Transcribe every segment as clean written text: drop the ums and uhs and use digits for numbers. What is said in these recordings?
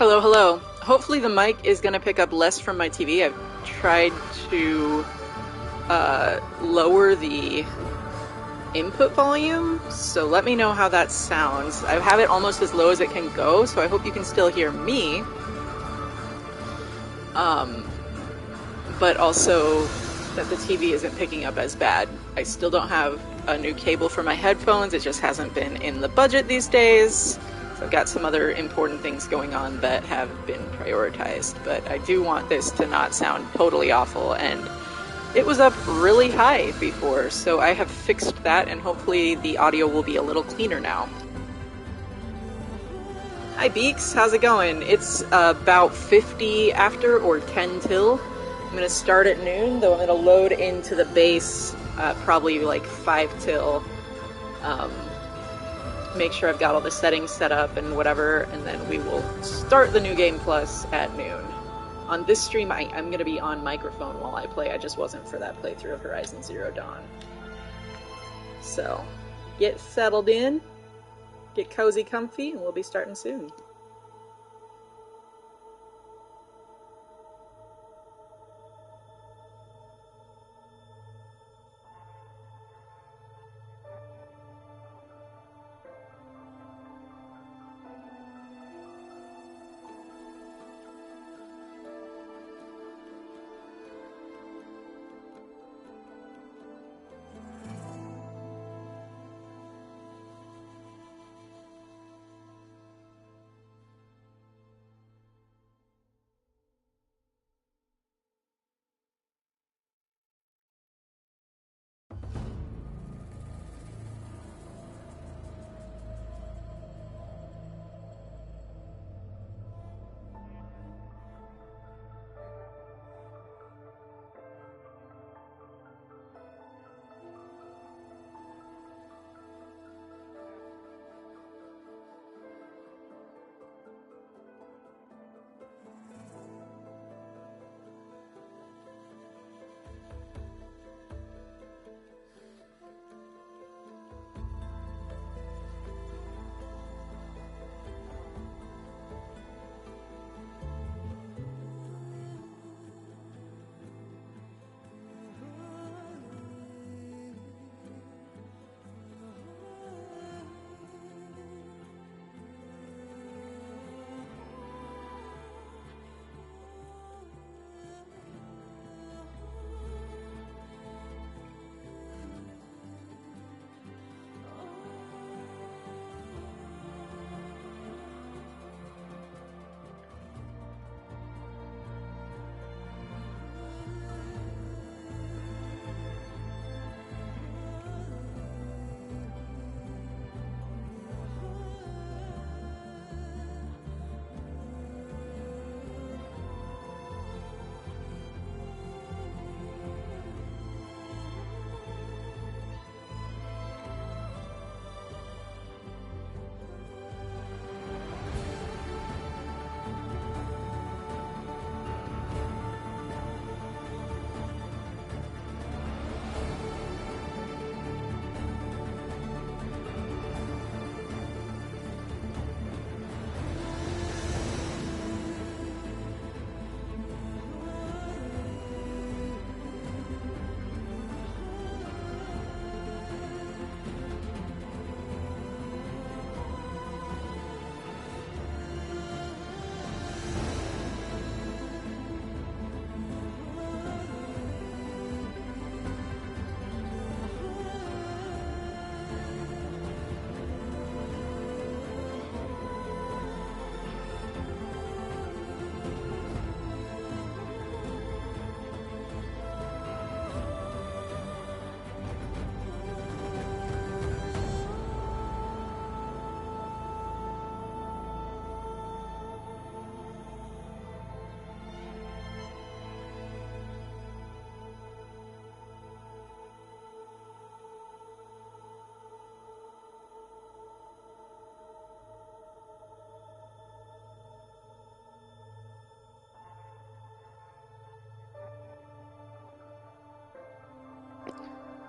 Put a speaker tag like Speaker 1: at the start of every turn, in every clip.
Speaker 1: Hello, hello. Hopefully the mic is going to pick up less from my TV. I've tried to lower the input volume, so let me know how that sounds. I have it almost as low as it can go, so I hope you can still hear me. But also that the TV isn't picking up as bad. I still don't have a new cable for my headphones. It just hasn't been in the budget these days. So I've got some other important things going on that have been prioritized. But I do want this to not sound totally awful. And it was up really high before, so I have fixed that, and hopefully the audio will be a little cleaner now. Hi Beaks, how's it going? It's about 50 after or 10 till. I'm going to start at noon, though I'm going to load into the base probably like 5 till. Make sure I've got all the settings set up and whatever, and then we will start the New Game Plus at noon. On this stream, I'm going to be on microphone while I play. I just wasn't for that playthrough of Horizon Zero Dawn. So, get settled in, get cozy comfy, and we'll be starting soon.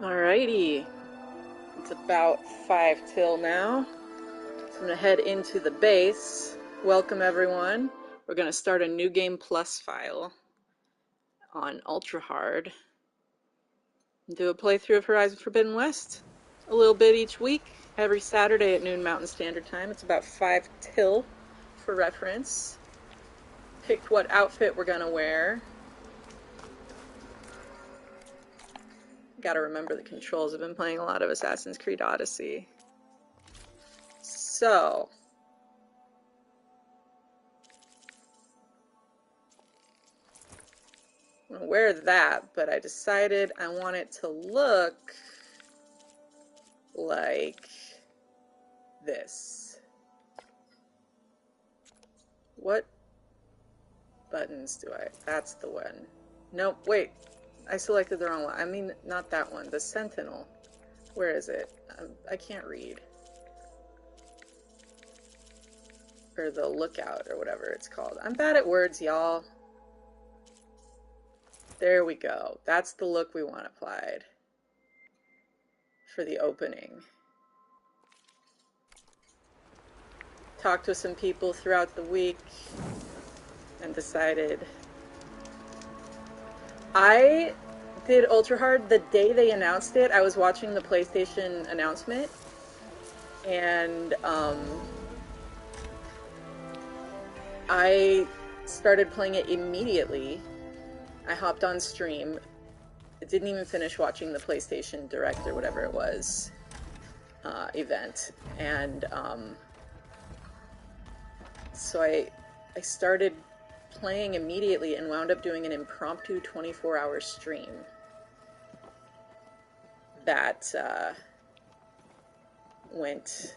Speaker 1: Alrighty, it's about 5 till now, so I'm going to head into the base. Welcome everyone. we're going to start a new game plus file on ultra hard and do a playthrough of Horizon Forbidden West. A little bit each week, every Saturday at noon Mountain Standard Time. It's about 5 till for reference. Picked what outfit we're going to wear. Got to remember the controls. I've been playing a lot of Assassin's Creed Odyssey. So, I'm going to wear that, but I decided I want it to look like this. What buttons do I... That's the one. Nope, wait. I selected the wrong one. I mean, not that one. The Sentinel. Where is it? I can't read. Or the Lookout, or whatever it's called. I'm bad at words, y'all. There we go. That's the look we want applied for the opening. Talked to some people throughout the week and decided... I did Ultra Hard the day they announced it. I was watching the PlayStation announcement, and I started playing it immediately. I hopped on stream. I didn't even finish watching the PlayStation Direct or whatever it was event, and so I started playing immediately and wound up doing an impromptu 24-hour stream that went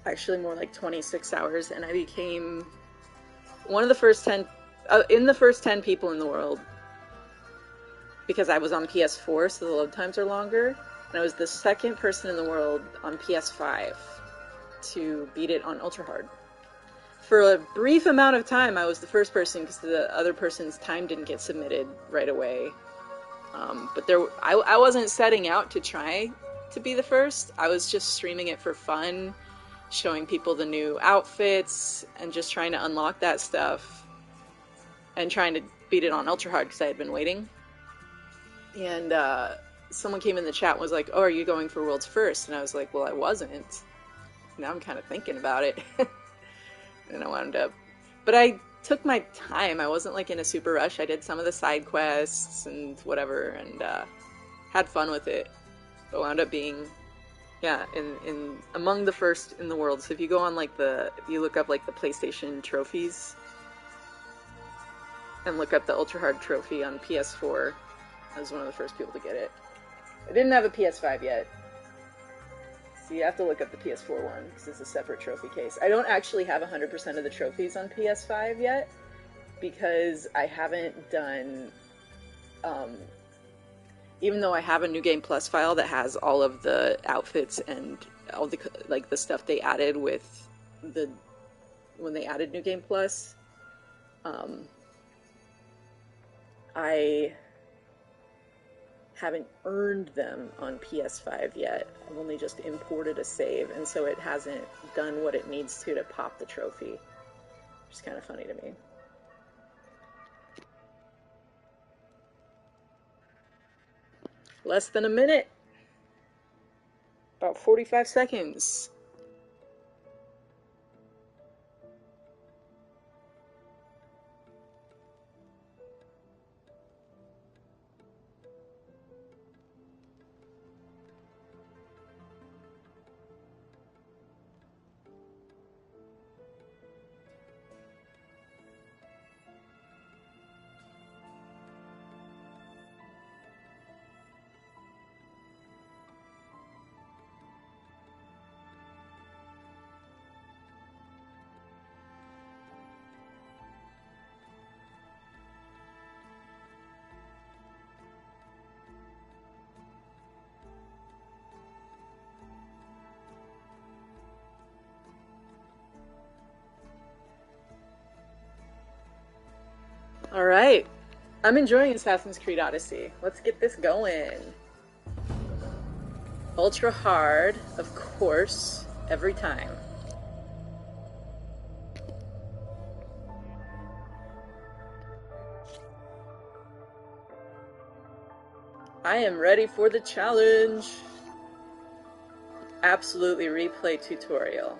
Speaker 1: actually more like 26 hours, and I became one of the first 10 in the first 10 people in the world, because I was on PS4, so the load times are longer, and I was the second person in the world on PS5 to beat it on Ultra Hard. For a brief amount of time, I was the first person because the other person's time didn't get submitted right away. But I wasn't setting out to try to be the first. I was just streaming it for fun, showing people the new outfits, and just trying to unlock that stuff, and trying to beat it on Ultra Hard because I had been waiting. And someone came in the chat and was like, "Oh, are you going for World's First?" And I was like, "Well, I wasn't. Now I'm kind of thinking about it." And I wound up... But I took my time. I wasn't like in a super rush. I did some of the side quests and whatever, and had fun with it. But wound up being... Yeah, in among the first in the world. So if you go on like if you look up like the PlayStation trophies and look up the Ultra Hard trophy on PS4, I was one of the first people to get it. I didn't have a PS5 yet, so you have to look up the PS4 one because it's a separate trophy case. I don't actually have 100% of the trophies on PS5 yet because I haven't done. Even though I have a New Game Plus file that has all of the outfits and all the like the stuff they added with when they added New Game Plus, I haven't earned them on PS5 yet. I've only just imported a save, and so it hasn't done what it needs to pop the trophy, which is kind of funny to me. Less than a minute. About 45 seconds. I'm enjoying Assassin's Creed Odyssey. Let's get this going. Ultra hard, of course, every time. I am ready for the challenge. Absolutely replay tutorial.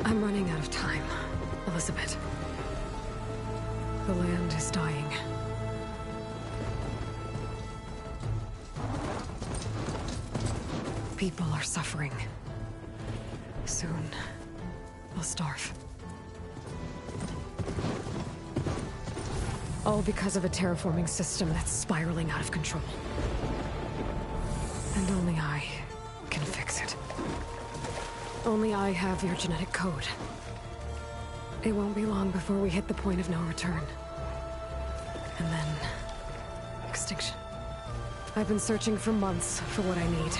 Speaker 2: I'm running out of time, Elizabeth. The land is dying. People are suffering. Soon, they'll starve. All because of a terraforming system that's spiraling out of control. And only I can fix it. Only I have your genetic code. It won't be long before we hit the point of no return. And then... extinction. I've been searching for months for what I need.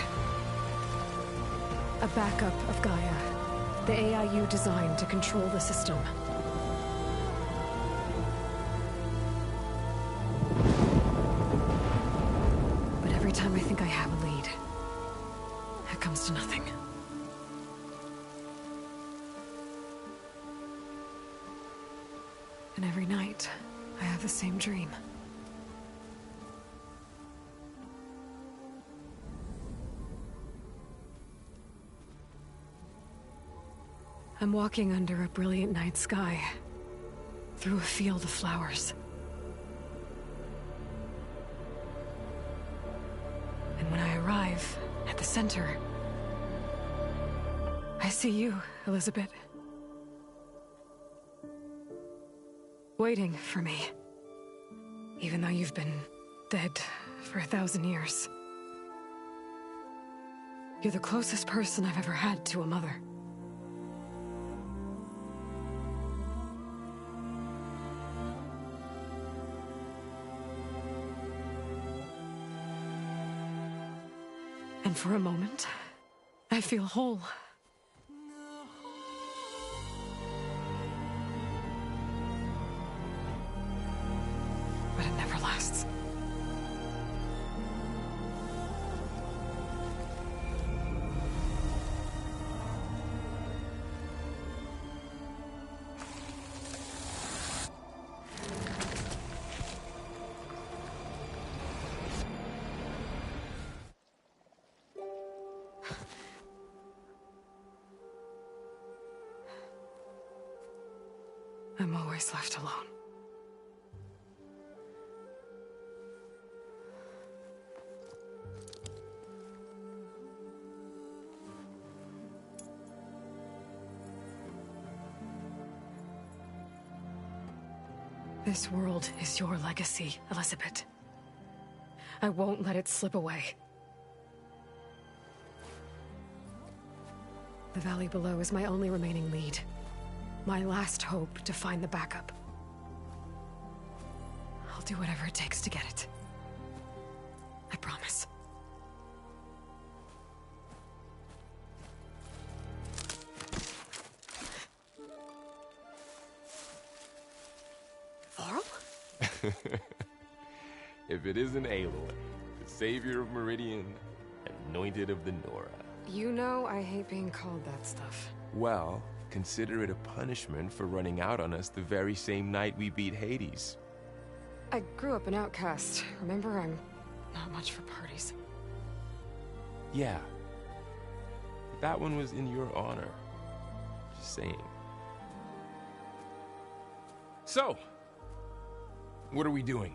Speaker 2: A backup of Gaia. The AI you designed to control the system. But every time I think I have a lead, it comes to nothing. And every night, I have the same dream. I'm walking under a brilliant night sky, through a field of flowers. And when I arrive at the center, I see you, Elizabeth. Waiting for me. Even though you've been dead for 1,000 years. You're the closest person I've ever had to a mother. And for a moment, I feel whole. But it never lasts. I'm always left alone. This world is your legacy, Elizabeth. I won't let it slip away. The valley below is my only remaining lead. My last hope to find the backup. I'll do whatever it takes to get it. I promise. Varl?
Speaker 3: If it isn't Aloy, the savior of Meridian, anointed of the Nora.
Speaker 2: You know I hate being called that stuff.
Speaker 3: Well, consider it a punishment for running out on us the very same night we beat Hades.
Speaker 2: I grew up an outcast. Remember, I'm not much for parties.
Speaker 3: Yeah. That one was in your honor. Just saying. So, What are we doing?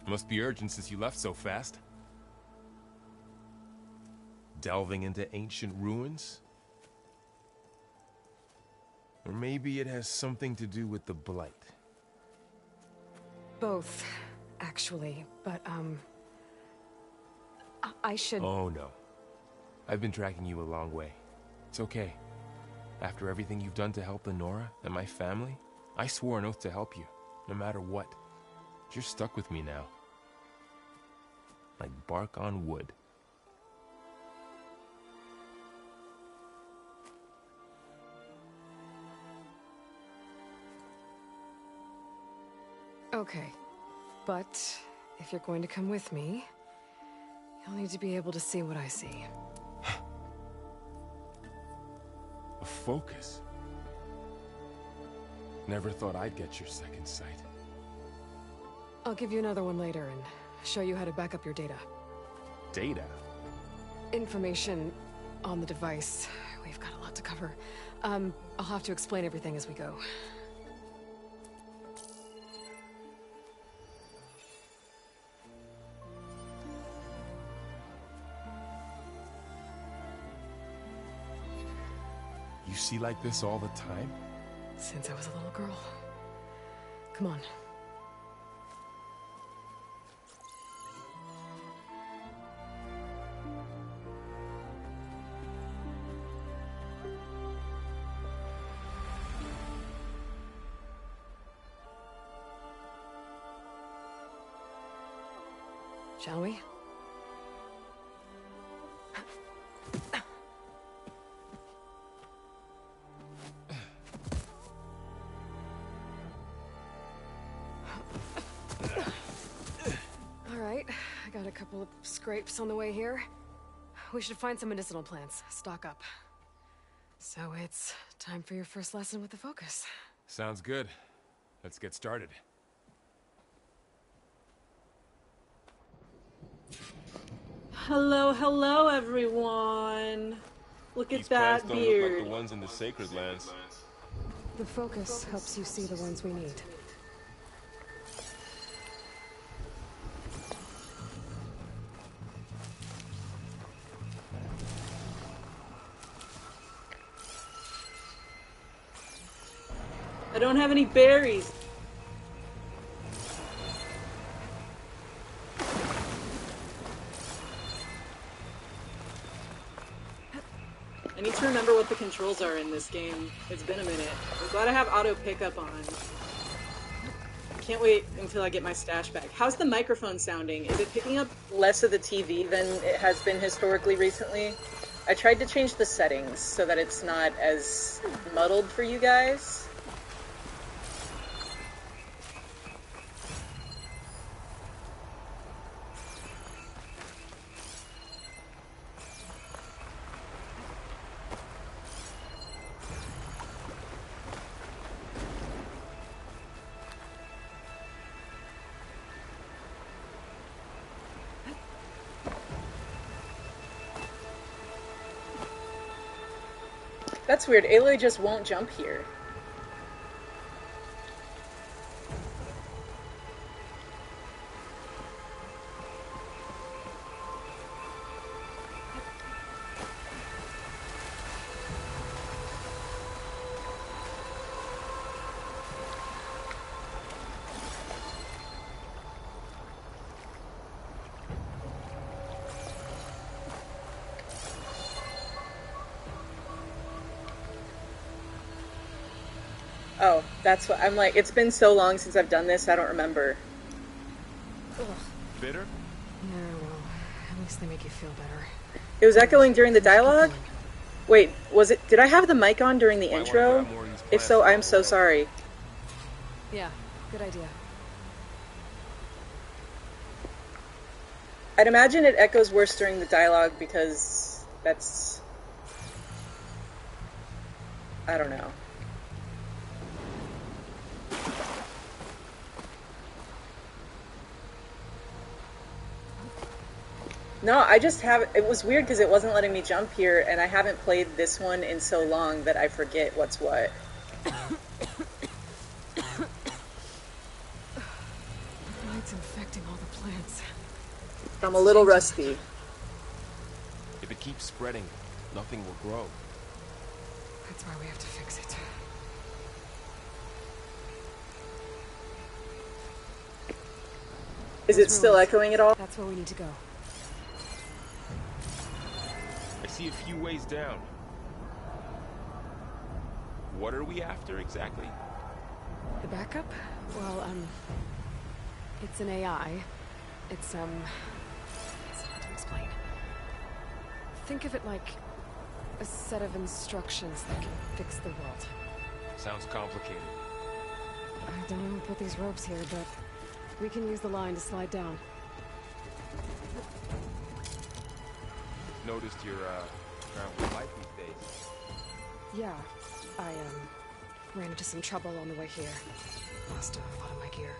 Speaker 3: Must be urgent since you left so fast. Delving into ancient ruins? Or maybe it has something to do with the Blight.
Speaker 2: Both, actually, but, I should...
Speaker 3: Oh, no. I've been tracking you a long way. It's okay. After everything you've done to help Lenora and my family, I swore an oath to help you, no matter what. You're stuck with me now. Like bark on wood.
Speaker 2: Okay, but if you're going to come with me, you'll need to be able to see what I see.
Speaker 3: A focus? Never thought I'd get your second sight.
Speaker 2: I'll give you another one later and show you how to back up your data.
Speaker 3: Data?
Speaker 2: Information on the device. We've got a lot to cover. I'll have to explain everything as we go.
Speaker 3: You see like this all the time?
Speaker 2: Since I was a little girl. Come on. Shall we? All right, I got a couple of scrapes on the way here. We should find some medicinal plants, stock up. So it's time for your first lesson with the focus.
Speaker 3: Sounds good. Let's get started.
Speaker 1: Hello, hello, everyone. Look at that beard.
Speaker 3: These plants don't look like the ones in the Sacred Lands.
Speaker 2: The focus helps you see the ones we need.
Speaker 1: I don't have any berries. I need to remember what the controls are in this game. It's been a minute. I'm glad I have auto pickup on. I can't wait until I get my stash back. How's the microphone sounding? Is it picking up less of the TV than it has been historically recently? I tried to change the settings so that it's not as muddled for you guys. That's weird. Aloy just won't jump here. Oh, that's what I'm like. It's been so long since I've done this, I don't remember.
Speaker 2: Ugh.
Speaker 3: Bitter?
Speaker 2: Yeah, well, at least they make you feel better.
Speaker 1: It was echoing during the dialogue? Wait, was it? Did I have the mic on during the intro? If so, I'm so sorry.
Speaker 2: Yeah, good idea.
Speaker 1: I'd imagine it echoes worse during the dialogue because that's... I don't know. No, I just have... It was weird because it wasn't letting me jump here, and I haven't played this one in so long that I forget what's what.
Speaker 2: all the plants.
Speaker 1: I'm a little rusty.
Speaker 3: If it keeps spreading, nothing will grow.
Speaker 2: That's why we have to fix it.
Speaker 1: Is it still echoing at all?
Speaker 2: That's where we need to go.
Speaker 3: I see a few ways down. What are we after exactly?
Speaker 2: The backup? Well, it's an AI. It's hard to explain. Think of it like a set of instructions that can fix the world.
Speaker 3: Sounds complicated.
Speaker 2: I don't know who put these ropes here, but we can use the line to slide down.
Speaker 3: Noticed you're, traveling light these days.
Speaker 2: Yeah, I, ran into some trouble on the way here. Lost a lot of my gear.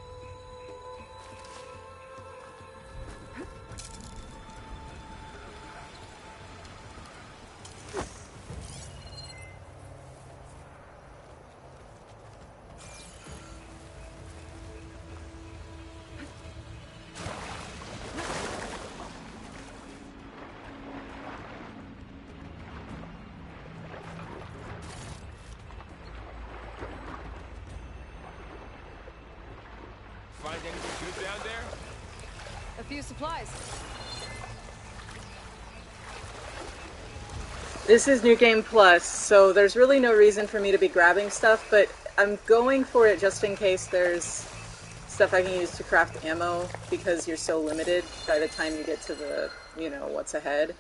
Speaker 3: Find anything good down there?
Speaker 2: A few supplies.
Speaker 1: This is New Game Plus, so there's really no reason for me to be grabbing stuff, but I'm going for it just in case there's stuff I can use to craft ammo, because you're so limited by the time you get to the, you know, what's ahead.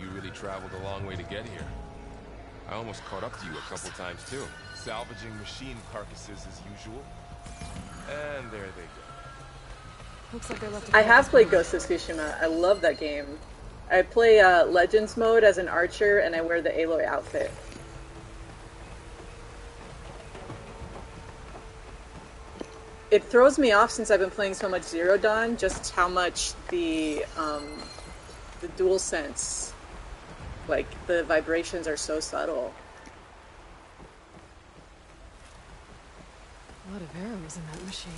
Speaker 3: You really traveled a long way to get here. I almost caught up to you a couple times too. Salvaging machine carcasses as usual. And there they go.
Speaker 2: Looks like they left.
Speaker 1: I have played Ghost of Tsushima. I love that game. I play Legends mode as an archer, and I wear the Aloy outfit. It throws me off since I've been playing so much Zero Dawn, just how much the dual sense, like the vibrations are so subtle.
Speaker 2: A lot of arrows in that machine.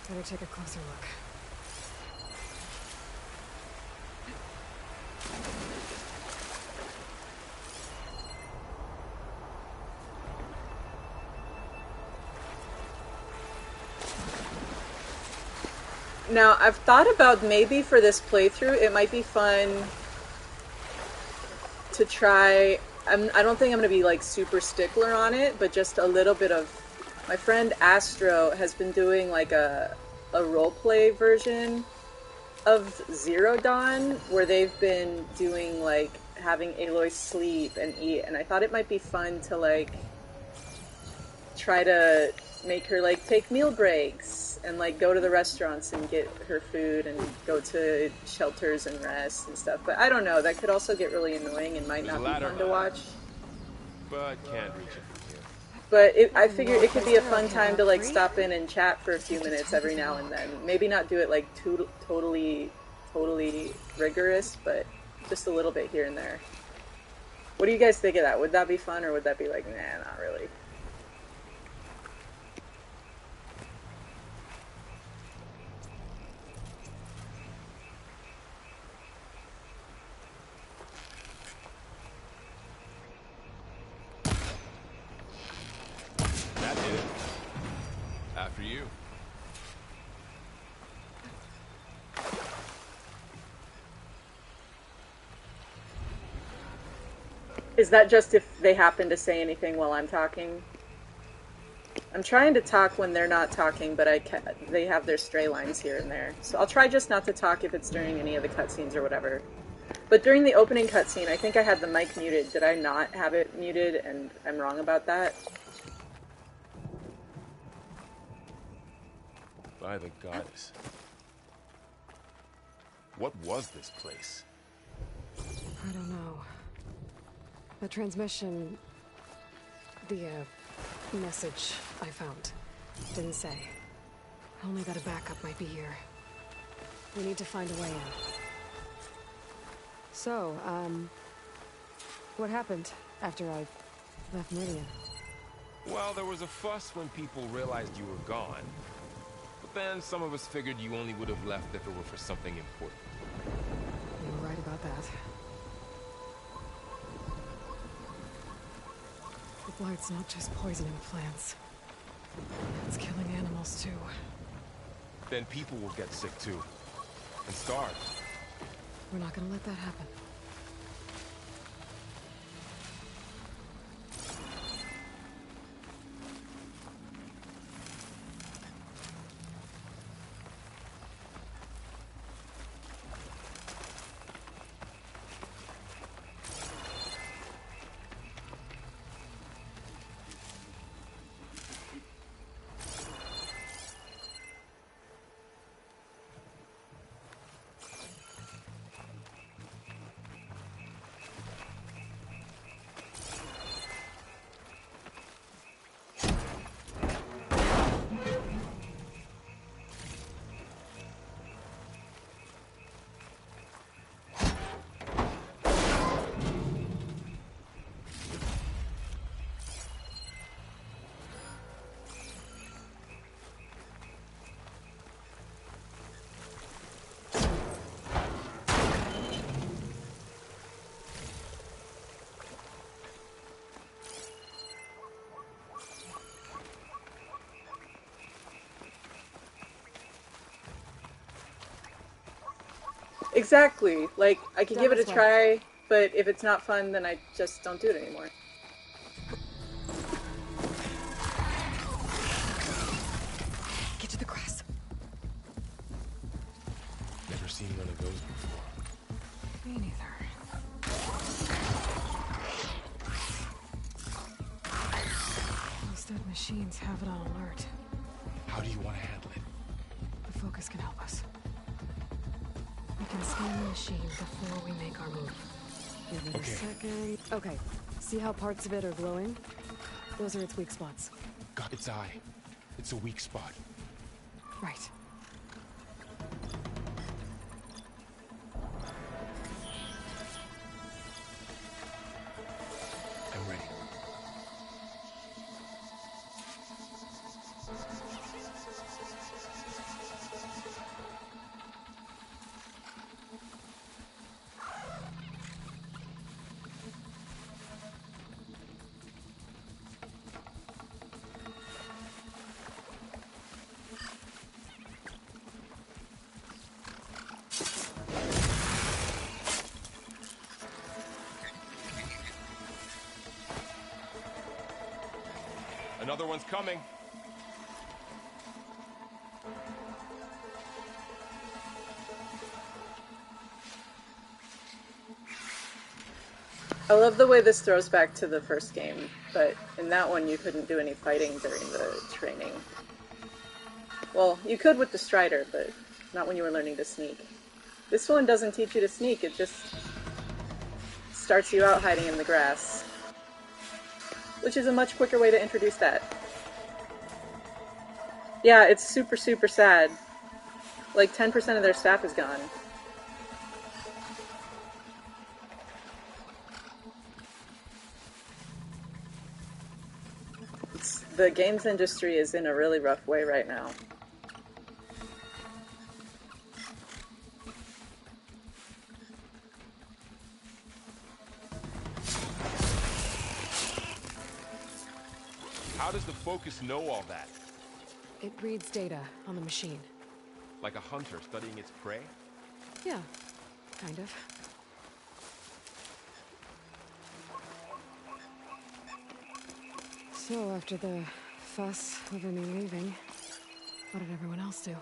Speaker 2: Better take a closer look.
Speaker 1: Now, I've thought about maybe for this playthrough, it might be fun to try. I don't think I'm going to be like super stickler on it, but just a little bit of. My friend Astro has been doing like a roleplay version of Zero Dawn where they've been doing like having Aloy sleep and eat, and I thought it might be fun to like try to make her like take meal breaks and like go to the restaurants and get her food and go to shelters and rest and stuff. But I don't know, that could also get really annoying and might not be fun to watch.
Speaker 3: But can't reach it from here.
Speaker 1: But I figure it could be a fun time to like stop in and chat for a few minutes every now and then. Maybe not do it like totally rigorous, but just a little bit here and there. What do you guys think of that? Would that be fun, or would that be like, nah, not really?
Speaker 3: That did it. After you.
Speaker 1: Is that just if they happen to say anything while I'm talking? I'm trying to talk when they're not talking, but they have their stray lines here and there. So I'll try just not to talk if it's during any of the cutscenes or whatever. But during the opening cutscene, I think I had the mic muted. Did I not have it muted, and I'm wrong about that?
Speaker 3: By the goddess. What was this place?
Speaker 2: I don't know. The transmission... the, message I found didn't say. Only that a backup might be here. We need to find a way in. So, what happened after I left Meridian?
Speaker 3: Well, there was a fuss when people realized you were gone. But then some of us figured you only would have left if it were for something important.
Speaker 2: You were right about that. The blight's not just poisoning plants. It's killing animals too.
Speaker 3: Then people will get sick too. And starve.
Speaker 2: We're not gonna let that happen.
Speaker 1: Exactly. Like, I could
Speaker 2: Down
Speaker 1: give it a
Speaker 2: this way.
Speaker 1: try, but if it's not fun, then I just don't do it anymore.
Speaker 2: Get to the grass.
Speaker 3: Never seen one of those before.
Speaker 2: Me neither. Those dead machines have it on alert.
Speaker 3: How do you want to handle it?
Speaker 2: The focus can help us. We can scan the machine before we make our move. Give it
Speaker 3: Okay.
Speaker 2: a second. Okay. See how parts of it are glowing? Those are its weak spots.
Speaker 3: Got its eye. It's a weak spot.
Speaker 2: Right.
Speaker 3: I'm ready. Another one's coming.
Speaker 1: I love the way this throws back to the first game, but in that one you couldn't do any fighting during the training. Well, you could with the Strider, but not when you were learning to sneak. This one doesn't teach you to sneak, it just starts you out hiding in the grass. Which is a much quicker way to introduce that. Yeah, it's super, super sad. Like, 10% of their staff is gone. The games industry is in a really rough way right now.
Speaker 3: How does the focus know all that?
Speaker 2: It reads data on the machine.
Speaker 3: Like a hunter studying its prey?
Speaker 2: Yeah, kind of. So, after the fuss over me leaving, what did everyone else do?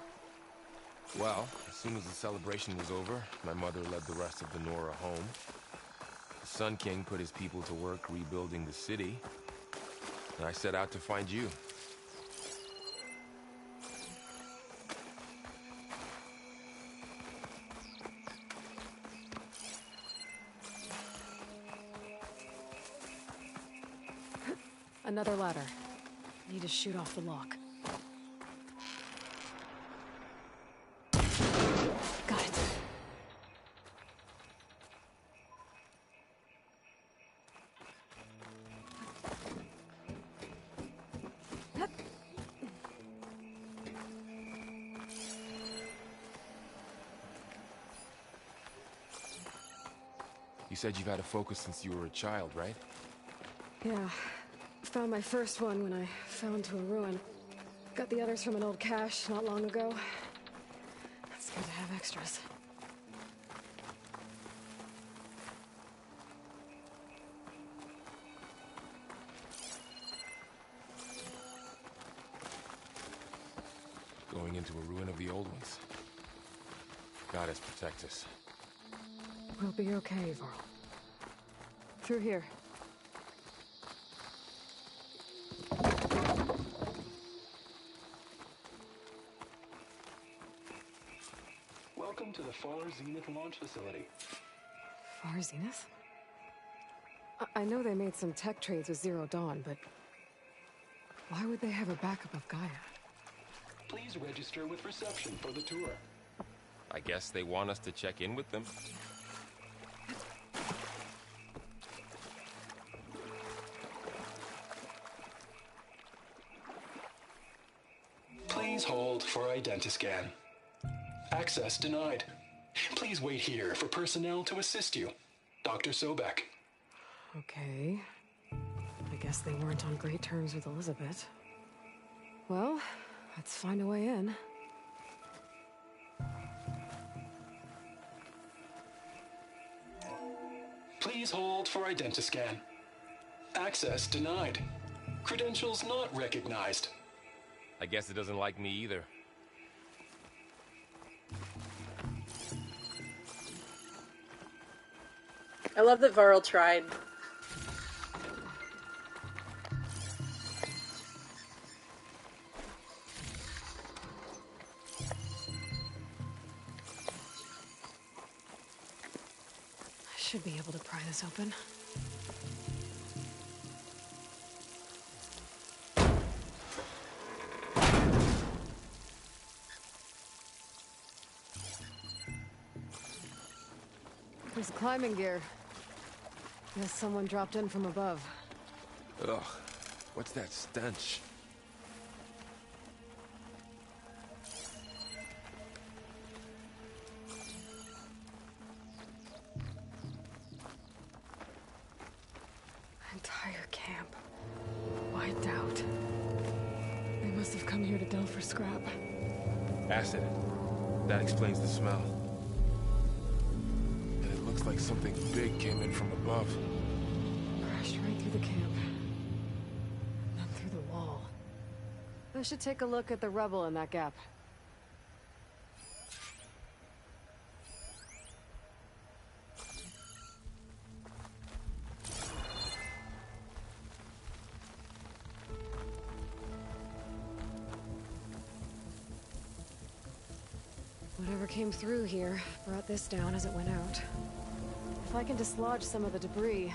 Speaker 3: Well, as soon as the celebration was over, my mother led the rest of the Nora home. The Sun King put his people to work rebuilding the city, and I set out to find you.
Speaker 2: Another ladder. Need to shoot off the lock. Got it.
Speaker 3: said you've had a focus since you were a child, right?
Speaker 2: Yeah. Found my first one when I fell into a ruin. Got the others from an old cache not long ago. It's good to have extras.
Speaker 3: Going into a ruin of the old ones. Goddess protect us.
Speaker 2: We'll be okay, Varl. Through here.
Speaker 4: Welcome to the Far Zenith launch facility.
Speaker 2: Far Zenith? I know they made some tech trades with Zero Dawn, but why would they have a backup of Gaia?
Speaker 4: Please register with reception for the tour.
Speaker 3: I guess they want us to check in with them.
Speaker 4: Please hold for identiscan. Access denied. Please wait here for personnel to assist you. Dr. Sobek.
Speaker 2: Okay. I guess they weren't on great terms with Elizabeth. Well, let's find a way in.
Speaker 4: Please hold for identiscan. Access denied. Credentials not recognized.
Speaker 3: I guess it doesn't like me either.
Speaker 1: I love that Varl tried.
Speaker 2: I should be able to pry this open. There's climbing gear. Guess someone dropped in from above.
Speaker 3: Ugh, what's that stench?
Speaker 2: Entire camp. Wiped out. They must have come here to delve for scrap.
Speaker 3: Acid. That explains the smell. And it looks like something big came in from above.
Speaker 2: Crashed right through the camp. Then through the wall. I should take a look at the rubble in that gap. Whatever came through here brought this down as it went out. If I can dislodge some of the debris,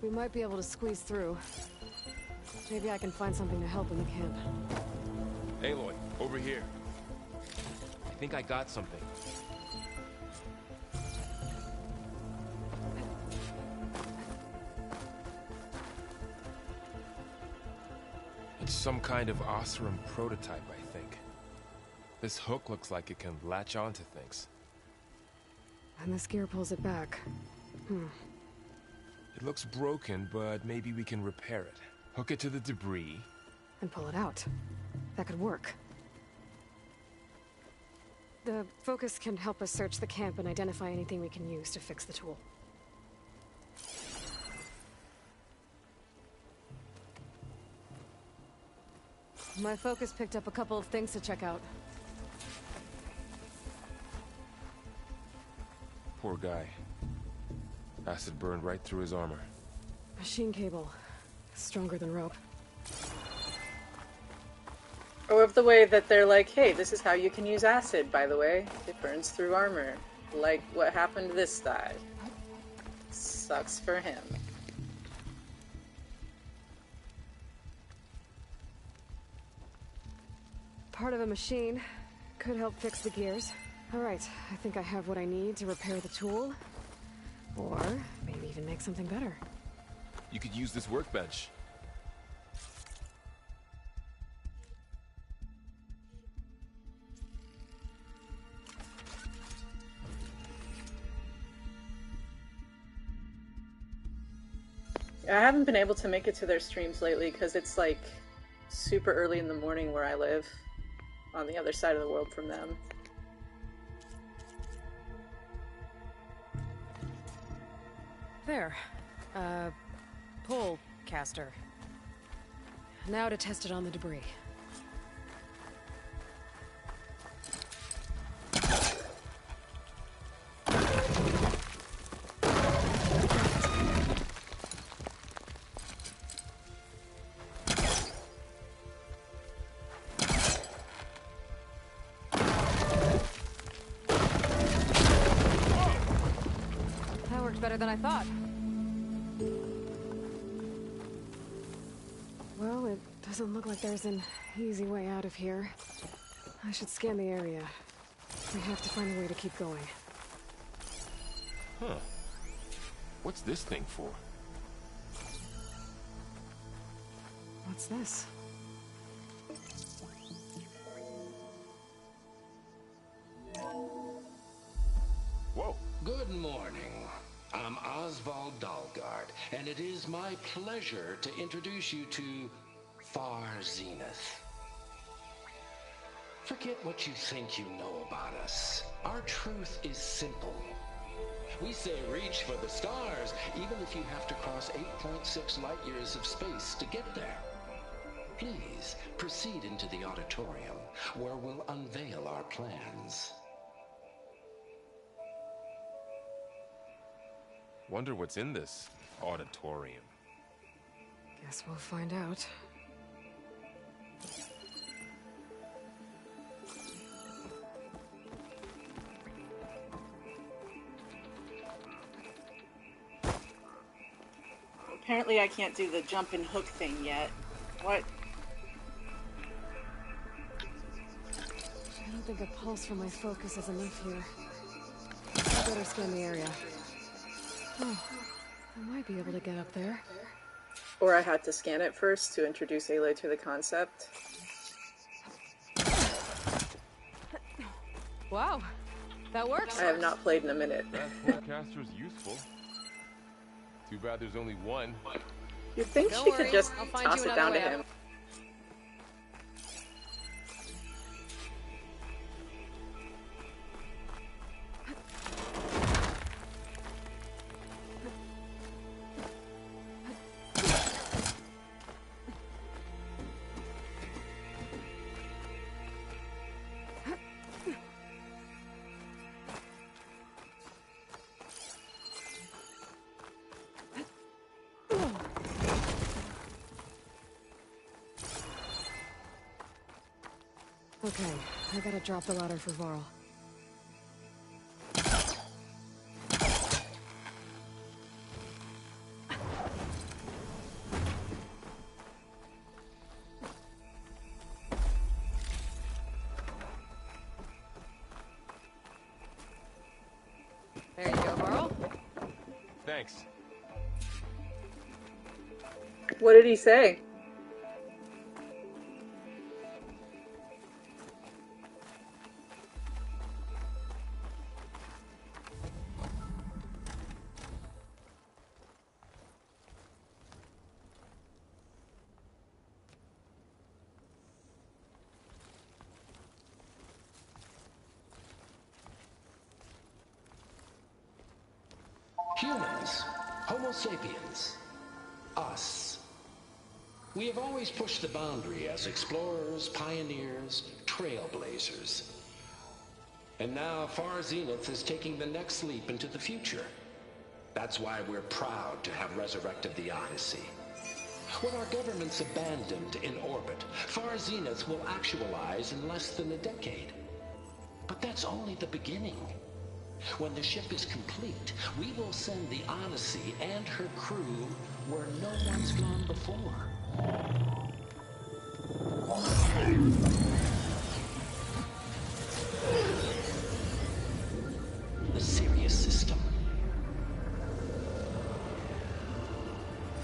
Speaker 2: we might be able to squeeze through. Maybe I can find something to help in the camp.
Speaker 3: Aloy, over here. I think I got something. It's some kind of Osram prototype, I think. This hook looks like it can latch onto things.
Speaker 2: And this gear pulls it back.
Speaker 3: It looks broken, but maybe we can repair it. Hook it to the debris.
Speaker 2: And pull it out. That could work. The focus can help us search the camp and identify anything we can use to fix the tool. My focus picked up a couple of things to check out.
Speaker 3: Poor guy. Acid burned right through his armor.
Speaker 2: Machine cable. Stronger than rope.
Speaker 1: I love the way that they're like, hey, this is how you can use acid, by the way. It burns through armor. Like what happened to this guy. Sucks for him.
Speaker 2: Part of a machine. Could help fix the gears. Alright, I think I have what I need to repair the tool. Or maybe even make something better.
Speaker 3: You could use this workbench.
Speaker 1: I haven't been able to make it to their streams lately because it's like super early in the morning where I live, on the other side of the world from them.
Speaker 2: There. Pull caster. Now to test it on the debris. That worked better than I thought. Well, it doesn't look like there's an easy way out of here. I should scan the area. We have to find a way to keep going.
Speaker 3: Huh. What's this thing for?
Speaker 2: What's this?
Speaker 3: Whoa.
Speaker 5: Good morning. I'm Oswald Dalgard, and it is my pleasure to introduce you to Far Zenith. Forget what you think you know about us. Our truth is simple. We say reach for the stars, even if you have to cross 8.6 light years of space to get there. Please proceed into the auditorium, where we'll unveil our plans.
Speaker 3: Wonder what's in this auditorium.
Speaker 2: Guess we'll find out.
Speaker 1: Apparently I can't do the jump and hook thing yet. What?
Speaker 2: I don't think a pulse from my focus is enough here. I better scan the area. Oh, I might be able to get up there.
Speaker 1: Or I had to scan it first to introduce Aloy to the concept.
Speaker 2: Wow, that works.
Speaker 1: I have not played in a minute.
Speaker 3: That forecaster's useful. Too bad there's only one.
Speaker 1: You'd think
Speaker 2: Don't
Speaker 1: she
Speaker 2: worry,
Speaker 1: could just
Speaker 2: I'll find
Speaker 1: toss
Speaker 2: you
Speaker 1: it
Speaker 2: another
Speaker 1: down to
Speaker 2: way
Speaker 1: him.
Speaker 2: up. Okay, I gotta drop the ladder for Varl. There you go, Varl.
Speaker 3: Thanks.
Speaker 1: What did he say?
Speaker 5: Humans, Homo sapiens, us. We have always pushed the boundary as explorers, pioneers, trailblazers. And now Far Zenith is taking the next leap into the future. That's why we're proud to have resurrected the Odyssey. What our governments abandoned in orbit, Far Zenith will actualize in less than a decade. But that's only the beginning. When the ship is complete, we will send the Odyssey and her crew where no one's gone before. The Sirius system.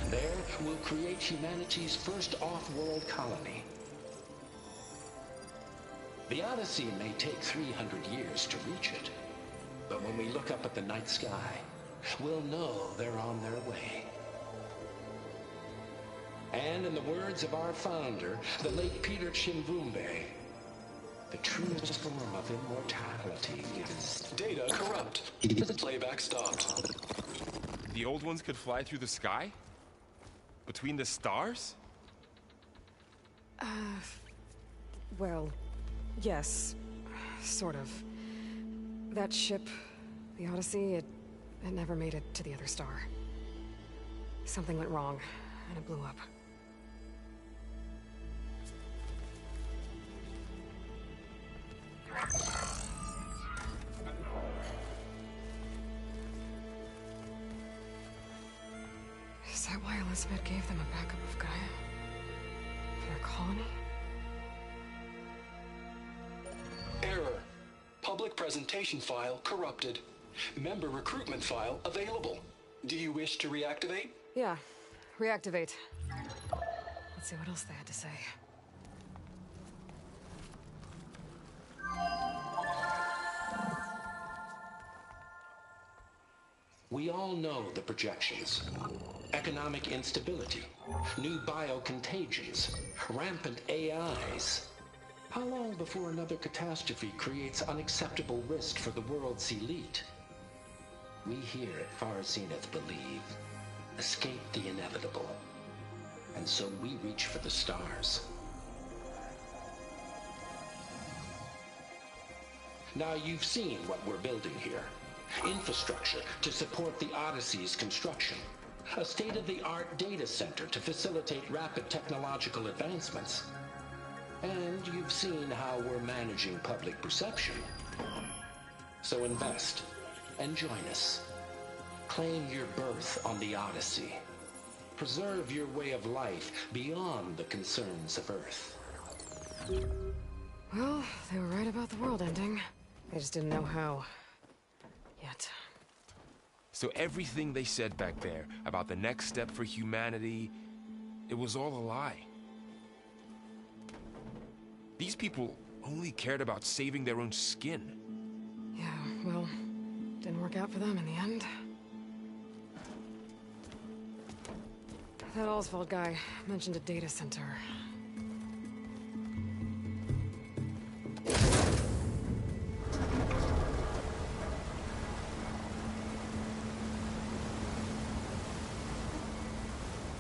Speaker 5: There, we'll create humanity's first off-world colony. The Odyssey may take 300 years to reach it. But when we look up at the night sky, we'll know they're on their way. And in the words of our founder, the late Peter Chimvumbe, the truest form of immortality is...
Speaker 4: Data corrupt. Playback stopped.
Speaker 3: The old ones could fly through the sky? Between the stars?
Speaker 2: Well, yes. Sort of. That ship, the Odyssey, it never made it to the other star. Something went wrong, and it blew up. Is that why Elizabeth gave them a backup of Gaia? For their colony?
Speaker 4: Error. Public presentation file corrupted. Member recruitment file available. Do you wish to reactivate?
Speaker 2: Yeah. Reactivate. Let's see what else they had to say.
Speaker 5: We all know the projections. Economic instability, new biocontagions, rampant AIs. How long before another catastrophe creates unacceptable risk for the world's elite? We here at Far Zenith believe, escape the inevitable. And so we reach for the stars. Now you've seen what we're building here. Infrastructure to support the Odyssey's construction. A state-of-the-art data center to facilitate rapid technological advancements. And you've seen how we're managing public perception. So invest and join us. Claim your berth on the Odyssey. Preserve your way of life beyond the concerns of Earth.
Speaker 2: Well, they were right about the world ending. They just didn't know how. Yet.
Speaker 3: So everything they said back there about the next step for humanity, it was all a lie. These people only cared about saving their own skin.
Speaker 2: Yeah, well, didn't work out for them in the end. That Oswald guy mentioned a data center.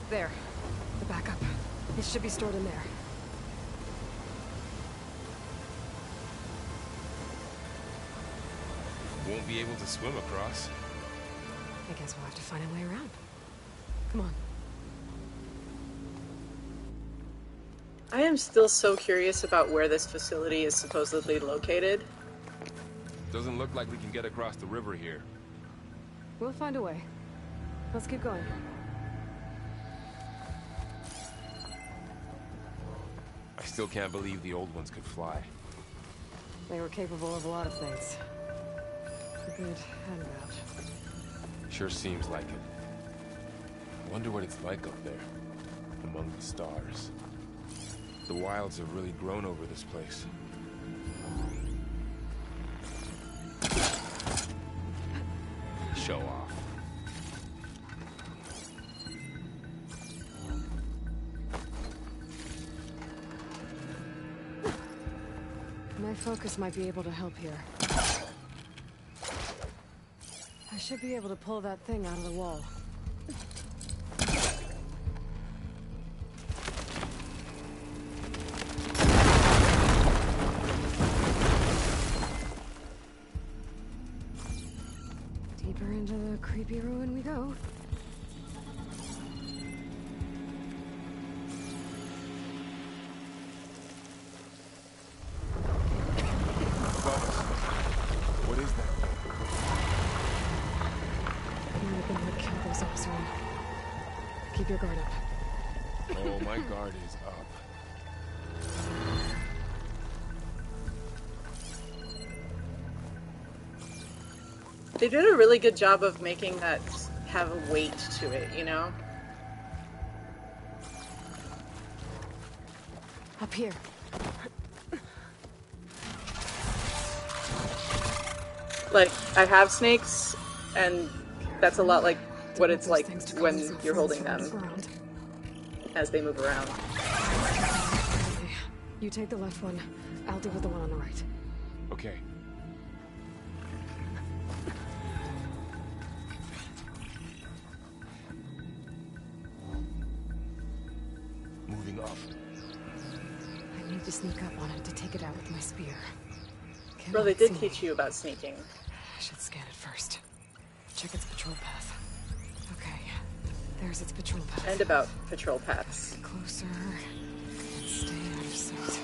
Speaker 2: There. The backup. It should be stored in there.
Speaker 3: Won't be able to swim across.
Speaker 2: I guess we'll have to find a way around. Come on.
Speaker 1: I am still so curious about where this facility is supposedly located.
Speaker 3: Doesn't look like we can get across the river here.
Speaker 2: We'll find a way. Let's keep going.
Speaker 3: I still can't believe the old ones could fly.
Speaker 2: They were capable of a lot of things. Good and bad.
Speaker 3: Sure seems like it. Wonder what it's like up there, among the stars. The wilds have really grown over this place. Show off.
Speaker 2: My focus might be able to help here. I should be able to pull that thing out of the wall. Deeper into the creepy ruin we go.
Speaker 3: What is that?
Speaker 2: Might have been what killed those upstream. Keep your guard up.
Speaker 3: Oh, my guard is up.
Speaker 1: They did a really good job of making that have a weight to it, you know?
Speaker 2: Up here.
Speaker 1: Like, I have snakes, and that's a lot like what it's like when you're holding them. as they move around.
Speaker 2: Okay. You take the left one. I'll deal with the one on the right.
Speaker 3: Okay. Moving up.
Speaker 2: I need to sneak up on it to take it out with my spear.
Speaker 1: Well, they did teach you about sneaking.
Speaker 2: I should scan it first. Check its patrol path. Okay. There's its patrol path.
Speaker 1: And about patrol paths.
Speaker 2: Get closer. And stay out of sight.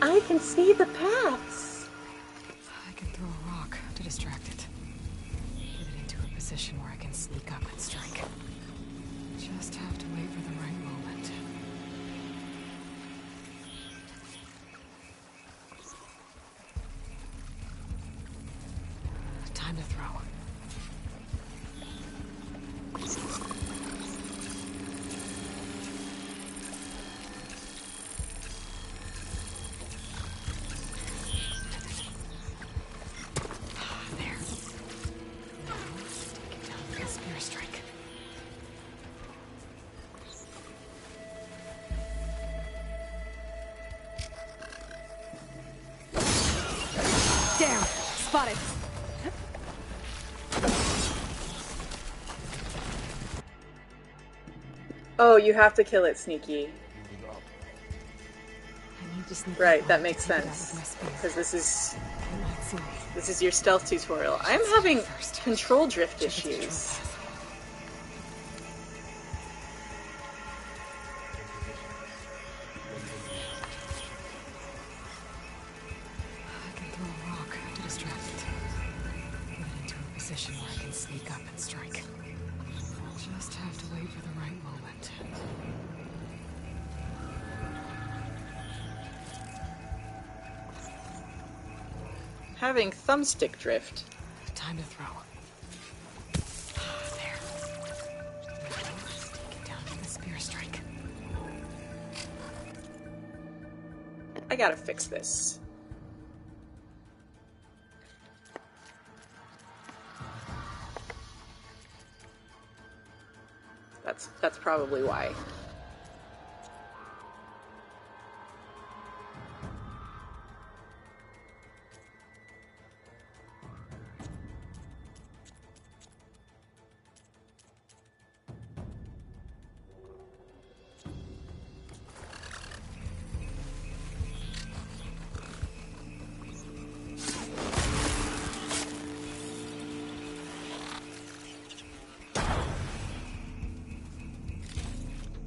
Speaker 1: I can see the paths!
Speaker 2: I can throw a rock to distract it. Get it into a position where I can sneak up and strike. Just have to wait for the right moment. Time to throw. There. Now, take it down with a spear strike. Damn! Spotted!
Speaker 1: Oh, you have to kill it, Sneaky.
Speaker 3: Moving up.
Speaker 2: I need to sneak
Speaker 1: Right,
Speaker 2: up
Speaker 1: that
Speaker 2: on it
Speaker 1: makes
Speaker 2: to take it out
Speaker 1: sense.
Speaker 2: with my spear.
Speaker 1: Because
Speaker 2: It might see me.
Speaker 1: this is your stealth tutorial. I'm having control drift
Speaker 2: Check its patrol
Speaker 1: issues.
Speaker 2: path. I can throw a rock to distract it. Get it into a position where I can sneak up and strike. Just have to wait for the right moment.
Speaker 1: Having thumbstick drift.
Speaker 2: Time to throw. There. Now, take it down with a spear strike.
Speaker 1: I gotta fix this. That's probably why.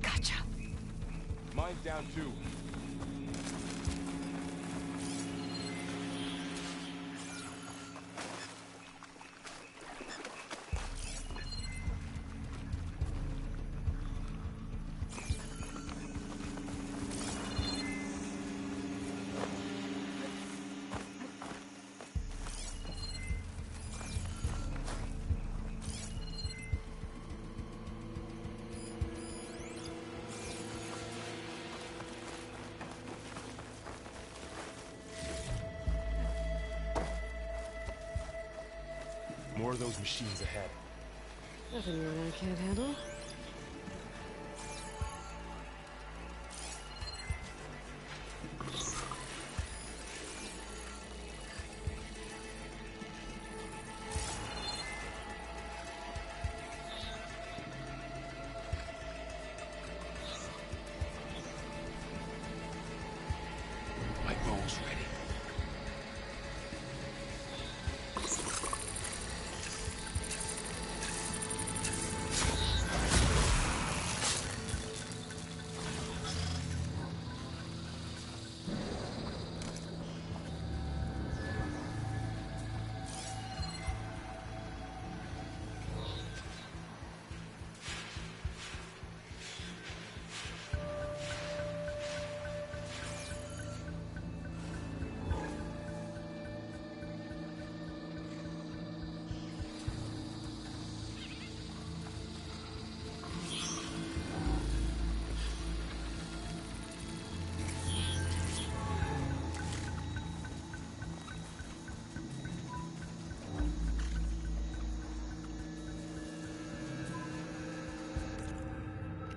Speaker 2: Gotcha.
Speaker 3: Mine's down too. More of those machines ahead.
Speaker 2: Nothing you and I can't handle.
Speaker 3: My bow's ready.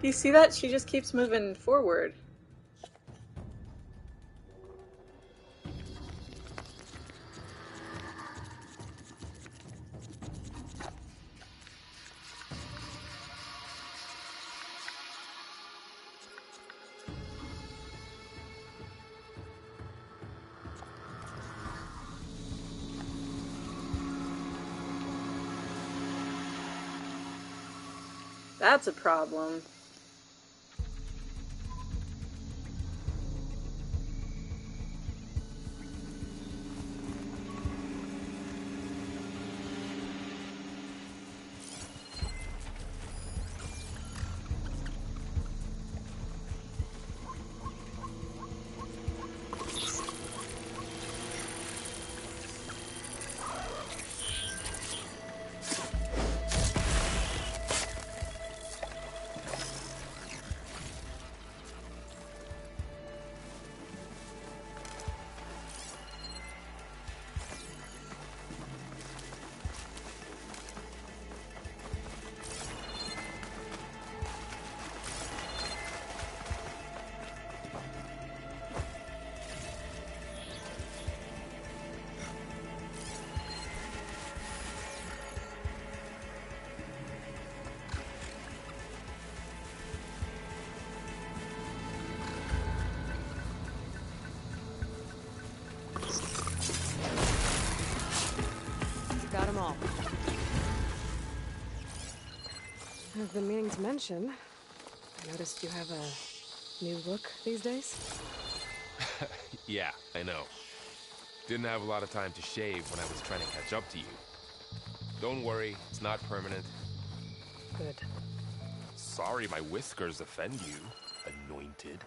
Speaker 1: You see that? She just keeps moving forward. That's a problem.
Speaker 2: Got them all. I've been meaning to mention, I noticed you have a new look these days.
Speaker 3: Yeah, I know. Didn't have a lot of time to shave when I was trying to catch up to you. Don't worry, it's not permanent.
Speaker 2: Good.
Speaker 3: Sorry my whiskers offend you, anointed.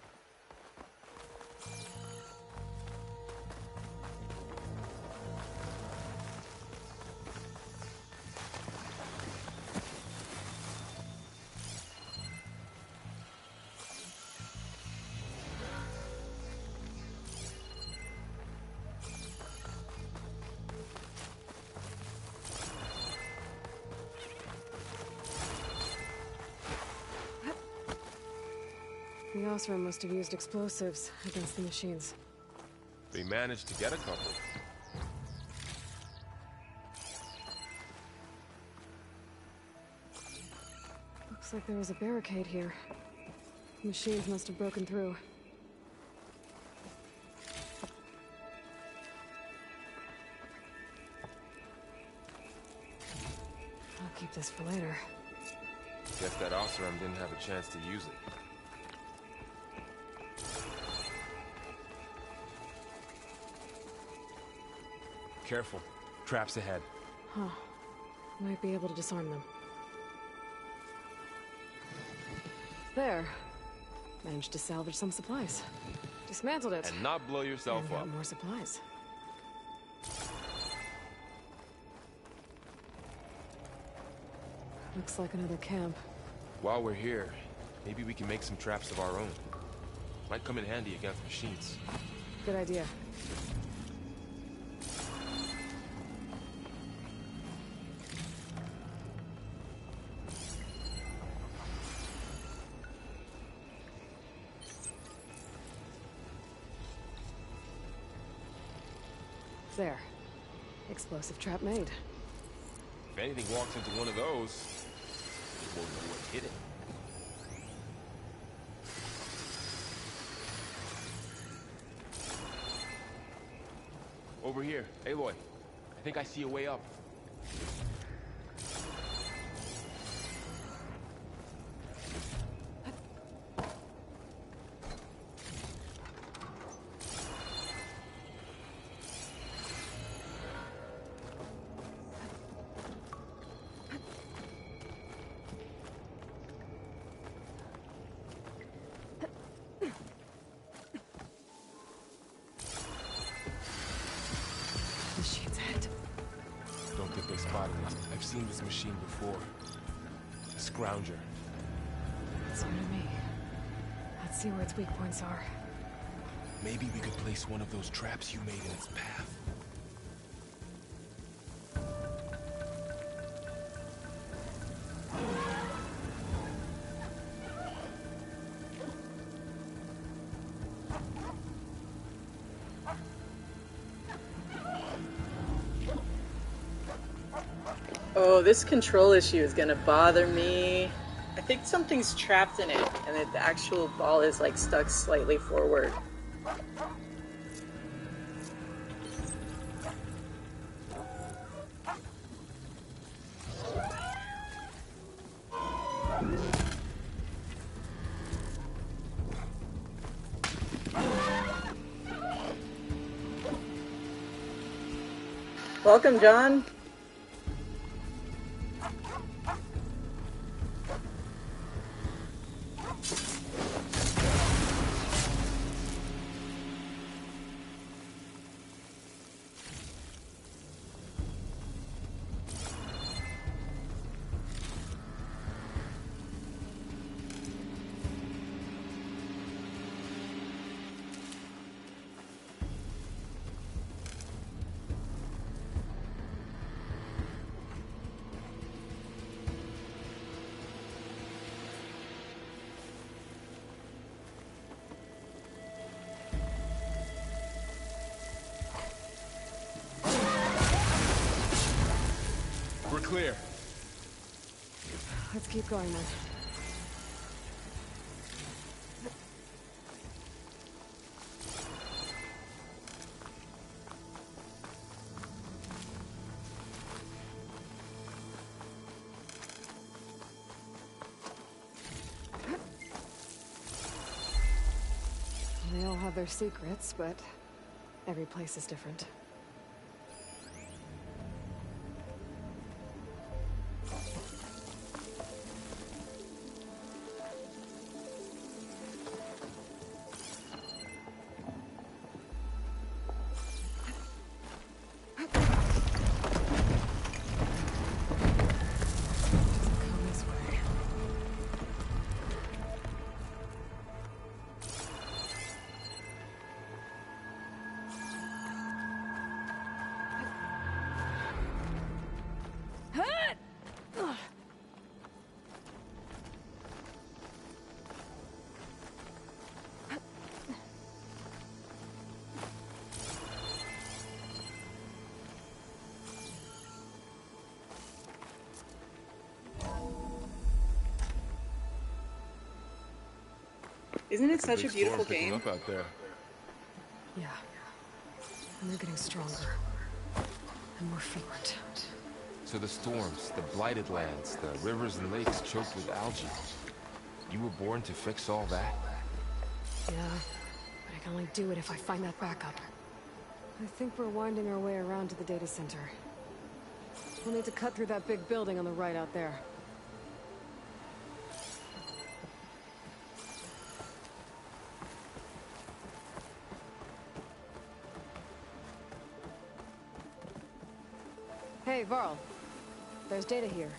Speaker 2: The Osram must have used explosives against the machines.
Speaker 3: We managed to get a couple.
Speaker 2: Looks like there was a barricade here. The machines must have broken through. I'll keep this for later.
Speaker 3: Guess that Osram didn't have a chance to use it. Careful. Traps ahead.
Speaker 2: Huh. Might be able to disarm them. There. Managed to salvage some supplies. Dismantled it.
Speaker 3: And not blow yourself
Speaker 2: and got
Speaker 3: up.
Speaker 2: more supplies. Looks like another camp.
Speaker 3: While we're here, maybe we can make some traps of our own. Might come in handy against machines.
Speaker 2: Good idea. There. Explosive trap made.
Speaker 3: If anything walks into one of those, we won't know what hit it. Over here, Aloy. I think I see a way up.
Speaker 2: Machine's ahead.
Speaker 3: Don't think they spotted us. I've seen this machine before. A scrounger.
Speaker 2: So do me. Let's see where its weak points are.
Speaker 3: Maybe we could place one of those traps you made in its path.
Speaker 1: Oh, this control issue is gonna bother me. I think something's trapped in it, and that the actual ball is like stuck slightly forward. Welcome, John.
Speaker 3: We're clear.
Speaker 2: Let's keep going then. They all have their secrets, but every place is different. Come this way.
Speaker 1: Isn't it such a
Speaker 3: Big
Speaker 1: beautiful
Speaker 3: storm picking
Speaker 1: game?
Speaker 3: up out there.
Speaker 2: Yeah. And they're getting stronger. And more frequent.
Speaker 3: So the storms, the blighted lands, the rivers and lakes choked with algae. You were born to fix all that?
Speaker 2: Yeah. But I can only do it if I find that backup. I think we're winding our way around to the data center. We'll need to cut through that big building on the right out there. Hey, Varl. There's data here.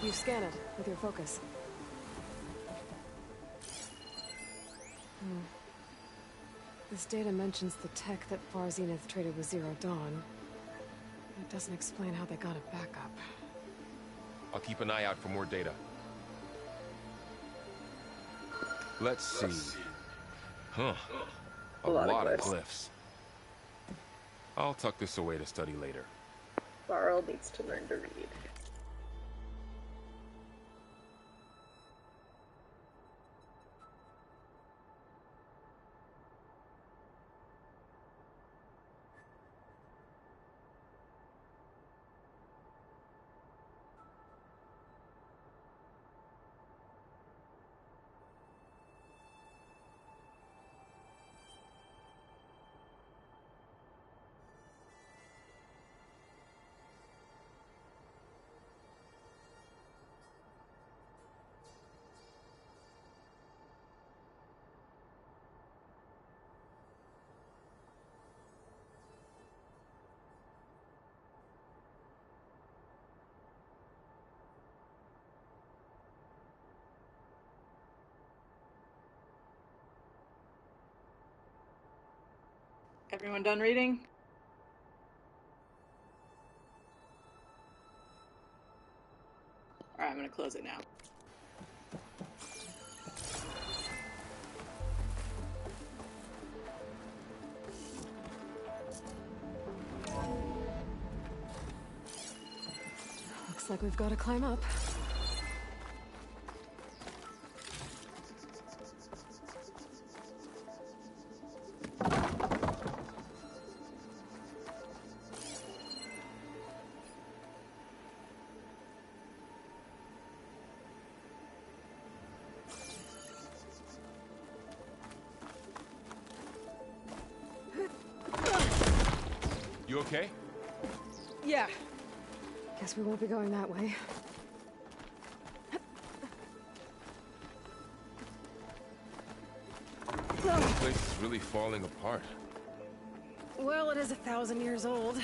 Speaker 2: You scan it with your focus. This data mentions the tech that Far Zenith traded with Zero Dawn. It doesn't explain how they got it back up.
Speaker 3: I'll keep an eye out for more data. Let's see. Huh. A lot of glyphs. I'll tuck this away to study later.
Speaker 1: Varl needs to learn to read. Everyone done reading? Alright, I'm gonna close it now.
Speaker 2: Looks like we've got to climb up.
Speaker 3: You okay?
Speaker 2: Yeah. Guess we won't be going that way.
Speaker 3: This place is really falling apart.
Speaker 2: Well, it is 1,000 years old.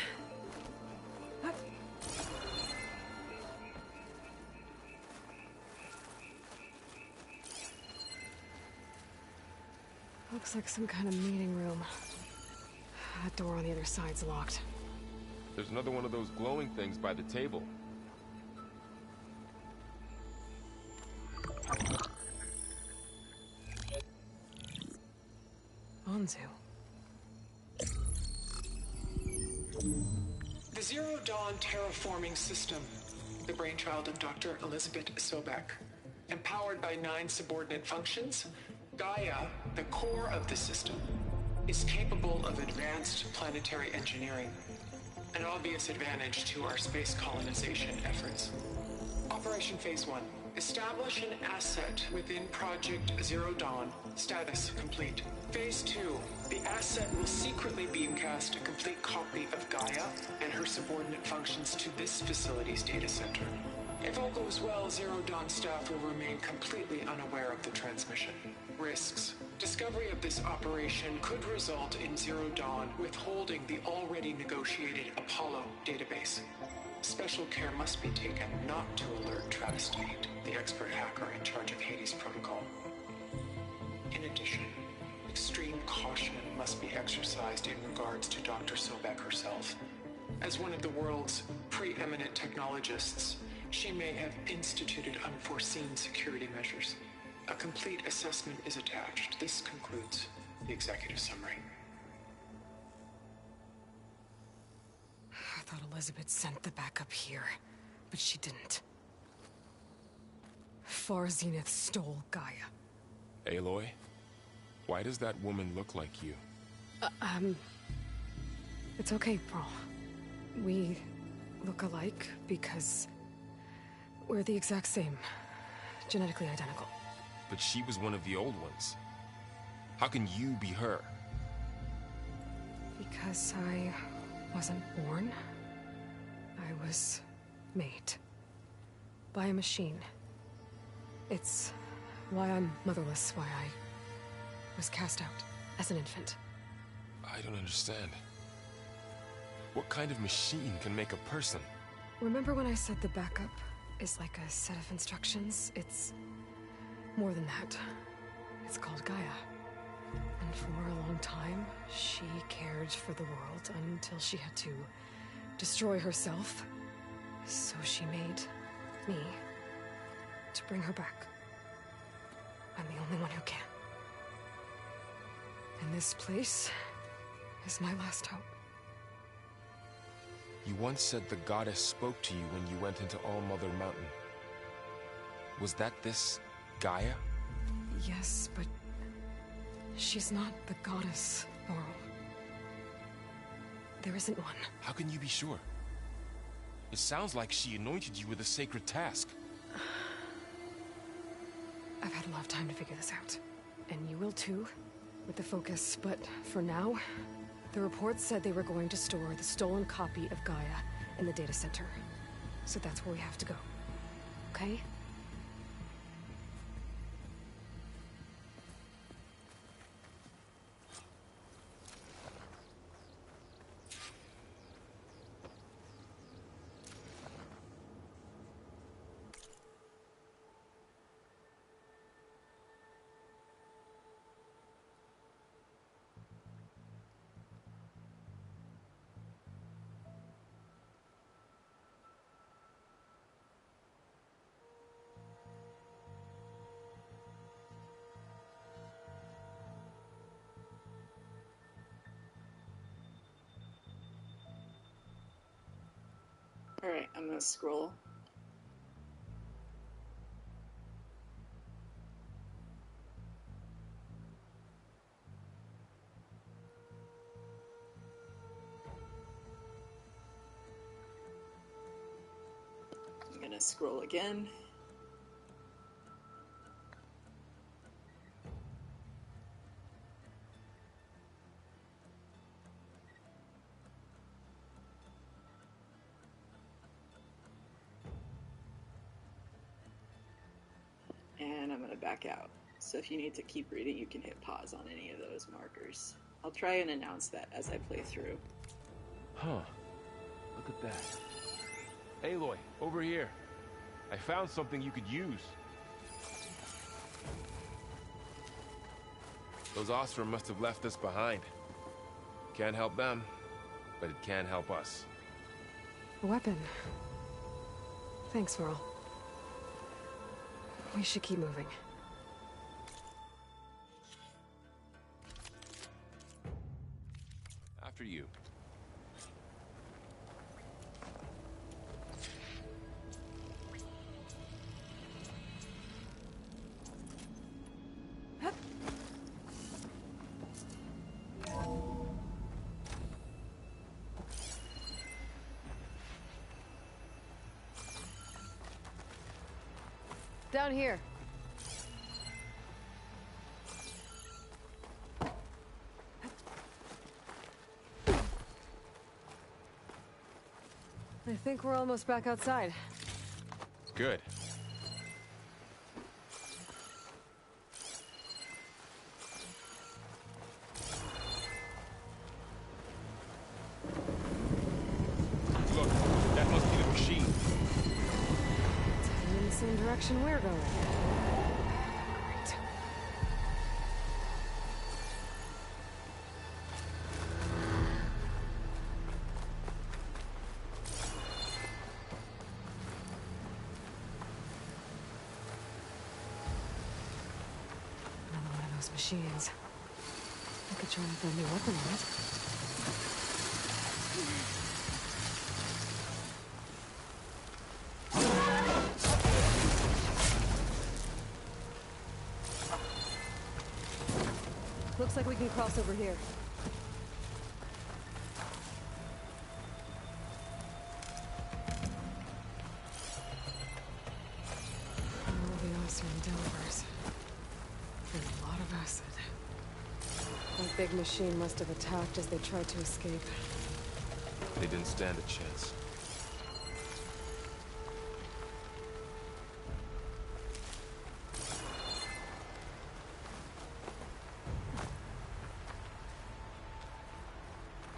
Speaker 2: Looks like some kind of meeting room. That door on the other side's locked.
Speaker 3: There's another one of those glowing things by the table.
Speaker 2: Onzu.
Speaker 6: The Zero Dawn terraforming system, the brainchild of Dr. Elizabeth Sobek. Empowered by 9 subordinate functions, Gaia, the core of the system, is capable of advanced planetary engineering, an obvious advantage to our space colonization efforts. Operation Phase 1. Establish an asset within Project Zero Dawn. Status complete. Phase 2. The asset will secretly beamcast a complete copy of Gaia and her subordinate functions to this facility's data center. If all goes well, Zero Dawn staff will remain completely unaware of the transmission. Risks. Discovery of this operation could result in Zero Dawn withholding the already negotiated Apollo database. Special care must be taken not to alert Travis Tate, the expert hacker in charge of Hades Protocol. In addition, extreme caution must be exercised in regards to Dr. Sobek herself. As one of the world's preeminent technologists, she may have instituted unforeseen security measures. A complete assessment is attached. This concludes the executive summary.
Speaker 2: I thought Elizabeth sent the backup here, but she didn't. Far Zenith stole Gaia.
Speaker 3: Aloy? Why does that woman look like you?
Speaker 2: It's okay, Pearl. We look alike because we're the exact same. Genetically identical.
Speaker 3: But she was one of the old ones. How can you be her?
Speaker 2: Because I wasn't born. I was made. By a machine. It's why I'm motherless, why I was cast out as an infant.
Speaker 3: I don't understand. What kind of machine can make a person?
Speaker 2: Remember when I said the backup is like a set of instructions? It's more than that. It's called Gaia. And for a long time, she cared for the world until she had to destroy herself. So she made me to bring her back. I'm the only one who can. And this place is my last hope.
Speaker 3: You once said the goddess spoke to you when you went into All-Mother Mountain. Was that this Gaia?
Speaker 2: Yes, but she's not the goddess, Laurel. There isn't one.
Speaker 3: How can you be sure? It sounds like she anointed you with a sacred task.
Speaker 2: I've had a lot of time to figure this out. And you will too, with the focus. But for now, the reports said they were going to store the stolen copy of Gaia in the data center. So that's where we have to go. Okay?
Speaker 1: Alright, I'm gonna scroll scroll again. And I'm going to back out. So if you need to keep reading, you can hit pause on any of those markers. I'll try and announce that as I play through.
Speaker 3: Huh. Look at that. Aloy, over here. I found something you could use. Those Ostrom must have left us behind. Can't help them, but it can help us.
Speaker 2: A weapon. Thanks, Varl. We should keep moving.
Speaker 3: After you.
Speaker 2: Down here. I think we're almost back outside.
Speaker 3: Good. Look, that must be the machine.
Speaker 2: It's heading in the same direction we're going. Great. Another one of those machines. I could try and find a weapon on it. Looks like we can cross over here. All the Ostrom delivers. And a lot of acid. That big machine must have attacked as they tried to escape.
Speaker 3: They didn't stand a chance.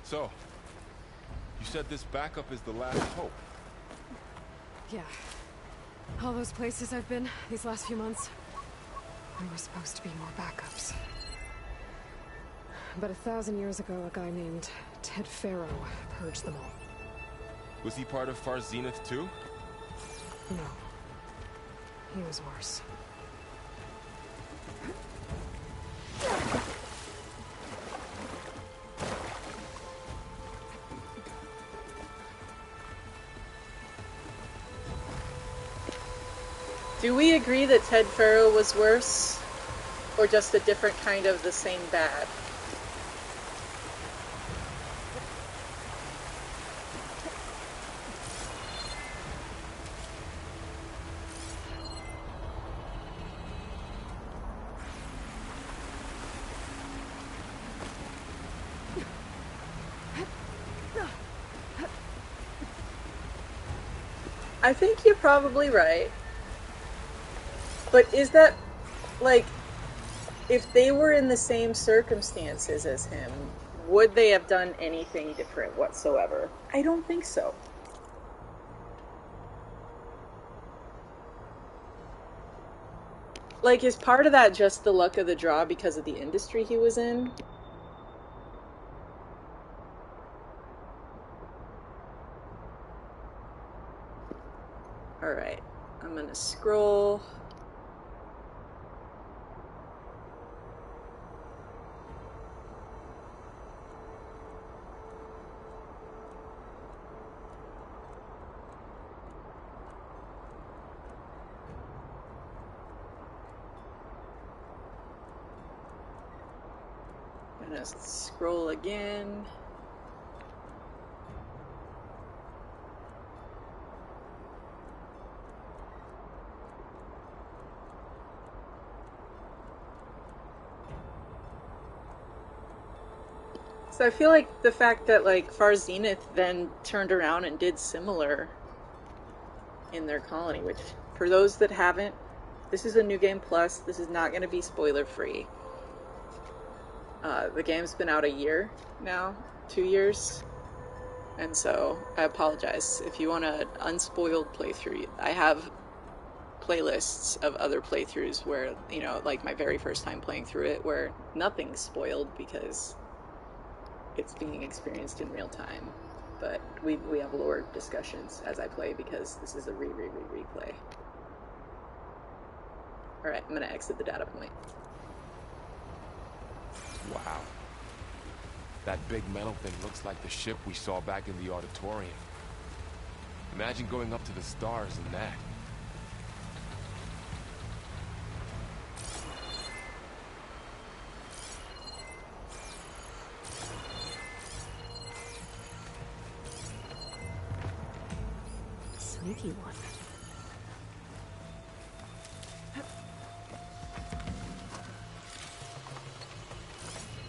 Speaker 3: So, you said this backup is the last hope.
Speaker 2: Yeah. All those places I've been these last few months, there were supposed to be more backups. But 1,000 years ago, a guy named Ted Faro purged them all.
Speaker 3: Was he part of Far Zenith too?
Speaker 2: No. He was worse.
Speaker 1: Do we agree that Ted Faro was worse? Or just a different kind of the same bad? I think you're probably right. But is that, like, if they were in the same circumstances as him, would they have done anything different whatsoever? I don't think so. Like, is part of that just the luck of the draw because of the industry he was in? Alright, I'm gonna scroll. Gonna scroll again. So I feel like the fact that like Far Zenith then turned around and did similar in their colony, which for those that haven't, this is a New Game Plus. This is not going to be spoiler free. The game's been out a year now, 2 years, and so I apologize. If you want an unspoiled playthrough, I have playlists of other playthroughs where, you know, like my very first time playing through it, where nothing's spoiled because it's being experienced in real time. But we have lore discussions as I play because this is a replay. Alright, I'm gonna exit the data point.
Speaker 3: Wow. That big metal thing looks like the ship we saw back in the auditorium. Imagine going up to the stars in that.
Speaker 2: Sneaky one.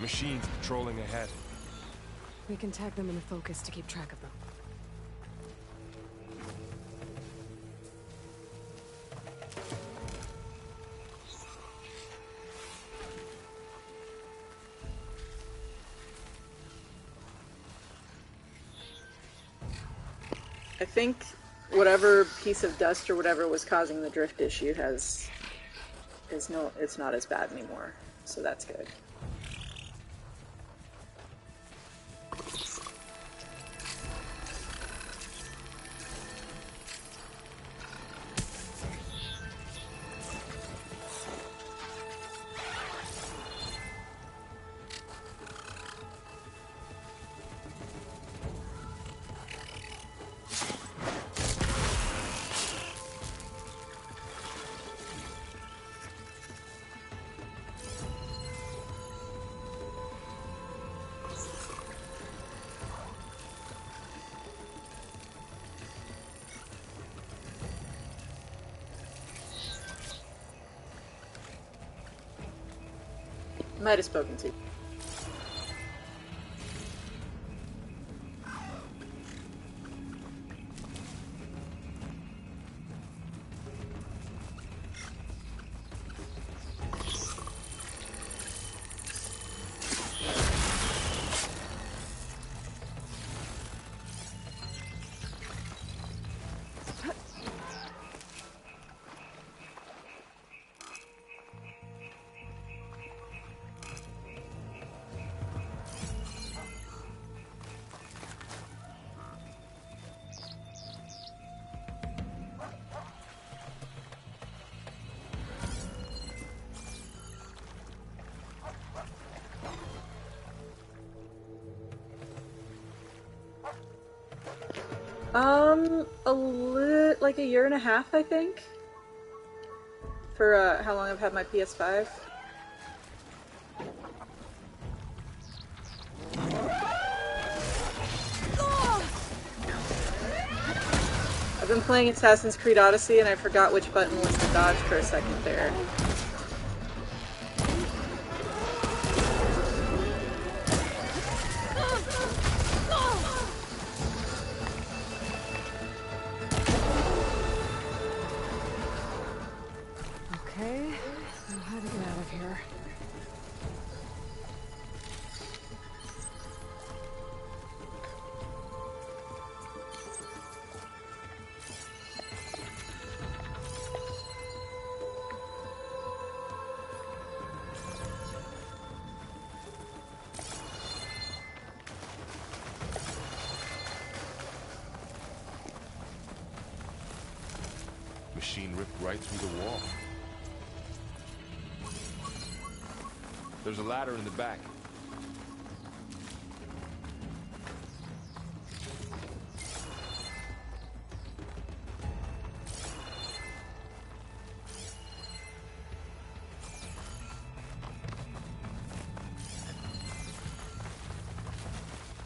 Speaker 3: Machines patrolling ahead.
Speaker 2: We can tag them in the focus to keep track of them.
Speaker 1: I think whatever piece of dust or whatever was causing the drift issue it's not as bad anymore, so that's good. Might have spoken to. Like a year and a half, I think. For how long I've had my PS5. I've been playing Assassin's Creed Odyssey and I forgot which button was to dodge for a second there.
Speaker 2: Okay, now how to get out of here.
Speaker 3: Machine ripped right through the wall. There's a ladder in the back.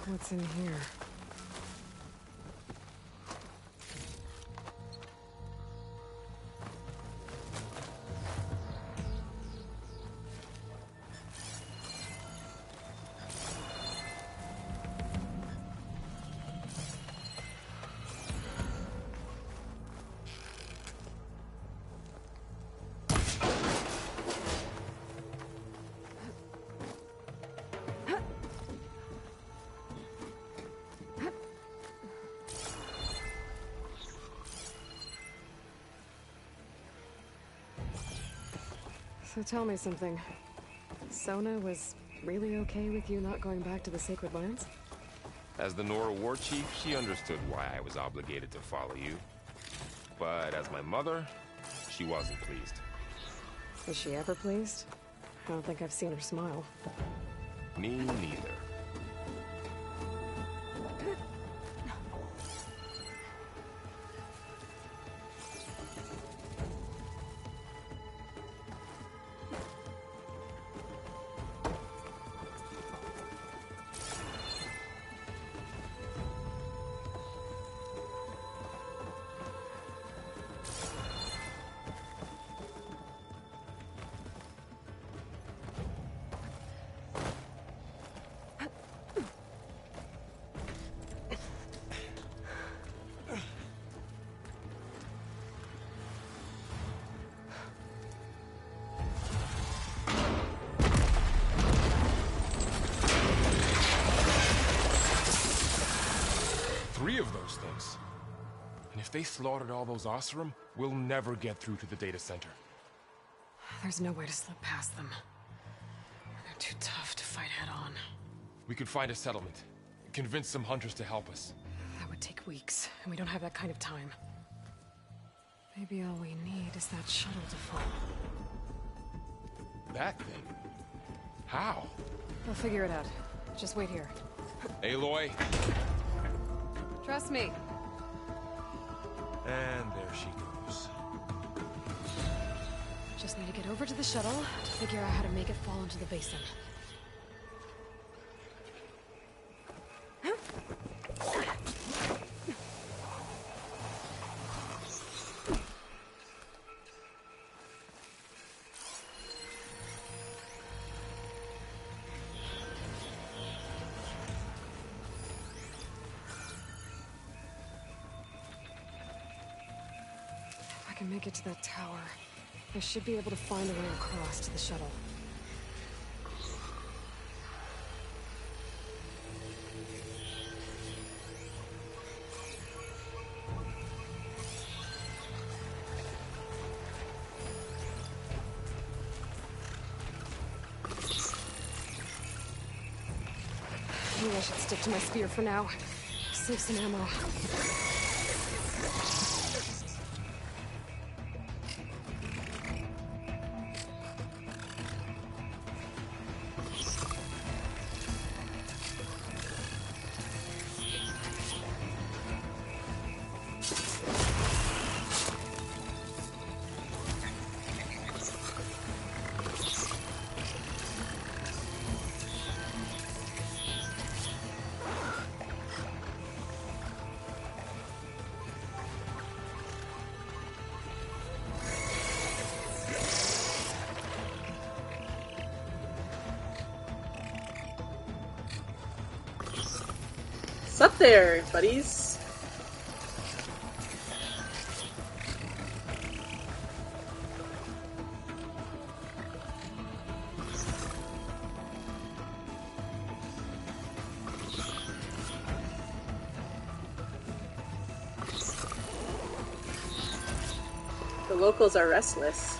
Speaker 2: What's in here? So tell me something. Sona was really okay with you not going back to the Sacred Lands?
Speaker 3: As the Nora war chief, she understood why I was obligated to follow you. But as my mother, she wasn't pleased.
Speaker 2: Is she ever pleased? I don't think I've seen her smile.
Speaker 3: Me neither. Of those things. And if they slaughtered all those Oseram, we'll never get through to the data center.
Speaker 2: There's no way to slip past them. They're too tough to fight head-on.
Speaker 3: We could find a settlement. Convince some hunters to help us.
Speaker 2: That would take weeks, and we don't have that kind of time. Maybe all we need is that shuttle to fall.
Speaker 3: That thing? How?
Speaker 2: We'll figure it out. Just wait here.
Speaker 3: Aloy!
Speaker 2: Trust me.
Speaker 3: And there she goes.
Speaker 2: Just need to get over to the shuttle to figure out how to make it fall into the basin. If I can make it to that tower, I should be able to find a way across to the shuttle. Maybe I should stick to my spear for now. Save some ammo.
Speaker 1: What's up there, buddies? The locals are restless.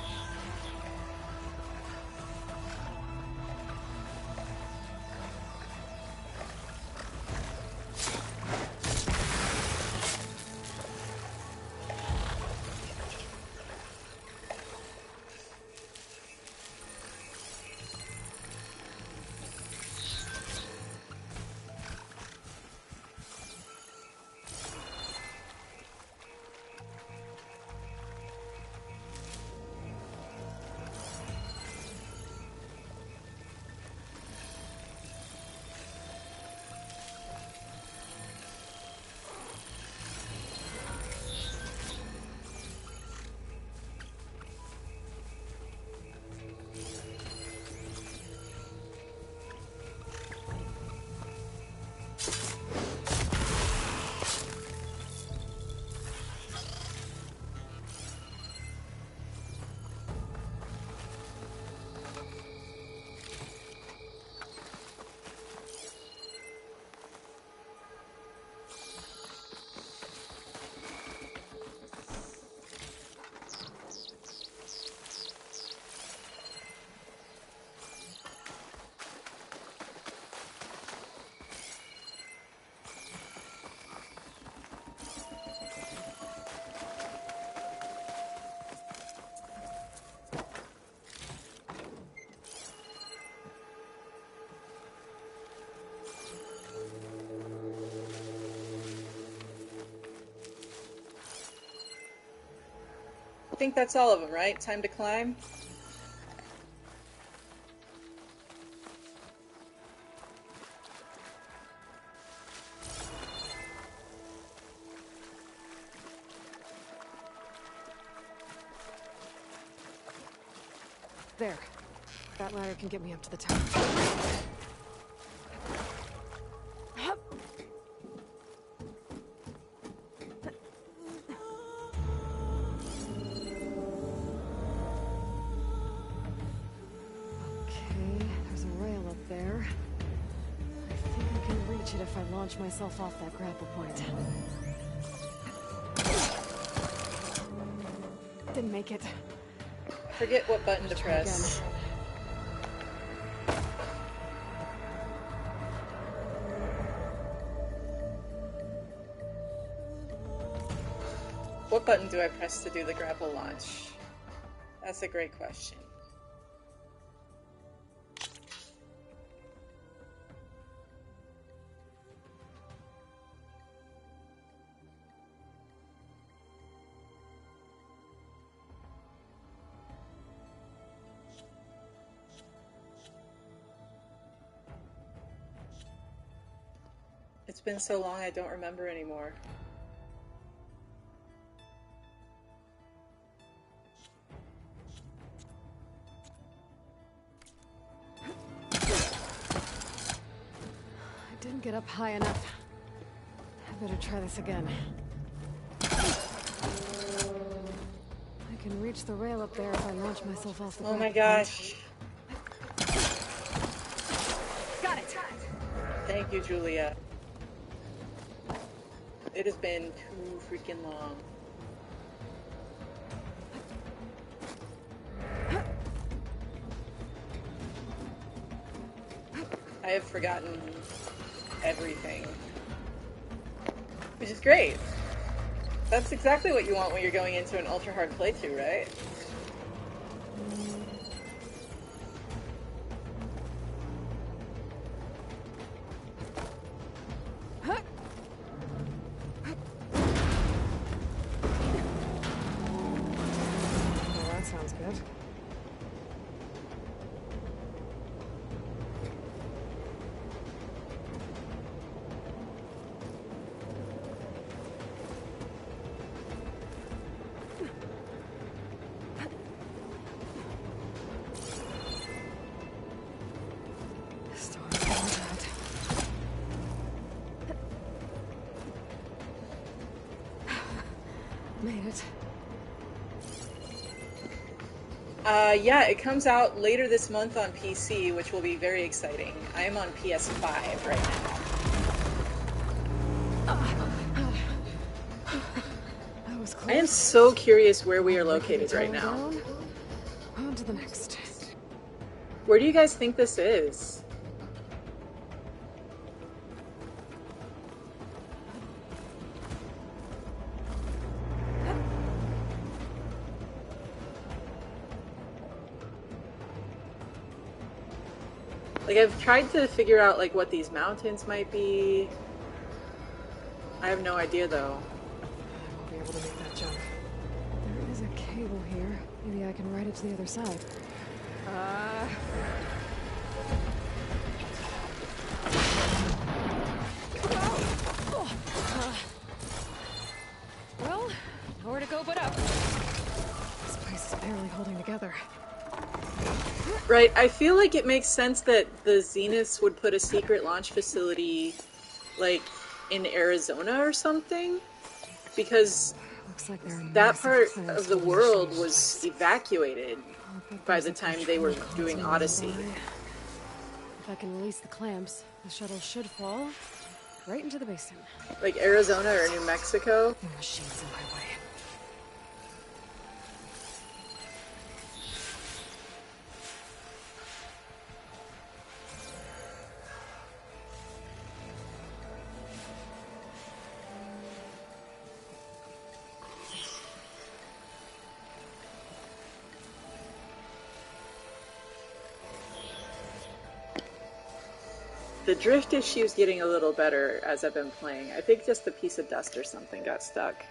Speaker 1: think that's all of them, right? Time to climb?
Speaker 2: There. That ladder can get me up to the top. If I launch myself off that grapple point. Didn't make it.
Speaker 1: Forget what button to press. What button do I press to do the grapple launch? That's a great question. It's been so long I don't remember anymore.
Speaker 2: I didn't get up high enough. I better try this again. I can reach the rail up there if I launch myself off the ground.
Speaker 1: Oh my gosh.
Speaker 2: Got it!
Speaker 1: Thank you, Julia. It has been too freaking long. I have forgotten everything. Which is great. That's exactly what you want when you're going into an ultra hard playthrough, right?
Speaker 2: Made it.
Speaker 1: Yeah, it comes out later this month on PC, which will be very exciting. I am on PS5 right now.
Speaker 2: That was close.
Speaker 1: I am so curious where we are located right now.
Speaker 2: On to the next.
Speaker 1: Where do you guys think this is? Like, I've tried to figure out, like, what these mountains might be. I have no idea, though.
Speaker 2: I won't be able to make that jump. There is a cable here. Maybe I can ride it to the other side. Well, nowhere to go but up. This place is barely holding together.
Speaker 1: Right, I feel like it makes sense that the Zeniths would put a secret launch facility, like, in Arizona or something, because
Speaker 2: Looks like
Speaker 1: that part of the world was evacuated by the time they were doing Odyssey.
Speaker 2: If I can release the clamps, the shuttle should fall right into the basin.
Speaker 1: Like Arizona or New Mexico.
Speaker 2: The machine's in my way.
Speaker 1: The drift issue's getting a little better as I've been playing. I think just a piece of dust or something got stuck.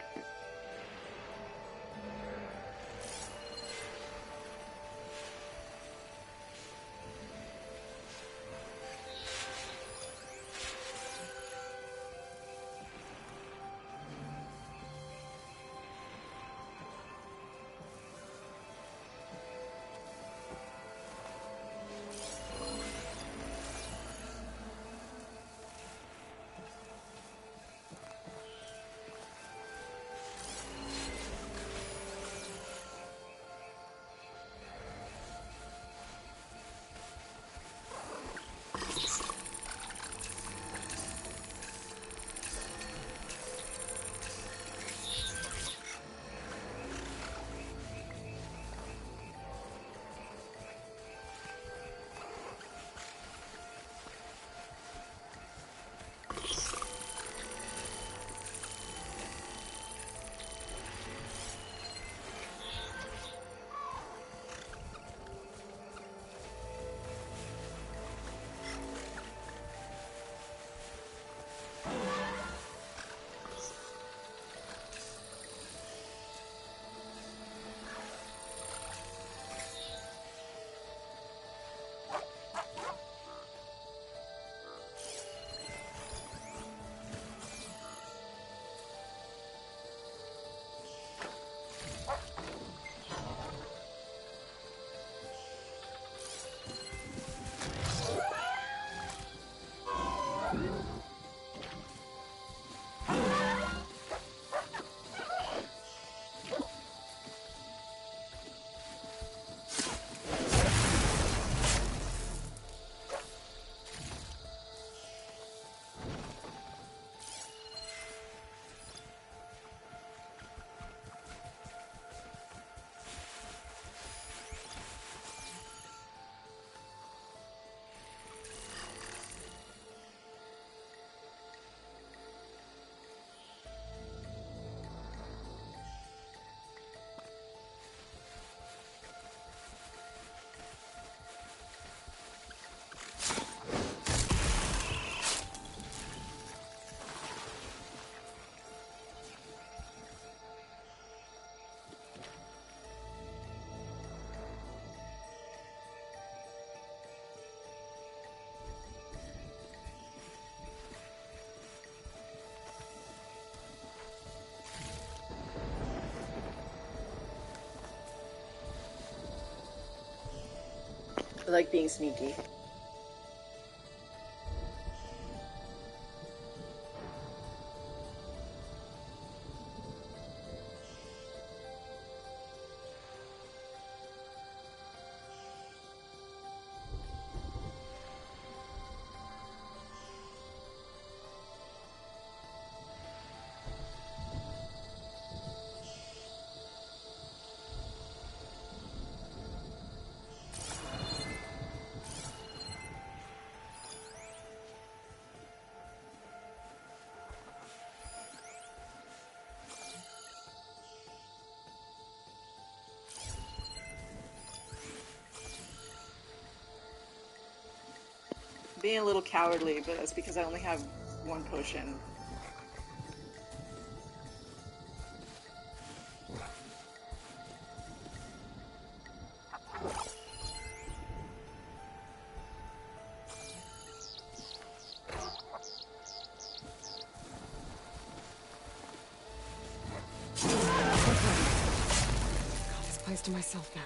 Speaker 1: I like being sneaky. Being a little cowardly, but that's because I only have one potion.
Speaker 2: Got this place to myself now.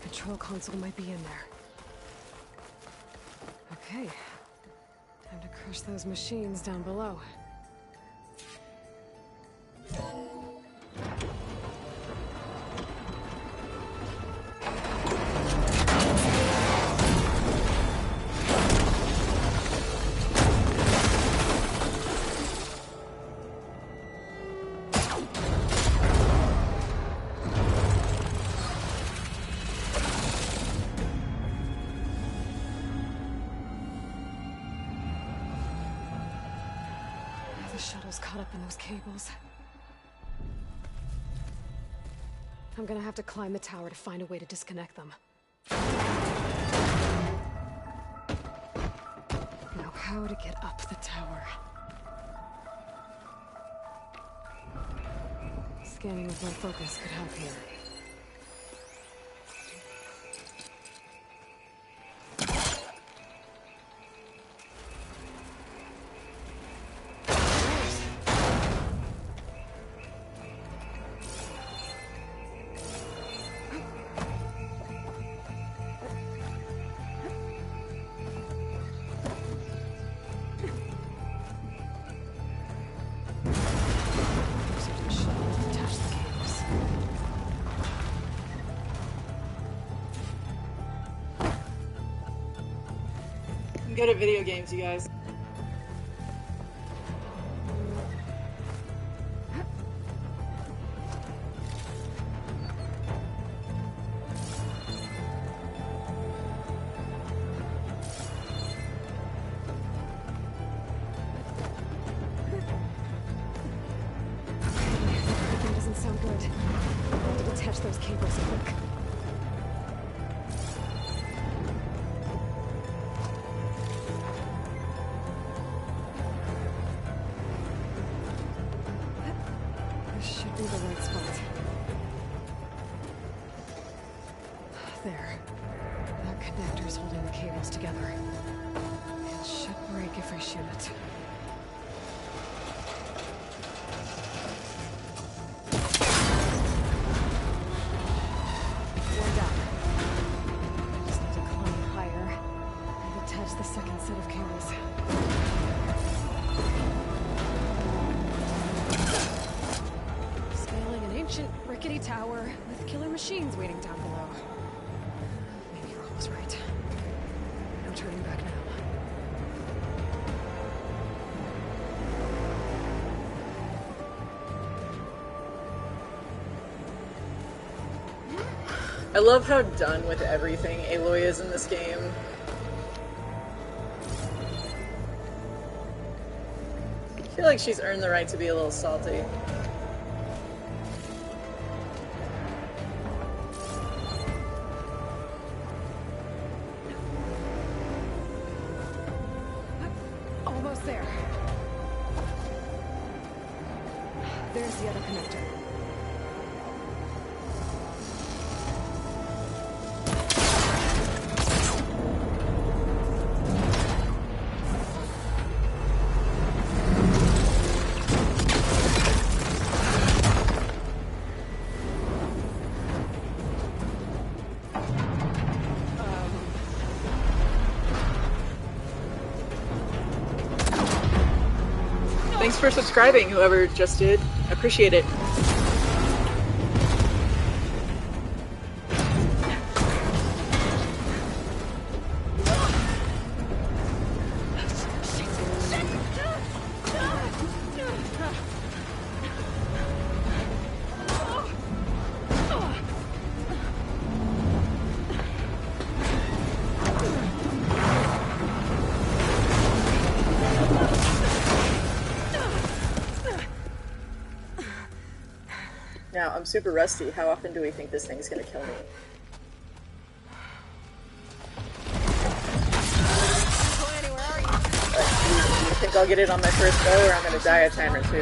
Speaker 2: Control console might be in there. Okay. Time to crush those machines down below. The shuttle's caught up in those cables. I'm gonna have to climb the tower to find a way to disconnect them. Now how to get up the tower? Scanning with my focus could help here.
Speaker 1: I'm good at video games, you guys.
Speaker 2: Everything doesn't sound good. I have to detach those cables quick. This should be the right spot. There. That connector's holding the cables together. It should break if I shoot it. One down. I just need to climb higher and attach the second set of cables. Scaling an ancient, rickety tower with killer machines waiting down below. Maybe Rob was right. No turning back now.
Speaker 1: I love how done with everything Aloy is in this game. I feel like she's earned the right to be a little salty.
Speaker 2: Almost there. There's the other connector.
Speaker 1: Thanks for subscribing, whoever just did. Appreciate it. Now, I'm super rusty. How often do we think this thing's gonna kill me? Do you think I'll get it on my first go, or I'm gonna die a time or two?
Speaker 2: I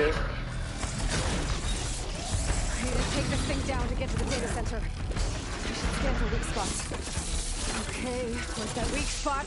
Speaker 2: need to take this thing down to get to the data center. I should scan for weak spots. Okay, where's that weak spot?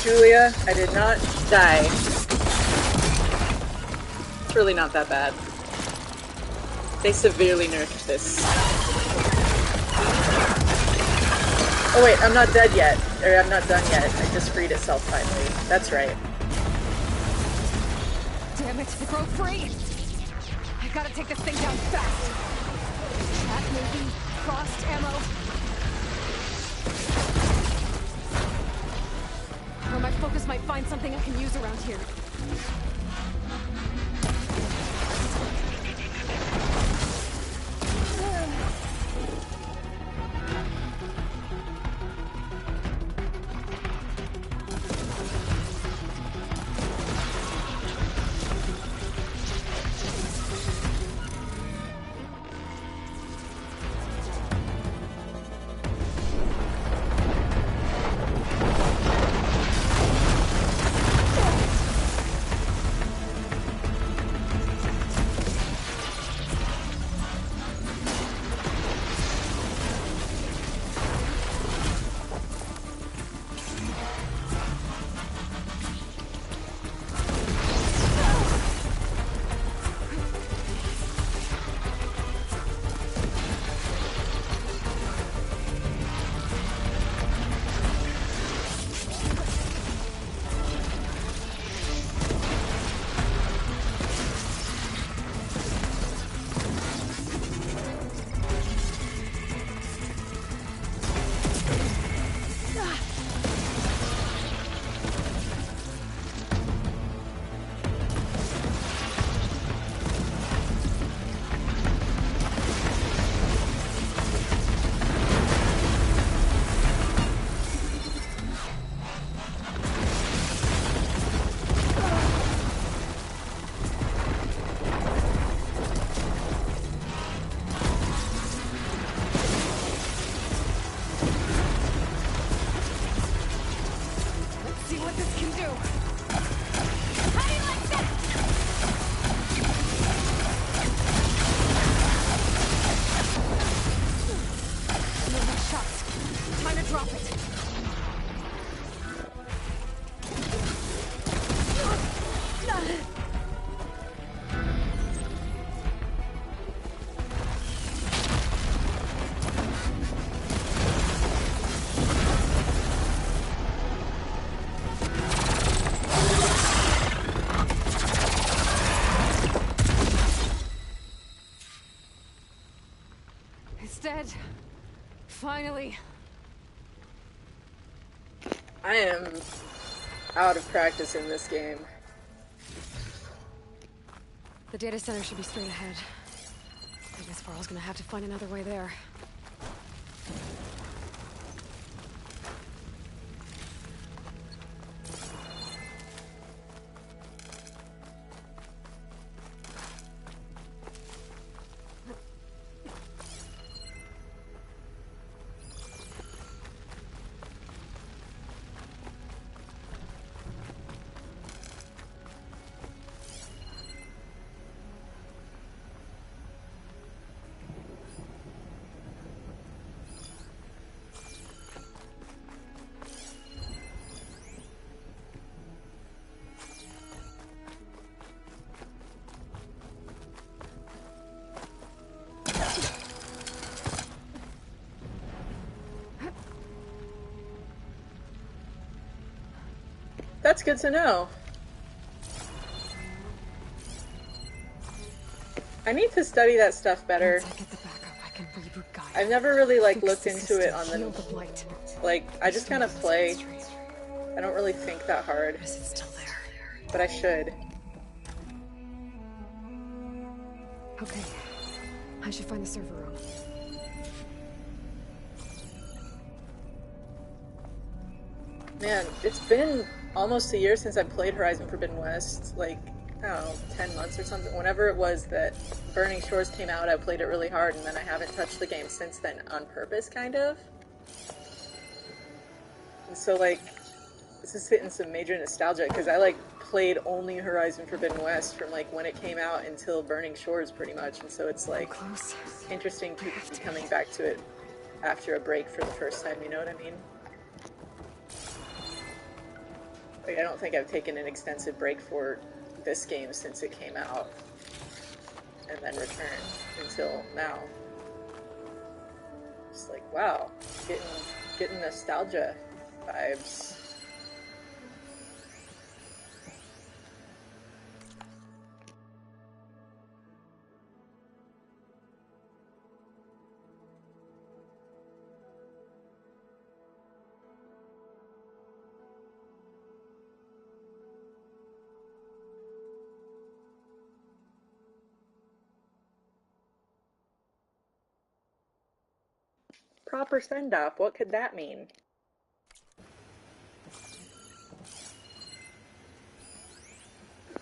Speaker 1: Julia, I did not die. It's really not that bad. They severely nerfed this. Oh wait, I'm not dead yet. Or I'm not done yet. It just freed itself finally. That's right.
Speaker 2: Damn it, it broke free! I gotta take this thing down fast. That maybe frost ammo. Or my focus might find something I can use around here. Dead. Finally.
Speaker 1: I am out of practice in this game.
Speaker 2: The data center should be straight ahead. I guess Varl's gonna have to find another way there.
Speaker 1: That's good to know. I need to study that stuff better.
Speaker 2: Once I get the backup, I can reboot Gaia.
Speaker 1: I've never really
Speaker 2: Fix
Speaker 1: looked
Speaker 2: the
Speaker 1: into it
Speaker 2: system,
Speaker 1: on
Speaker 2: heal the blight.
Speaker 1: like I just kind of play. I don't really think that hard,
Speaker 2: Is it still there?
Speaker 1: but I should.
Speaker 2: Okay. I should find the server room.
Speaker 1: Man, it's been almost a year since I played Horizon Forbidden West. Like, I don't know, 10 months or something. Whenever it was that Burning Shores came out, I played it really hard, and then I haven't touched the game since then on purpose, kind of. And so, like, this is hitting some major nostalgia, because I, like, played only Horizon Forbidden West from, like, when it came out until Burning Shores, pretty much. And so it's, like, interesting to be coming back to it after a break for the first time, you know what I mean? Like, I don't think I've taken an extensive break for this game since it came out and then returned until now. Just like, wow, getting nostalgia vibes. Proper send-off, what could that mean?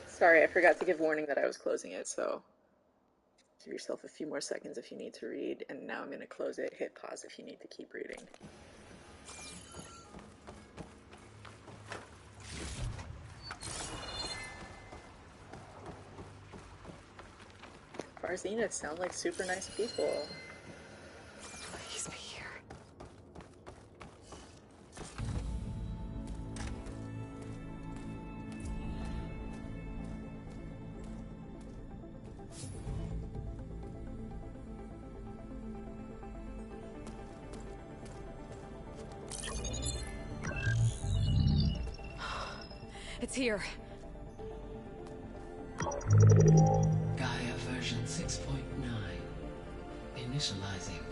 Speaker 1: Sorry, I forgot to give warning that I was closing it, so give yourself a few more seconds if you need to read, and now I'm going to close it. Hit pause if you need to keep reading. Our Zeniths sound like super nice people.
Speaker 2: Please be here. It's here.
Speaker 7: Gaia version 6.9. Initializing.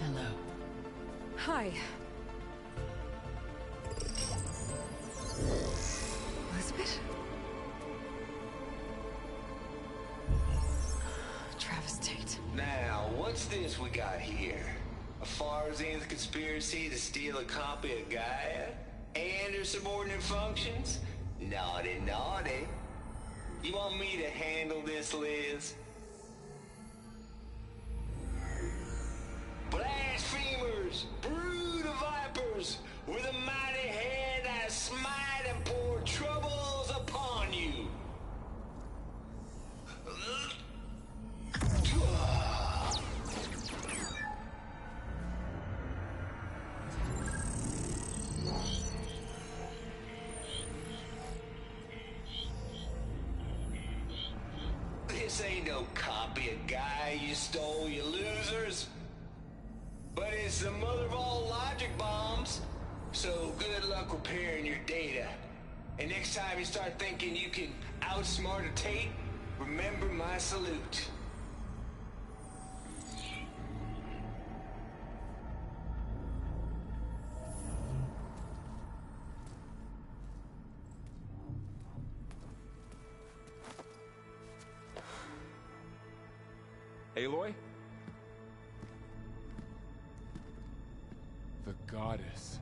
Speaker 7: Hello.
Speaker 2: Hi. Elizabeth? Travis Tate.
Speaker 8: Now, what's this we got here? A Farzian's conspiracy to steal a copy of Gaia? And her subordinate functions? Naughty, naughty. You want me to handle this, Liz? Blasphemers! Brood of vipers! With a mighty hand I smite and pour troubles upon you! This ain't no copy of Gaia you stole, you losers. But it's the mother of all logic bombs. So good luck repairing your data. And next time you start thinking you can outsmart a Tate, remember my salute.
Speaker 3: Aloy? The goddess.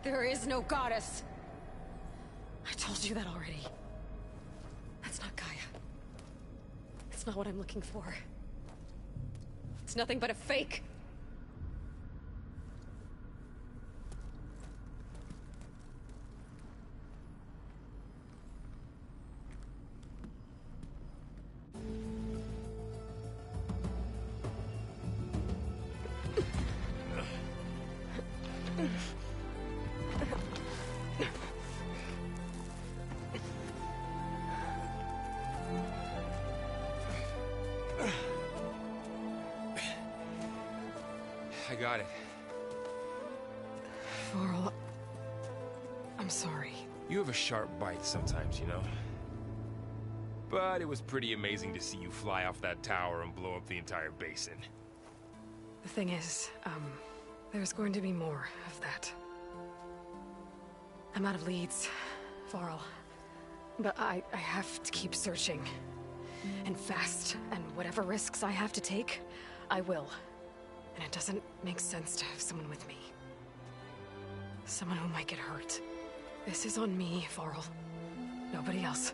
Speaker 2: There is no goddess. I told you that already. That's not Gaia. It's not what I'm looking for. It's nothing but a fake.
Speaker 3: I got it.
Speaker 2: Varl, I'm sorry.
Speaker 3: You have a sharp bite sometimes, you know? But it was pretty amazing to see you fly off that tower and blow up the entire basin.
Speaker 2: The thing is, there's going to be more of that. I'm out of leads, Varl. But I have to keep searching. And fast, and whatever risks I have to take, I will. And it doesn't make sense to have someone with me. Someone who might get hurt. This is on me, Varl. Nobody else.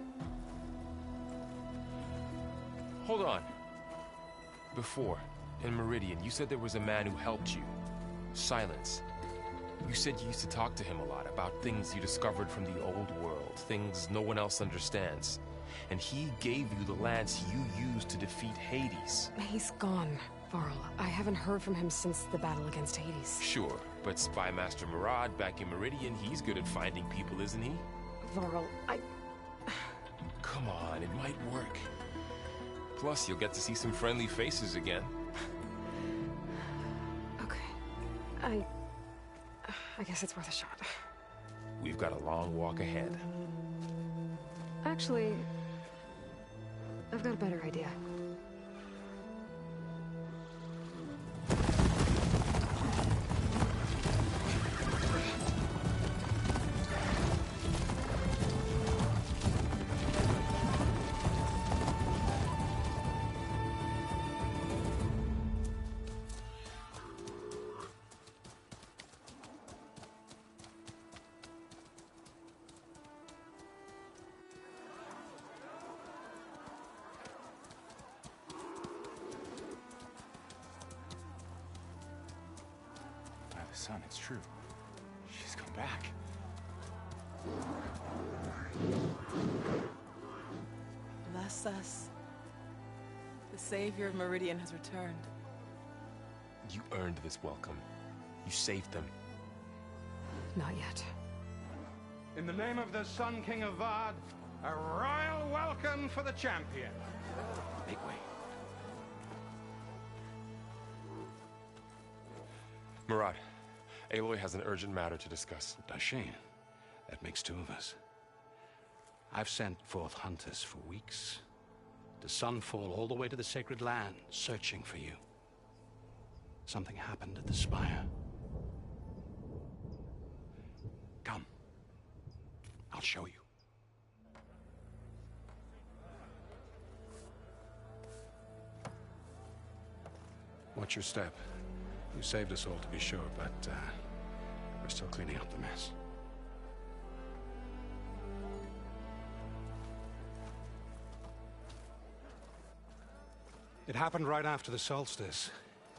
Speaker 3: Hold on. Before, in Meridian, you said there was a man who helped you. Silence. You said you used to talk to him a lot about things you discovered from the old world, things no one else understands. And he gave you the lance you used to defeat Hades.
Speaker 2: He's gone, Varl. I haven't heard from him since the battle against Hades.
Speaker 3: Sure, But Spy Master Murad back in Meridian, he's good at finding people, isn't he?
Speaker 2: Varl,
Speaker 3: Come on, it might work. Plus, you'll get to see some friendly faces again.
Speaker 2: Okay. I guess it's worth a shot.
Speaker 3: We've got a long walk ahead.
Speaker 2: Actually, I've got a better idea.
Speaker 9: Son, it's true. She's come back.
Speaker 10: Bless us. The savior of Meridian has returned.
Speaker 3: You earned this welcome. You saved them.
Speaker 2: Not yet.
Speaker 11: In the name of the Sun King of Vard, a royal welcome for the champion.
Speaker 9: Make way.
Speaker 3: Murad, Aloy has an urgent matter to discuss.
Speaker 9: Dashane, that makes two of us. I've sent forth hunters for weeks, to sunfall all the way to the sacred land, searching for you. Something happened at the spire. Come. I'll show you. Watch your step. You saved us all, to be sure, but we're still cleaning up the mess. It happened right after the solstice.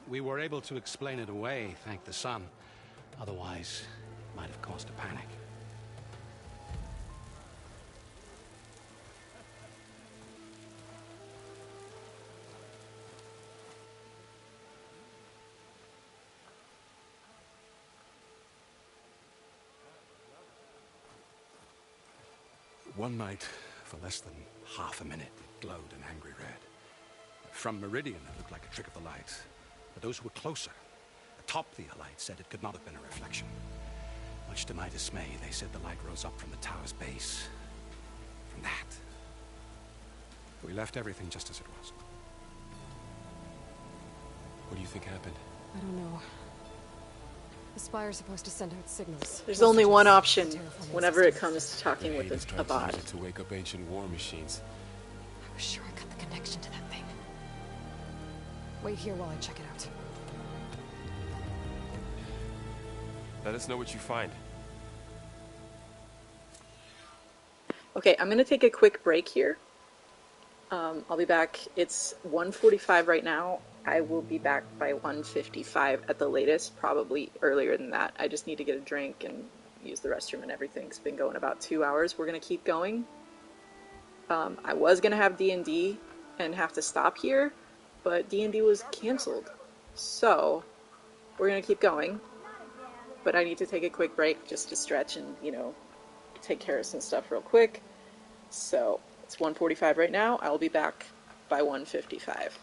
Speaker 9: We were able to explain it away, thank the sun. Otherwise, it might have caused a panic. One night, for less than half a minute, it glowed an angry red. From Meridian, it looked like a trick of the light. But those who were closer, atop the light, said it could not have been a reflection. Much to my dismay, they said the light rose up from the tower's base. From that. We left everything just as it was.
Speaker 3: What do you think happened?
Speaker 2: I don't know. The Spire's supposed to send out signals.
Speaker 1: There's only one option whenever it comes to talking with a bot.
Speaker 3: To wake up ancient war machines.
Speaker 2: I was sure I got the connection to that thing. Wait here while I check it out.
Speaker 3: Let us know what you find.
Speaker 1: Okay, I'm gonna take a quick break here. I'll be back. It's 1:45 right now. I will be back by 1:55 at the latest, probably earlier than that. I just need to get a drink and use the restroom and everything. It's been going about 2 hours. We're going to keep going. I was going to have D&D and have to stop here, but D&D was canceled. So, we're going to keep going. But I need to take a quick break just to stretch and, take care of some stuff real quick. So, it's 1:45 right now. I'll be back by 1:55.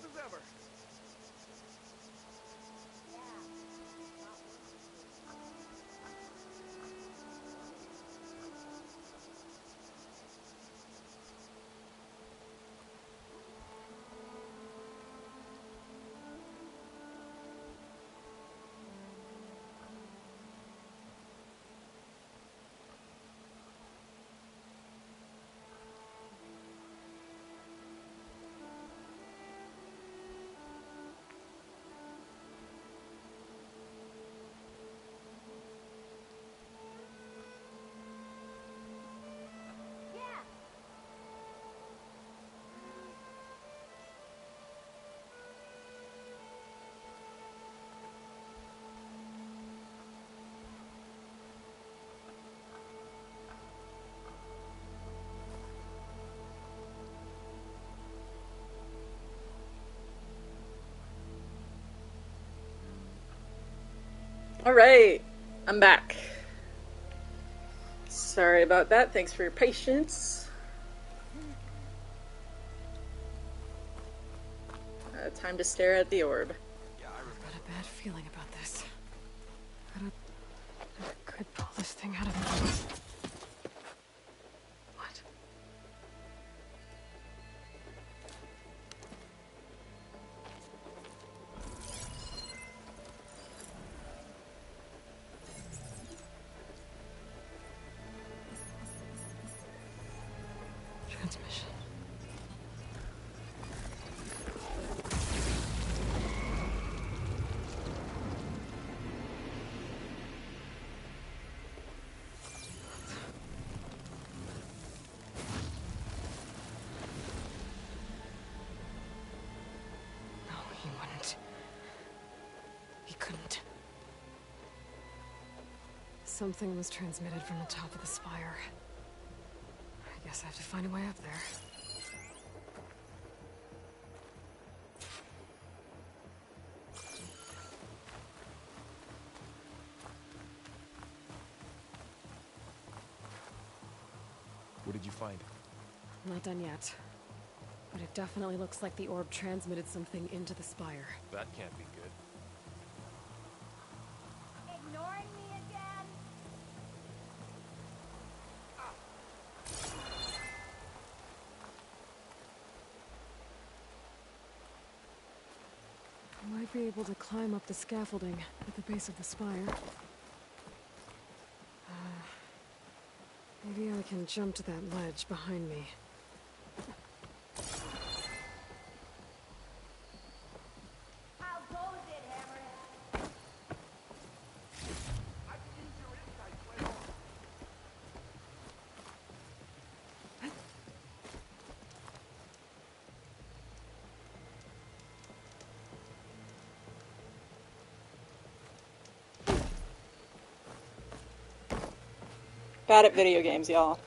Speaker 11: sharp as ever.
Speaker 1: Alright, I'm back. Sorry about that, thanks for your patience. Time to stare at the orb.
Speaker 2: I've got a bad feeling about this. I could pull this thing out of me. What? Transmission. No, he wouldn't. He couldn't. Something was transmitted from the top of the spire. I guess I have to find a way up there.
Speaker 3: What did you find?
Speaker 2: Not done yet. But it definitely looks like the orb transmitted something into the spire.
Speaker 3: That can't be good.
Speaker 12: Ignoring me again?
Speaker 2: I might be able to climb up the scaffolding at the base of the spire. Maybe I can jump to that ledge behind me.
Speaker 12: How goes it, Hammerhead?
Speaker 11: I can use your insights later on.
Speaker 1: Bad at video games, y'all.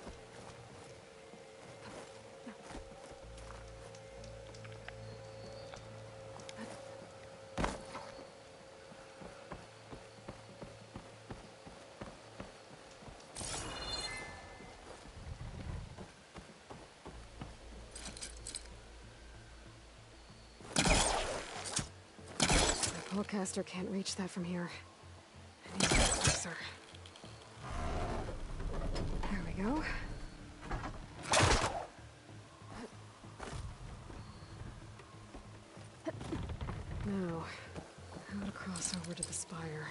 Speaker 2: The Polecaster can't reach that from here. I need to get closer. There we go. Now, how to cross over to the spire.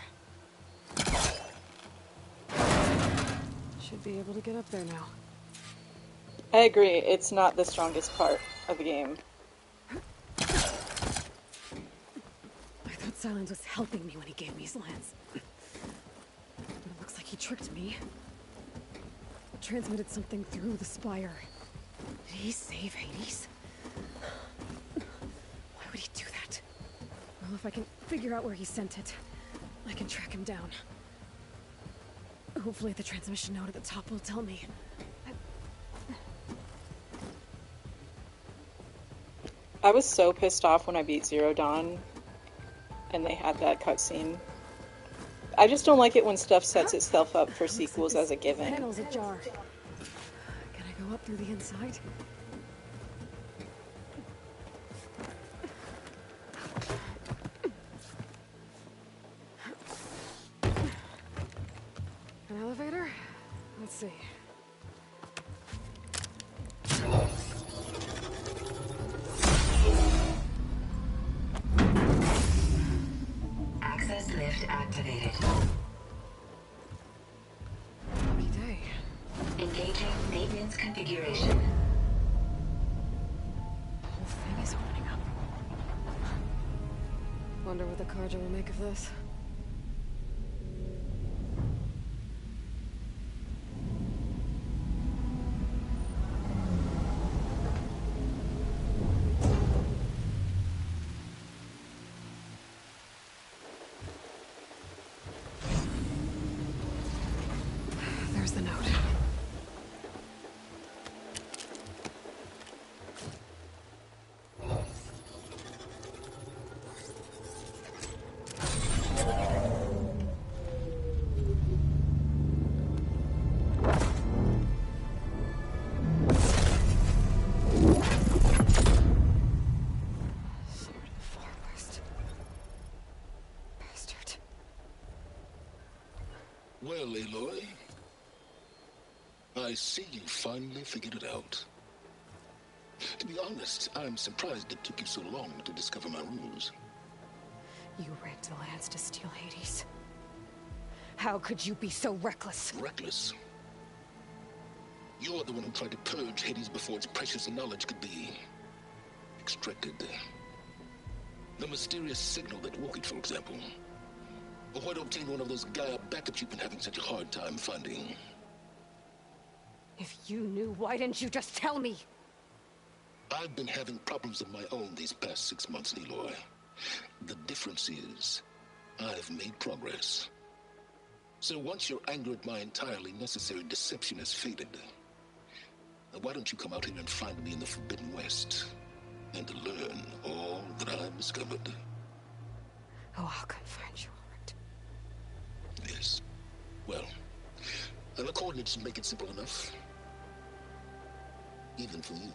Speaker 2: Should be able to get up there now.
Speaker 1: I agree, it's not the strongest part of the game.
Speaker 2: I thought Silence was helping me when he gave me his lance. But it looks like he tricked me. Transmitted something through the spire. Did he save Hades? Why would he do that? Well, if I can figure out where he sent it, I can track him down. Hopefully the transmission note at the top will tell me.
Speaker 1: I was so pissed off when I beat Zero Dawn and they had that cutscene. I just don't like it when stuff sets itself up for sequels as a given.
Speaker 2: Panel's ajar. Can I go up through the inside? elevator? Let's see.
Speaker 13: Access lift activated.
Speaker 2: Lucky day.
Speaker 13: Engaging maintenance configuration.
Speaker 2: The whole thing is opening up. Wonder what the Carja will make of this. There's the note.
Speaker 14: Well, Aloy, I see you finally figured it out. To be honest, I'm surprised it took you so long to discover my ruse.
Speaker 2: You rigged the lands to steal Hades. How could you be so reckless?
Speaker 14: Reckless? You're the one who tried to purge Hades before its precious knowledge could be extracted. The mysterious signal that woke it, for example. Or why to obtain one of those Gaia backups you've been having such a hard time finding.
Speaker 2: If you knew, why didn't you just tell me?
Speaker 14: I've been having problems of my own these past 6 months, Aloy. The difference is, I've made progress. So once your anger at my entirely necessary deception has faded, why don't you come out here and find me in the Forbidden West, and learn all that I've discovered?
Speaker 2: Oh, I'll confine you, all right.
Speaker 14: Yes. Well, and the coordinates make it simple enough. Even for you.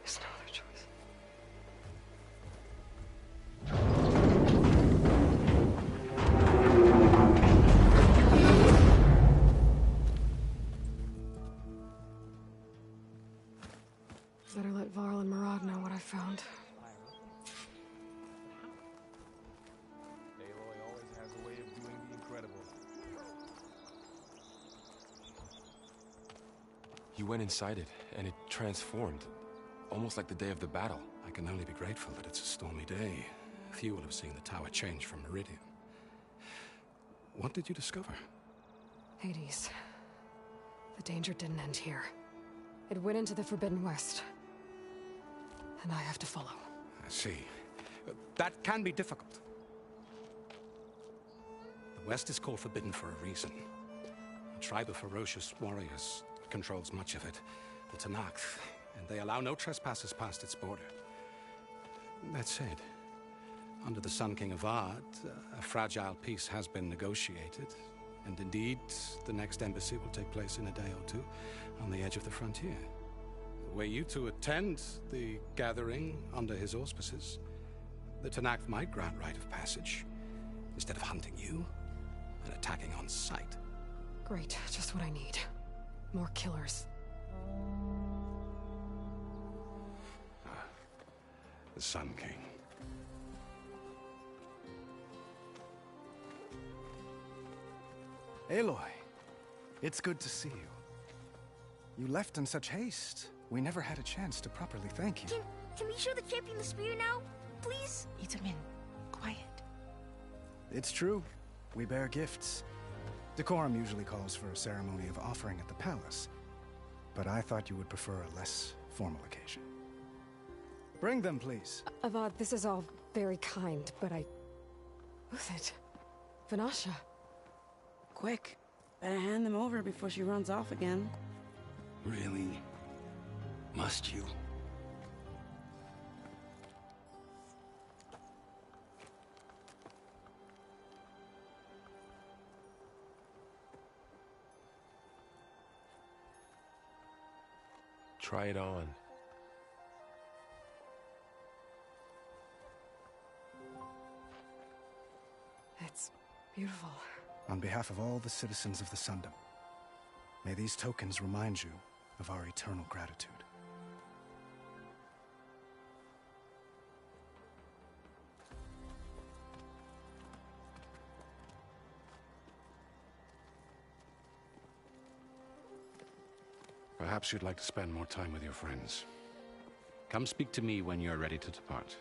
Speaker 2: There's no other choice. Better let Varl and Murad know what I found.
Speaker 3: Aloy always has a way of doing the incredible. You went inside it, and it transformed. Almost like the day of the battle.
Speaker 9: I can only be grateful that it's a stormy day. Few will have seen the tower change from Meridian. What did you discover?
Speaker 2: Hades. The danger didn't end here. It went into the Forbidden West. And I have to follow.
Speaker 9: I see. That can be difficult. The West is called Forbidden for a reason. A tribe of ferocious warriors controls much of it, the Tenakth, and they allow no trespassers past its border. That said, under the Sun King of Ard, a fragile peace has been negotiated, and indeed, the next embassy will take place in a day or two on the edge of the frontier. Were you to attend the gathering under his auspices, the Tenakth might grant right of passage, instead of hunting you and attacking on sight.
Speaker 2: Great, just what I need. More killers.
Speaker 9: The Sun King.
Speaker 15: Aloy, it's good to see you. You left in such haste. We never had a chance to properly thank you.
Speaker 12: Can we show the champion the spear now? Please?
Speaker 10: Itamin, quiet.
Speaker 15: It's true. We bear gifts. Decorum usually calls for a ceremony of offering at the palace. But I thought you would prefer a less formal occasion. Bring them, please.
Speaker 2: Avad, this is all very kind, but Who's it? Vanasha.
Speaker 10: Quick. Better hand them over before she runs off again.
Speaker 8: Really? Must you?
Speaker 3: Try it on.
Speaker 2: It's beautiful.
Speaker 15: On behalf of all the citizens of the Sundom, may these tokens remind you of our eternal gratitude.
Speaker 9: Perhaps you'd like to spend more time with your friends. Come speak to me when you're ready to depart.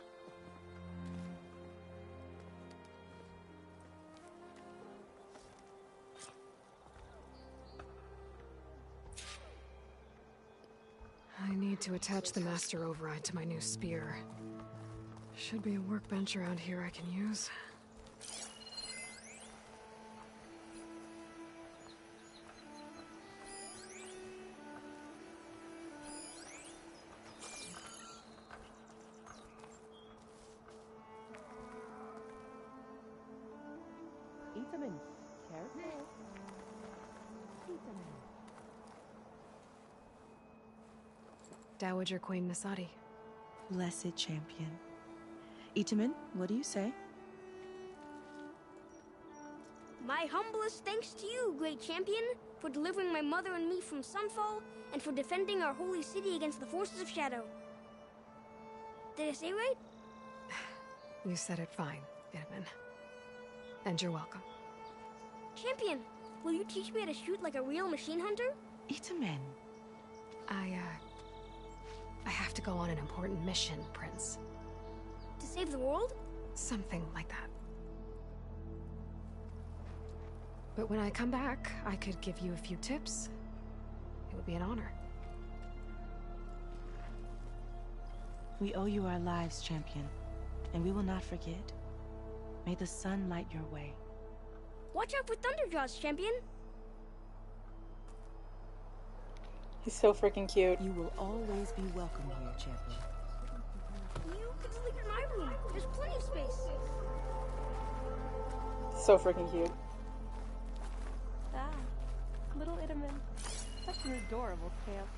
Speaker 2: I need to attach the master override to my new spear. Should be a workbench around here I can use.
Speaker 16: Itaman, careful. Itaman.
Speaker 2: Dowager Queen Nasadi.
Speaker 10: Blessed champion. Itaman, what do you say?
Speaker 12: My humblest thanks to you, great champion, for delivering my mother and me from Sunfall, and for defending our holy city against the forces of Shadow. Did I say right?
Speaker 2: You said it fine, Itaman. And you're welcome.
Speaker 12: Champion, will you teach me how to shoot like a real machine hunter?
Speaker 10: Itaman.
Speaker 2: I have to go on an important mission, Prince.
Speaker 12: To save the world?
Speaker 2: Something like that. But when I come back, I could give you a few tips. It would be an honor.
Speaker 10: We owe you our lives, champion, and we will not forget. May the sun light your way.
Speaker 12: Watch out for Thunderjaws, champion.
Speaker 1: He's so freaking cute.
Speaker 10: You will always be welcome here, champion.
Speaker 12: You can sleep in my room. There's plenty of space.
Speaker 1: So freaking cute.
Speaker 16: Ah, little Itaman. Such an adorable scamp.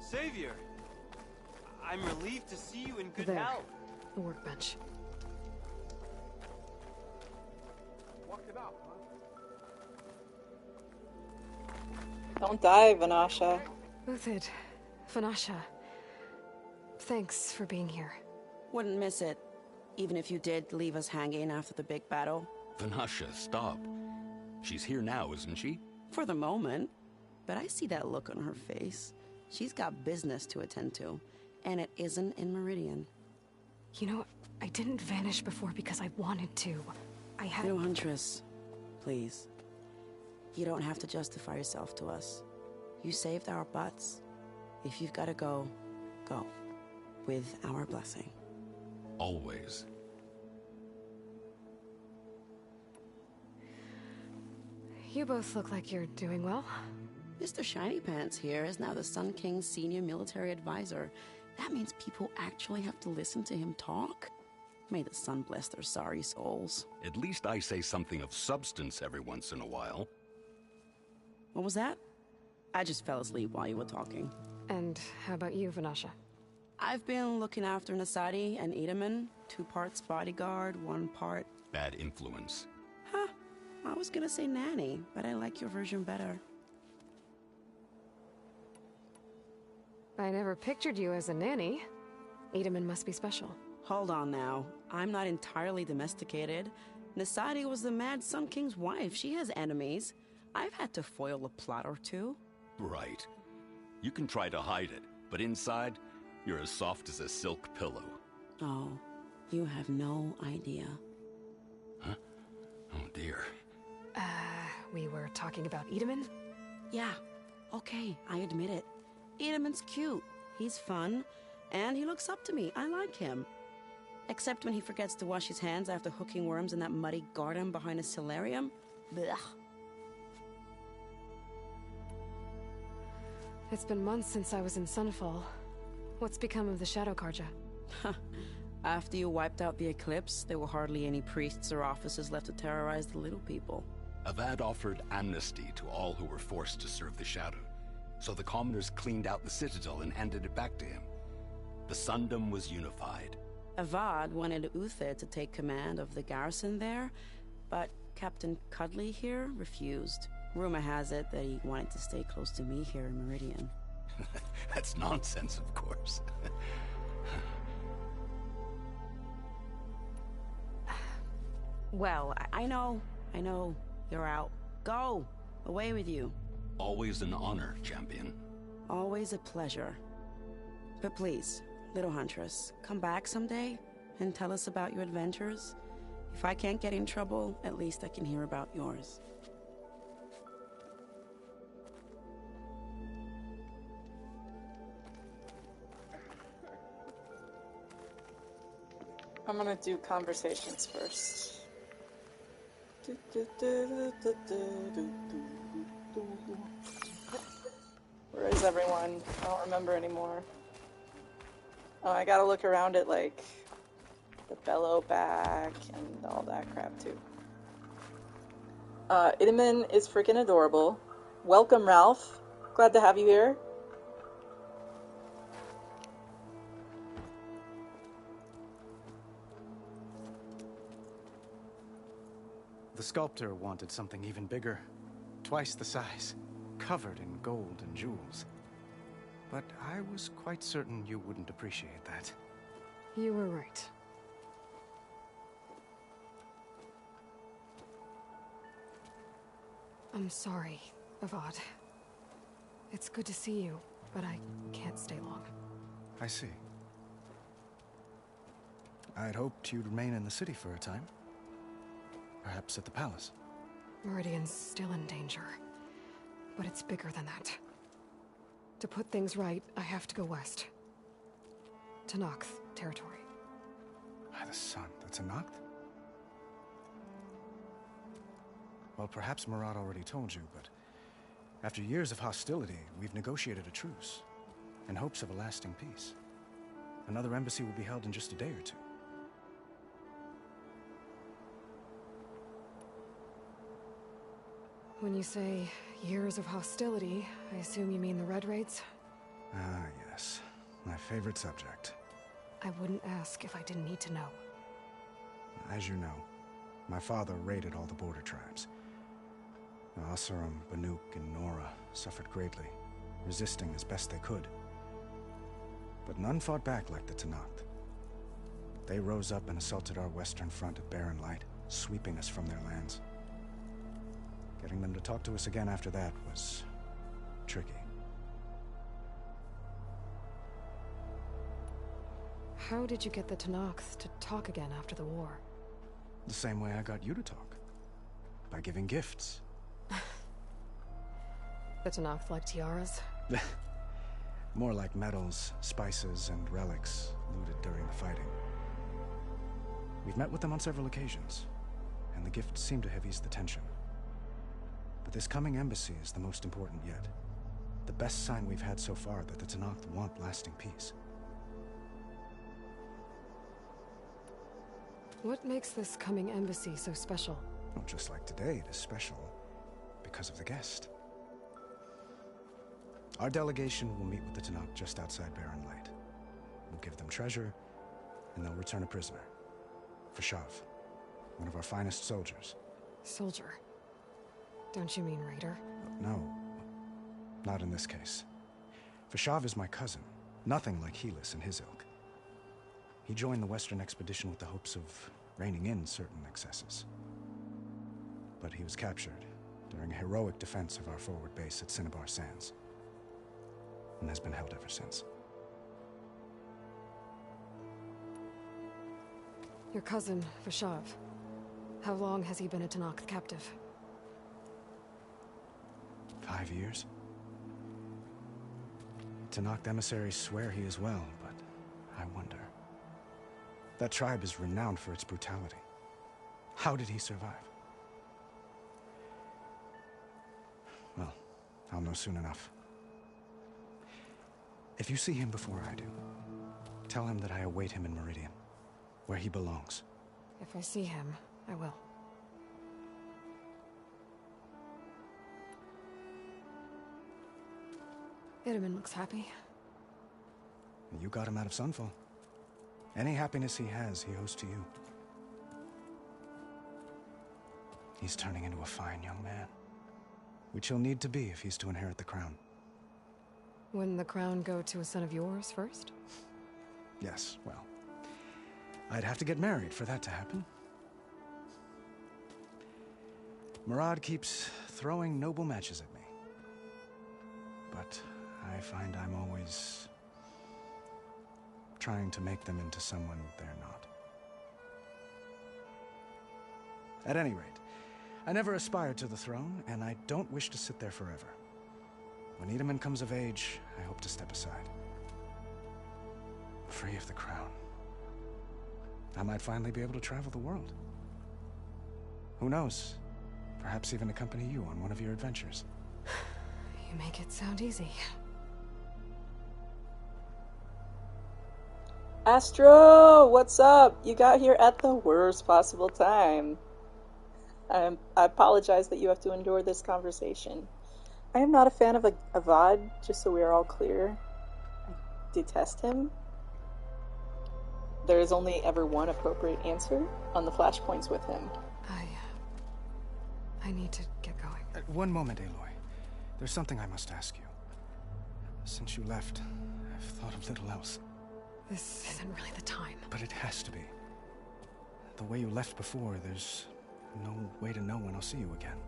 Speaker 17: Savior! I'm relieved to see you in good
Speaker 2: There.
Speaker 17: health.
Speaker 2: The workbench.
Speaker 11: Walked it out, huh?
Speaker 1: Don't die, Vanasha.
Speaker 2: Uthid, Vanasha. Thanks for being here.
Speaker 18: Wouldn't miss it, even if you did leave us hanging after the big battle.
Speaker 9: Vanasha, stop. She's here now, isn't she?
Speaker 18: For the moment. But I see that look on her face. She's got business to attend to, and it isn't in Meridian.
Speaker 2: You know, I didn't vanish before because I wanted to. I had...
Speaker 18: No, Huntress. Please. You don't have to justify yourself to us. You saved our butts. If you've got to go, go. With our blessing.
Speaker 9: Always.
Speaker 2: You both look like you're doing well.
Speaker 18: Mr. Shiny Pants here is now the Sun King's senior military advisor. That means people actually have to listen to him talk? May the sun bless their sorry souls.
Speaker 9: At least I say something of substance every once in a while.
Speaker 18: What was that? I just fell asleep while you were talking.
Speaker 2: And how about you, Vanasha?
Speaker 18: I've been looking after Nasadi and Itaman. 2 parts bodyguard, 1 part...
Speaker 9: Bad influence.
Speaker 18: Huh. I was gonna say nanny, but I like your version better.
Speaker 2: I never pictured you as a nanny. Itaman must be special.
Speaker 18: Hold on now. I'm not entirely domesticated. Nasadi was the Mad Sun King's wife. She has enemies. I've had to foil a plot or 2.
Speaker 9: Right. You can try to hide it, but inside, you're as soft as a silk pillow.
Speaker 18: Oh, you have no idea.
Speaker 9: Huh? Oh dear.
Speaker 2: We were talking about Itaman?
Speaker 18: Yeah, okay, I admit it. Itaman's cute, he's fun, and he looks up to me. I like him. Except when he forgets to wash his hands after hooking worms in that muddy garden behind a solarium. Blech.
Speaker 2: It's been months since I was in Sunfall. What's become of the Shadow Karja?
Speaker 18: After you wiped out the Eclipse, there were hardly any priests or officers left to terrorize the little people.
Speaker 9: Avad offered amnesty to all who were forced to serve the Shadow, so the commoners cleaned out the citadel and handed it back to him. The Sundom was unified.
Speaker 18: Avad wanted Uther to take command of the garrison there, but Captain Cudley here refused. Rumor has it that he wanted to stay close to me here in Meridian.
Speaker 9: That's nonsense, of course.
Speaker 18: Well, I know. You're out. Go! Away with you.
Speaker 9: Always an honor, champion.
Speaker 18: Always a pleasure. But please, little huntress, come back someday and tell us about your adventures. If I can't get in trouble, at least I can hear about yours.
Speaker 1: I'm gonna do conversations first. Where is everyone? I don't remember anymore. Oh, I gotta look around at, like, the bellow back and all that crap, too. Idaman is freaking adorable. Welcome, Ralph. Glad to have you here.
Speaker 15: The sculptor wanted something even bigger, twice the size, covered in gold and jewels. But I was quite certain you wouldn't appreciate that.
Speaker 2: You were right. I'm sorry, Avad. It's good to see you, but I can't stay long.
Speaker 15: I see. I'd hoped you'd remain in the city for a time. Perhaps at the palace.
Speaker 2: Meridian's still in danger, but it's bigger than that. To put things right, I have to go west. Tenakth territory.
Speaker 15: By the sun, that's Tenakth? Well, perhaps Murad already told you, but after years of hostility, we've negotiated a truce, in hopes of a lasting peace. Another embassy will be held in just a day or two.
Speaker 2: When you say years of hostility, I assume you mean the Red Raids?
Speaker 15: Ah, yes. My favorite subject.
Speaker 2: I wouldn't ask if I didn't need to know.
Speaker 15: As you know, my father raided all the border tribes. Asurum, Banuk, and Nora suffered greatly, resisting as best they could. But none fought back like the Tenakth. They rose up and assaulted our western front at Barren Light, sweeping us from their lands. Getting them to talk to us again after that was tricky.
Speaker 2: How did you get the Tenakth to talk again after the war?
Speaker 15: The same way I got you to talk. By giving gifts.
Speaker 2: The Tenakth like tiaras?
Speaker 15: More like medals, spices, and relics looted during the fighting. We've met with them on several occasions, and the gifts seem to have eased the tension. But this coming embassy is the most important yet. The best sign we've had so far that the Tenakth want lasting peace.
Speaker 2: What makes this coming embassy so special?
Speaker 15: Well, just like today, it is special because of the guest. Our delegation will meet with the Tenakth just outside Barren Light. We'll give them treasure, and they'll return a prisoner. Fashav, one of our finest soldiers.
Speaker 2: Soldier? Don't you mean raider?
Speaker 15: No, not in this case. Fashav is my cousin, nothing like Helis and his ilk. He joined the Western expedition with the hopes of reining in certain excesses. But he was captured during a heroic defense of our forward base at Cinnabar Sands, and has been held ever since.
Speaker 2: Your cousin, Fashav. How long has he been a Tenakth captive?
Speaker 15: 5 years. Tenakth emissaries swear he is well, but I wonder. That tribe is renowned for its brutality. How did he survive? Well, I'll know soon enough. If you see him before I do, tell him that I await him in Meridian, where he belongs.
Speaker 2: If I see him, I will. Itaman looks happy.
Speaker 15: You got him out of Sunfall. Any happiness he has, he owes to you. He's turning into a fine young man, which he'll need to be if he's to inherit the crown.
Speaker 2: Wouldn't the crown go to a son of yours first?
Speaker 15: Yes, well, I'd have to get married for that to happen. Murad keeps throwing noble matches at me. But I find I'm always trying to make them into someone they're not. At any rate, I never aspired to the throne, and I don't wish to sit there forever. When Itaman comes of age, I hope to step aside. Free of the crown. I might finally be able to travel the world. Who knows? Perhaps even accompany you on one of your adventures.
Speaker 2: You make it sound easy.
Speaker 1: Astro, what's up? You got here at the worst possible time. I apologize that you have to endure this conversation. I am not a fan of Avad, just so we are all clear. I detest him. There is only ever one appropriate answer on the flashpoints with him.
Speaker 2: I need to get going.
Speaker 15: One moment, Aloy. There's something I must ask you. Since you left, I've thought of little else.
Speaker 2: This isn't really the time.
Speaker 15: But it has to be. The way you left before, there's no way to know when I'll see you again.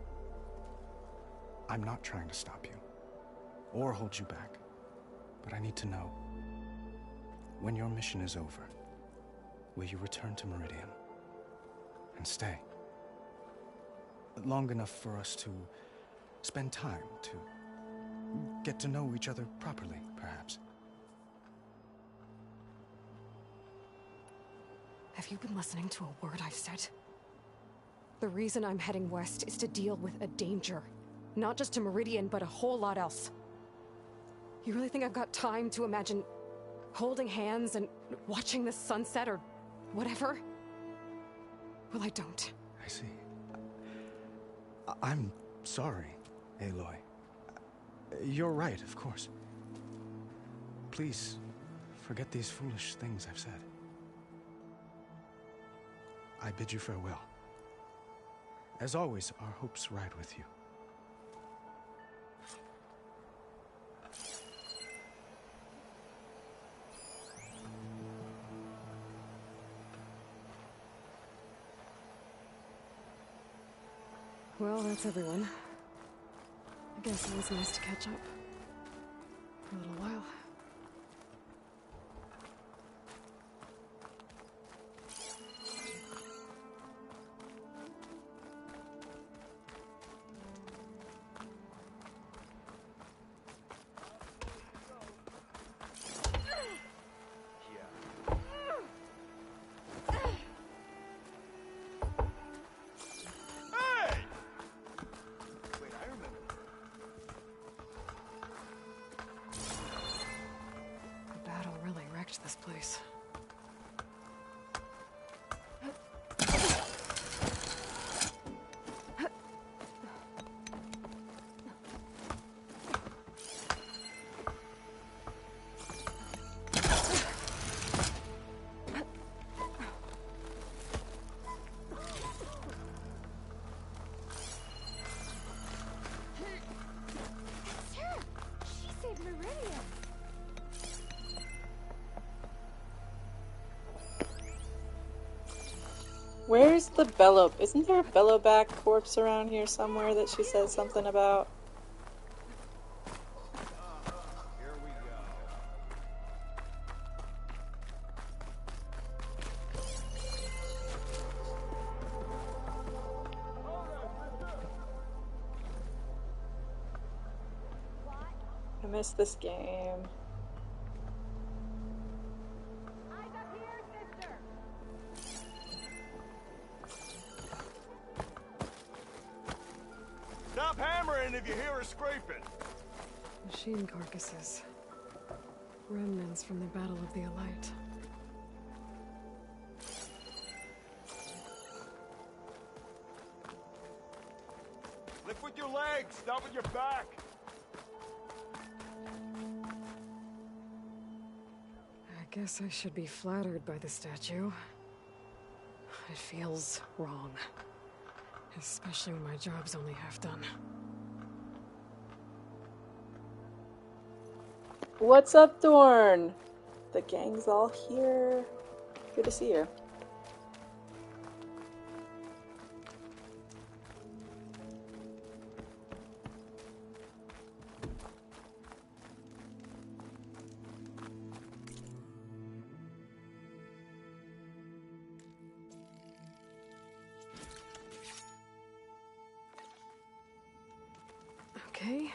Speaker 15: I'm not trying to stop you, or hold you back, but I need to know, when your mission is over, will you return to Meridian and stay? Long enough for us to spend time, to get to know each other properly, perhaps.
Speaker 2: Have you been listening to a word I've said? The reason I'm heading west is to deal with a danger. Not just to Meridian, but a whole lot else. You really think I've got time to imagine holding hands and watching the sunset or whatever? Well, I don't.
Speaker 15: I see. I'm sorry, Aloy. You're right, of course. Please, forget these foolish things I've said. I bid you farewell. As always, our hopes ride with you.
Speaker 2: Well, that's everyone. I guess it was nice to catch up. For a little while. This place.
Speaker 12: She saved Meridian.
Speaker 1: Where's the bellow? Isn't there a bellowback corpse around here somewhere that she says something about? I miss this game.
Speaker 19: Stop hammering if you hear her scraping.
Speaker 2: Machine carcasses. Remnants from the Battle of the Elite.
Speaker 19: Lift with your legs, not with your back.
Speaker 2: Guess I should be flattered by the statue. It feels wrong. Especially when my job's only half done.
Speaker 1: What's up, Dorn? The gang's all here. Good to see you.
Speaker 2: Okay.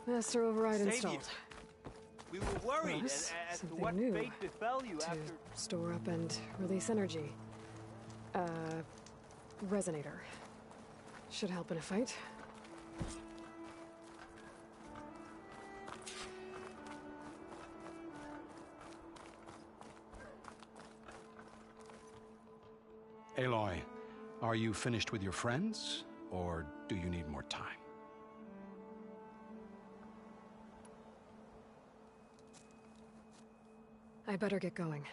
Speaker 2: Master override
Speaker 17: Savior.
Speaker 2: installed.
Speaker 17: We were worried
Speaker 2: Plus,
Speaker 17: as to
Speaker 2: something
Speaker 17: what
Speaker 2: new
Speaker 17: fate befell you
Speaker 2: to
Speaker 17: after...
Speaker 2: store up and release energy. Resonator. Should help in a fight.
Speaker 9: Aloy, are you finished with your friends, or do you need more time?
Speaker 2: I better get going.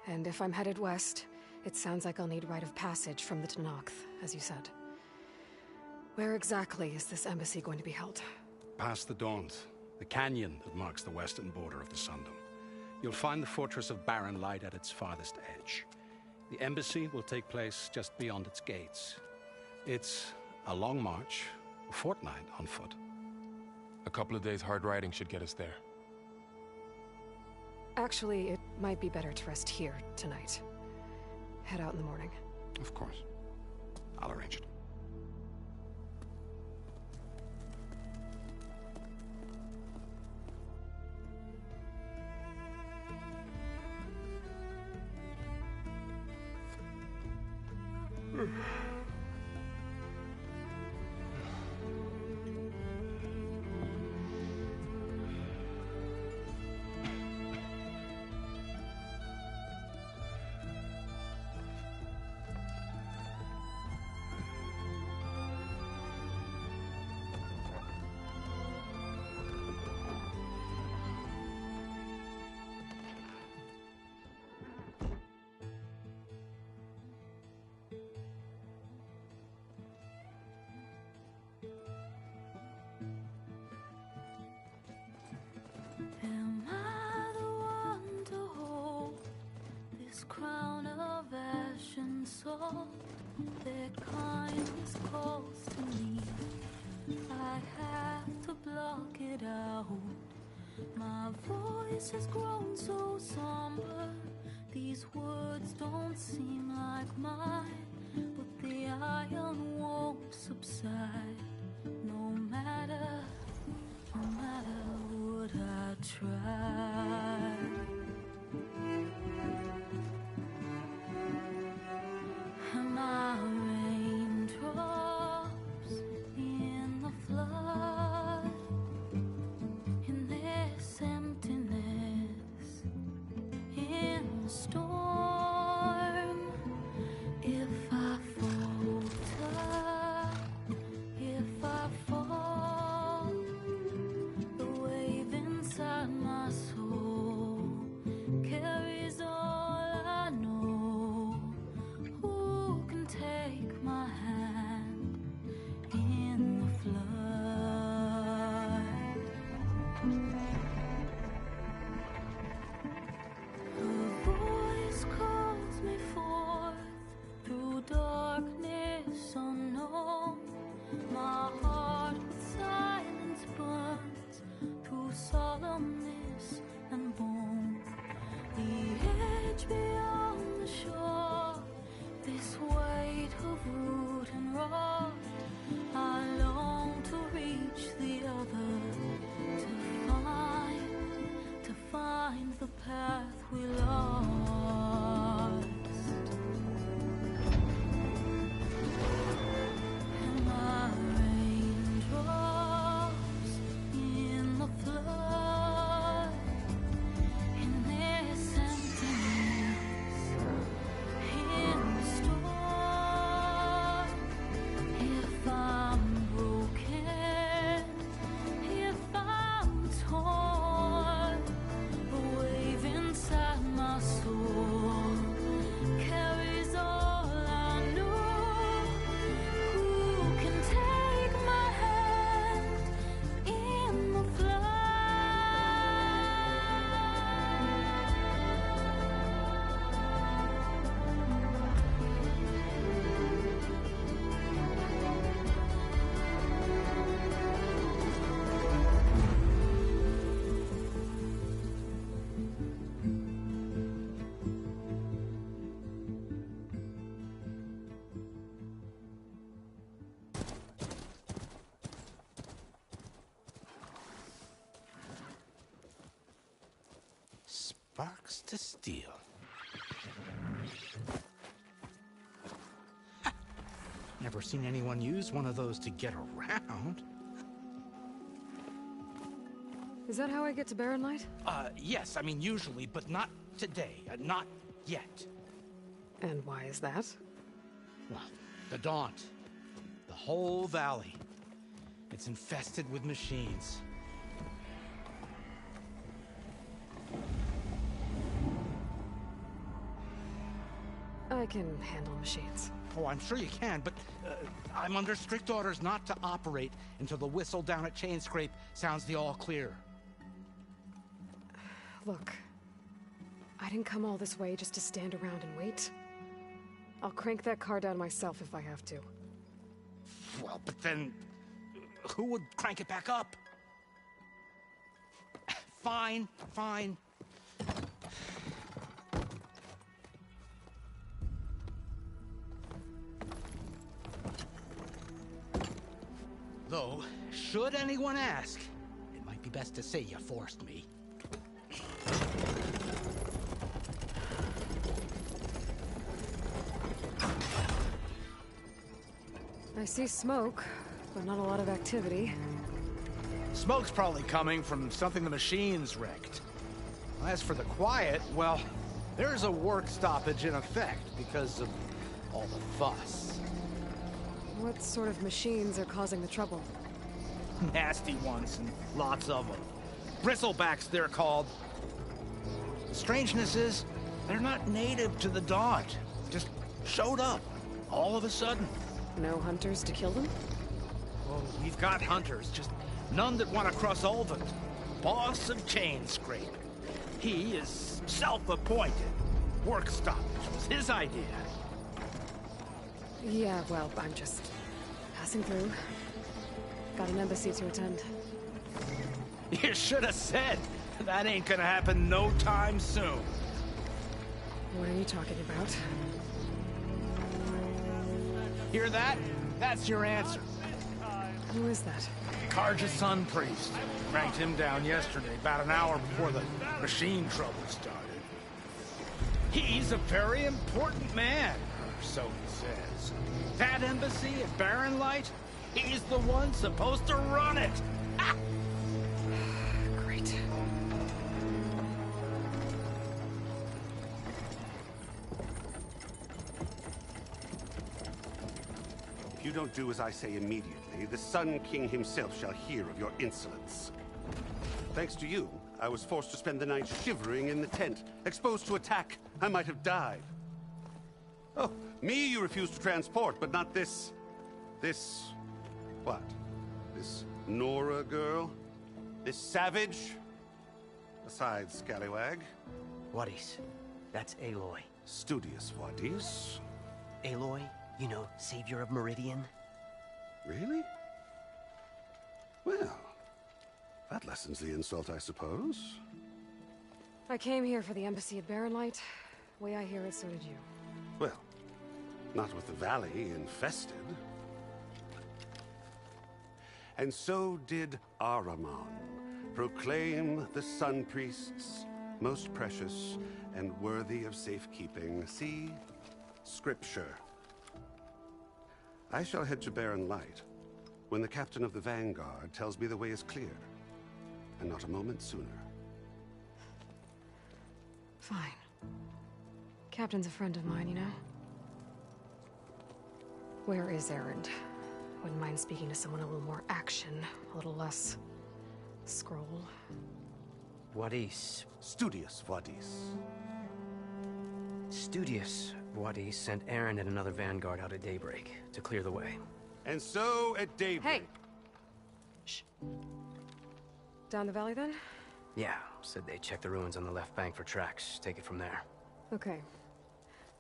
Speaker 2: And if I'm headed west, it sounds like I'll need rite of passage from the Tenakth, as you said. Where exactly is this embassy going to be held?
Speaker 9: Past the Daunt, the canyon that marks the western border of the Sundom. You'll find the fortress of Barren Light at its farthest edge. The embassy will take place just beyond its gates. It's a long march, a fortnight on foot.
Speaker 3: A couple of days hard riding should get us there.
Speaker 2: Actually, it might be better to rest here tonight. Head out in the morning.
Speaker 9: Of course. I'll arrange it.
Speaker 20: Am I the one to hold this crown of ash and salt? Their kindness calls to me. I have to block it out. My voice has grown so somber. These words don't seem like mine, but the iron won't subside. No matter what I try. Am I raindrops in the flood? In this emptiness, in the storm. If I falter,
Speaker 9: Sparks to steel. Never seen anyone use one of those to get around.
Speaker 2: Is that how I get to Barren Light?
Speaker 9: Yes, I mean usually, but not today. Not yet.
Speaker 2: And why is that?
Speaker 9: Well, the Daunt. The whole valley. It's infested with machines.
Speaker 2: I can handle machines.
Speaker 9: Oh, I'm sure you can, but I'm under strict orders not to operate until the whistle down at Chainscrape sounds the all clear.
Speaker 2: Look, I didn't come all this way just to stand around and wait. I'll crank that car down myself if I have to.
Speaker 9: Well, but then who would crank it back up? Fine, fine. Though, should anyone ask, it might be best to say you forced me.
Speaker 2: I see smoke, but not a lot of activity.
Speaker 9: Smoke's probably coming from something the machines wrecked. As for the quiet, well, there's a work stoppage in effect because of all the fuss.
Speaker 2: What sort of machines are causing the trouble?
Speaker 9: Nasty ones, and lots of them. Bristlebacks, they're called. The strangeness is, they're not native to the Daunt. Just showed up, all of a sudden.
Speaker 2: No hunters to kill them?
Speaker 9: Oh, we've got hunters, just none that want to cross Ulvund. Boss of Chainscrape. He is self-appointed. Work stoppage was his idea.
Speaker 2: Yeah, well, I'm just passing through. Got an embassy to attend.
Speaker 9: You should have said. That ain't gonna happen no time soon.
Speaker 2: What are you talking about?
Speaker 9: Hear that? That's your answer.
Speaker 2: Who is that?
Speaker 9: Karja's son priest. Cranked him down yesterday, about an hour before the machine trouble started. He's a very important man, or so he says. That embassy at Barren Light, he's the one supposed to run it. Ah!
Speaker 2: Great.
Speaker 21: If you don't do as I say immediately, the Sun King himself shall hear of your insolence. Thanks to you, I was forced to spend the night shivering in the tent. Exposed to attack, I might have died. Oh, me you refuse to transport, but not this... what? This Nora girl? This savage? Besides, scallywag.
Speaker 22: Wadis. That's Aloy.
Speaker 21: Studious Wadis.
Speaker 22: Aloy, you know, savior of Meridian.
Speaker 21: Really? Well, that lessens the insult, I suppose.
Speaker 2: I came here for the embassy at Barren Light. Way I hear it, so did you.
Speaker 21: Well, not with the valley infested. And so did Ahriman proclaim the Sun Priests most precious and worthy of safekeeping. See? Scripture. I shall head to Barren Light when the captain of the Vanguard tells me the way is clear, and not a moment sooner.
Speaker 2: Fine. Captain's a friend of mine, you know? Where is Erend? Wouldn't mind speaking to someone a little more action, a little less... scroll.
Speaker 22: Wadis.
Speaker 21: Studious Wadis.
Speaker 22: Studious Wadis sent Erend and another Vanguard out at daybreak to clear the way.
Speaker 21: And so, at daybreak...
Speaker 2: Hey! Shh. Down the valley, then?
Speaker 22: Yeah, said they check the ruins on the left bank for tracks. Take it from there.
Speaker 2: Okay.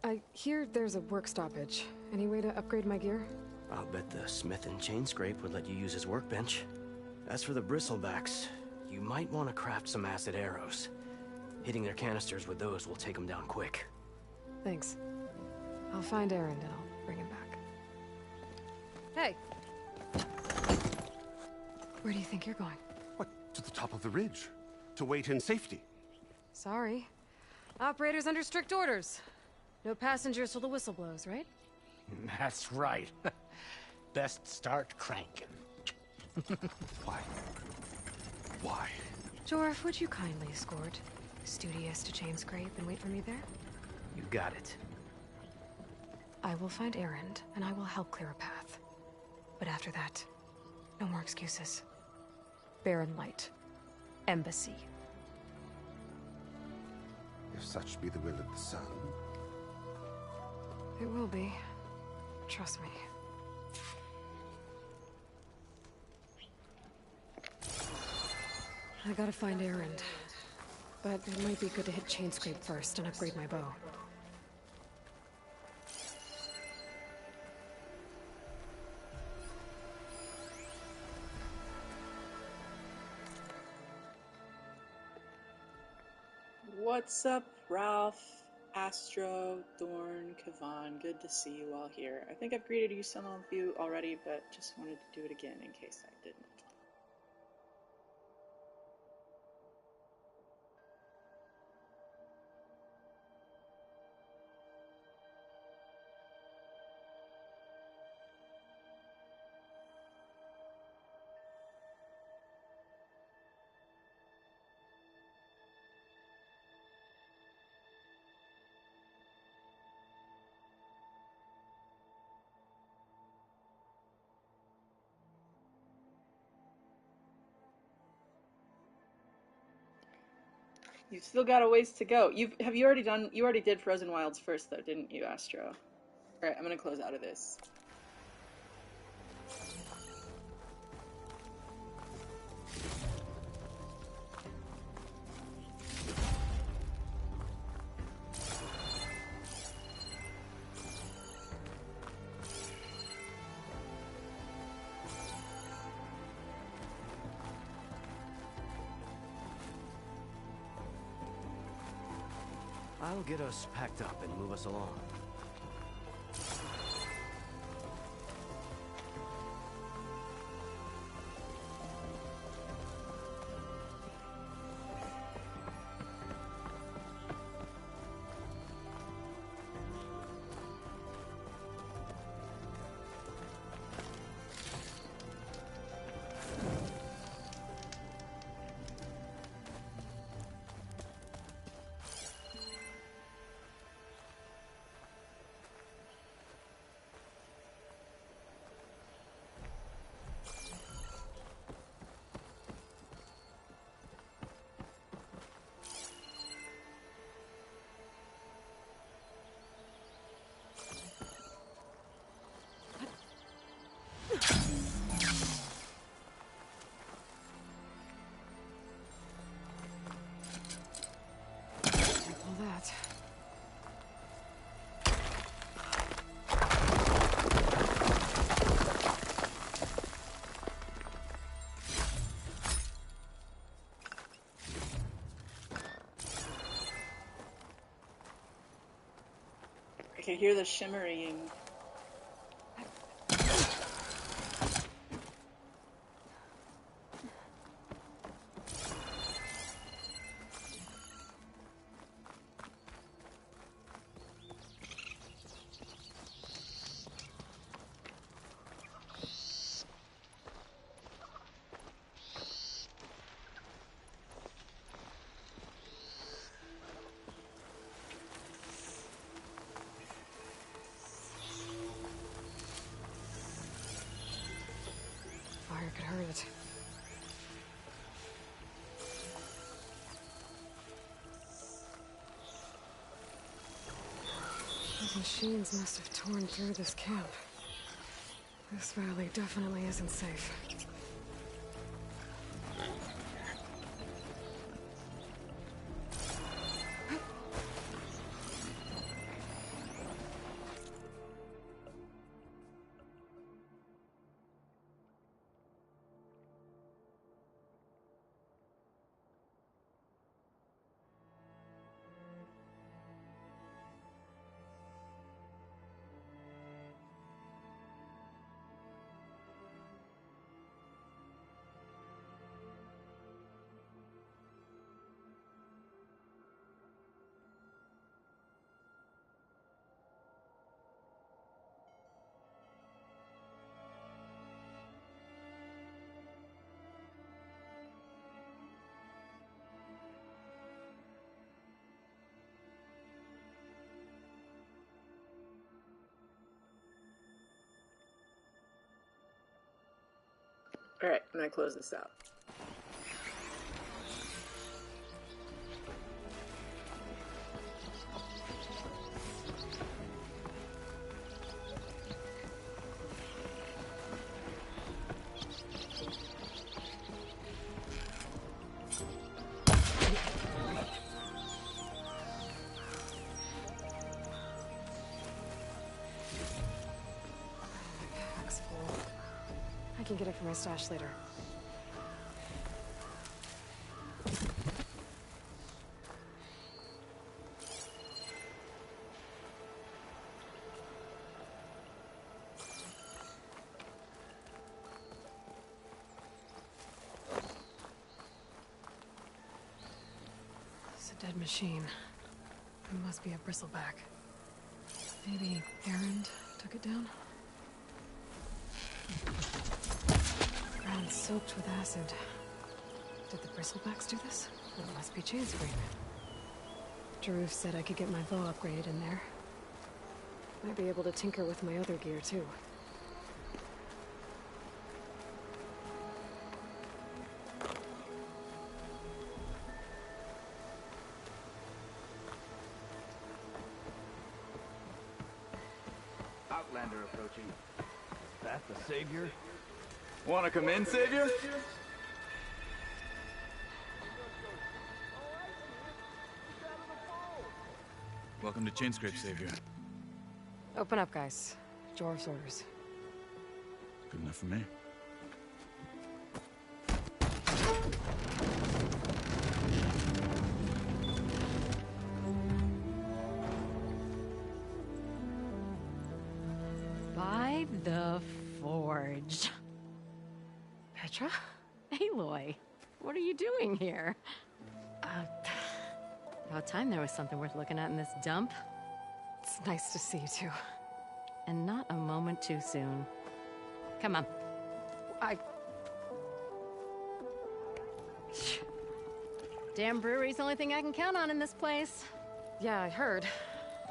Speaker 2: I hear there's a work stoppage. Any way to upgrade my gear?
Speaker 22: I'll bet the smith in Chainscrape would let you use his workbench. As for the bristlebacks, you might want to craft some acid arrows. Hitting their canisters with those will take them down quick.
Speaker 2: Thanks. I'll find Erend and I'll bring him back. Hey! Where do you think you're going?
Speaker 21: What? To the top of the ridge. To wait in safety.
Speaker 2: Sorry. Operators under strict orders. No passengers till the whistle blows, right?
Speaker 4: That's right. Best start cranking.
Speaker 9: Why? Why?
Speaker 2: Jorf, would you kindly escort Studious to Chainscrape and wait for me there?
Speaker 22: You got it.
Speaker 2: I will find Erend, and I will help clear a path. But after that, no more excuses. Barren Light. Embassy.
Speaker 21: If such be the will of the sun.
Speaker 2: It will be. Trust me. I gotta find Erend. But it might be good to hit Chainscrape first and upgrade my bow.
Speaker 1: What's up, Ralph, Astro, Thorn, Kavan? Good to see you all here. I think I've greeted some of you already, but just wanted to do it again in case I didn't. You've still got a ways to go. You already did Frozen Wilds first though, didn't you, Astro? Alright, I'm gonna close out of this.
Speaker 22: I'll get us packed up and move us along.
Speaker 2: That.
Speaker 1: I can hear the shimmering.
Speaker 2: Fire could hurt it. Those machines must have torn through this camp. This valley definitely isn't safe.
Speaker 1: Alright, I'm gonna close this out.
Speaker 2: Pack's full. I can get it from my stash later. It's a dead machine. It must be a bristleback. Maybe Erend took it down? Ground soaked with acid. Did the bristlebacks do this? Well, it must be chain scrape. Jaruf said I could get my bow upgraded in there. Might be able to tinker with my other gear, too.
Speaker 5: Outlander approaching. That the Savior? Wanna come in, Savior?
Speaker 6: Welcome to Chainscrape, Savior.
Speaker 2: Open up, guys. Jorv's orders.
Speaker 6: Good enough for me.
Speaker 23: By the Forge.
Speaker 2: Petra?
Speaker 23: Aloy, what are you doing here? About time there was something worth looking at in this dump.
Speaker 2: It's nice to see you, too.
Speaker 23: And not a moment too soon. Come on. Damn brewery's the only thing I can count on in this place.
Speaker 2: Yeah, I heard.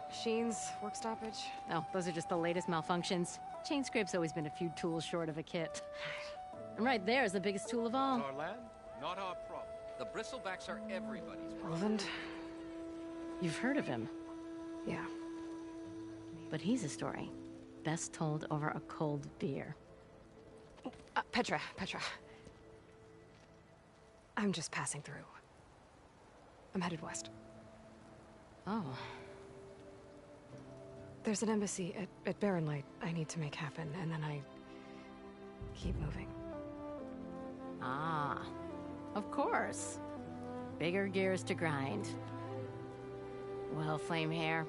Speaker 2: Machines, work stoppage.
Speaker 23: Oh, those are just the latest malfunctions. Chainscrape's always been a few tools short of a kit. And right there is the biggest tool of all.
Speaker 24: Our land, not our problem. The bristlebacks are everybody's problem.
Speaker 2: Roland?
Speaker 23: You've heard of him.
Speaker 2: Yeah.
Speaker 23: But he's a story best told over a cold beer.
Speaker 2: Petra. I'm just passing through. I'm headed west.
Speaker 23: Oh.
Speaker 2: There's an embassy at Barren Light I need to make happen, and then I keep moving.
Speaker 23: Ah, of course. Bigger gears to grind. Well, Flamehair,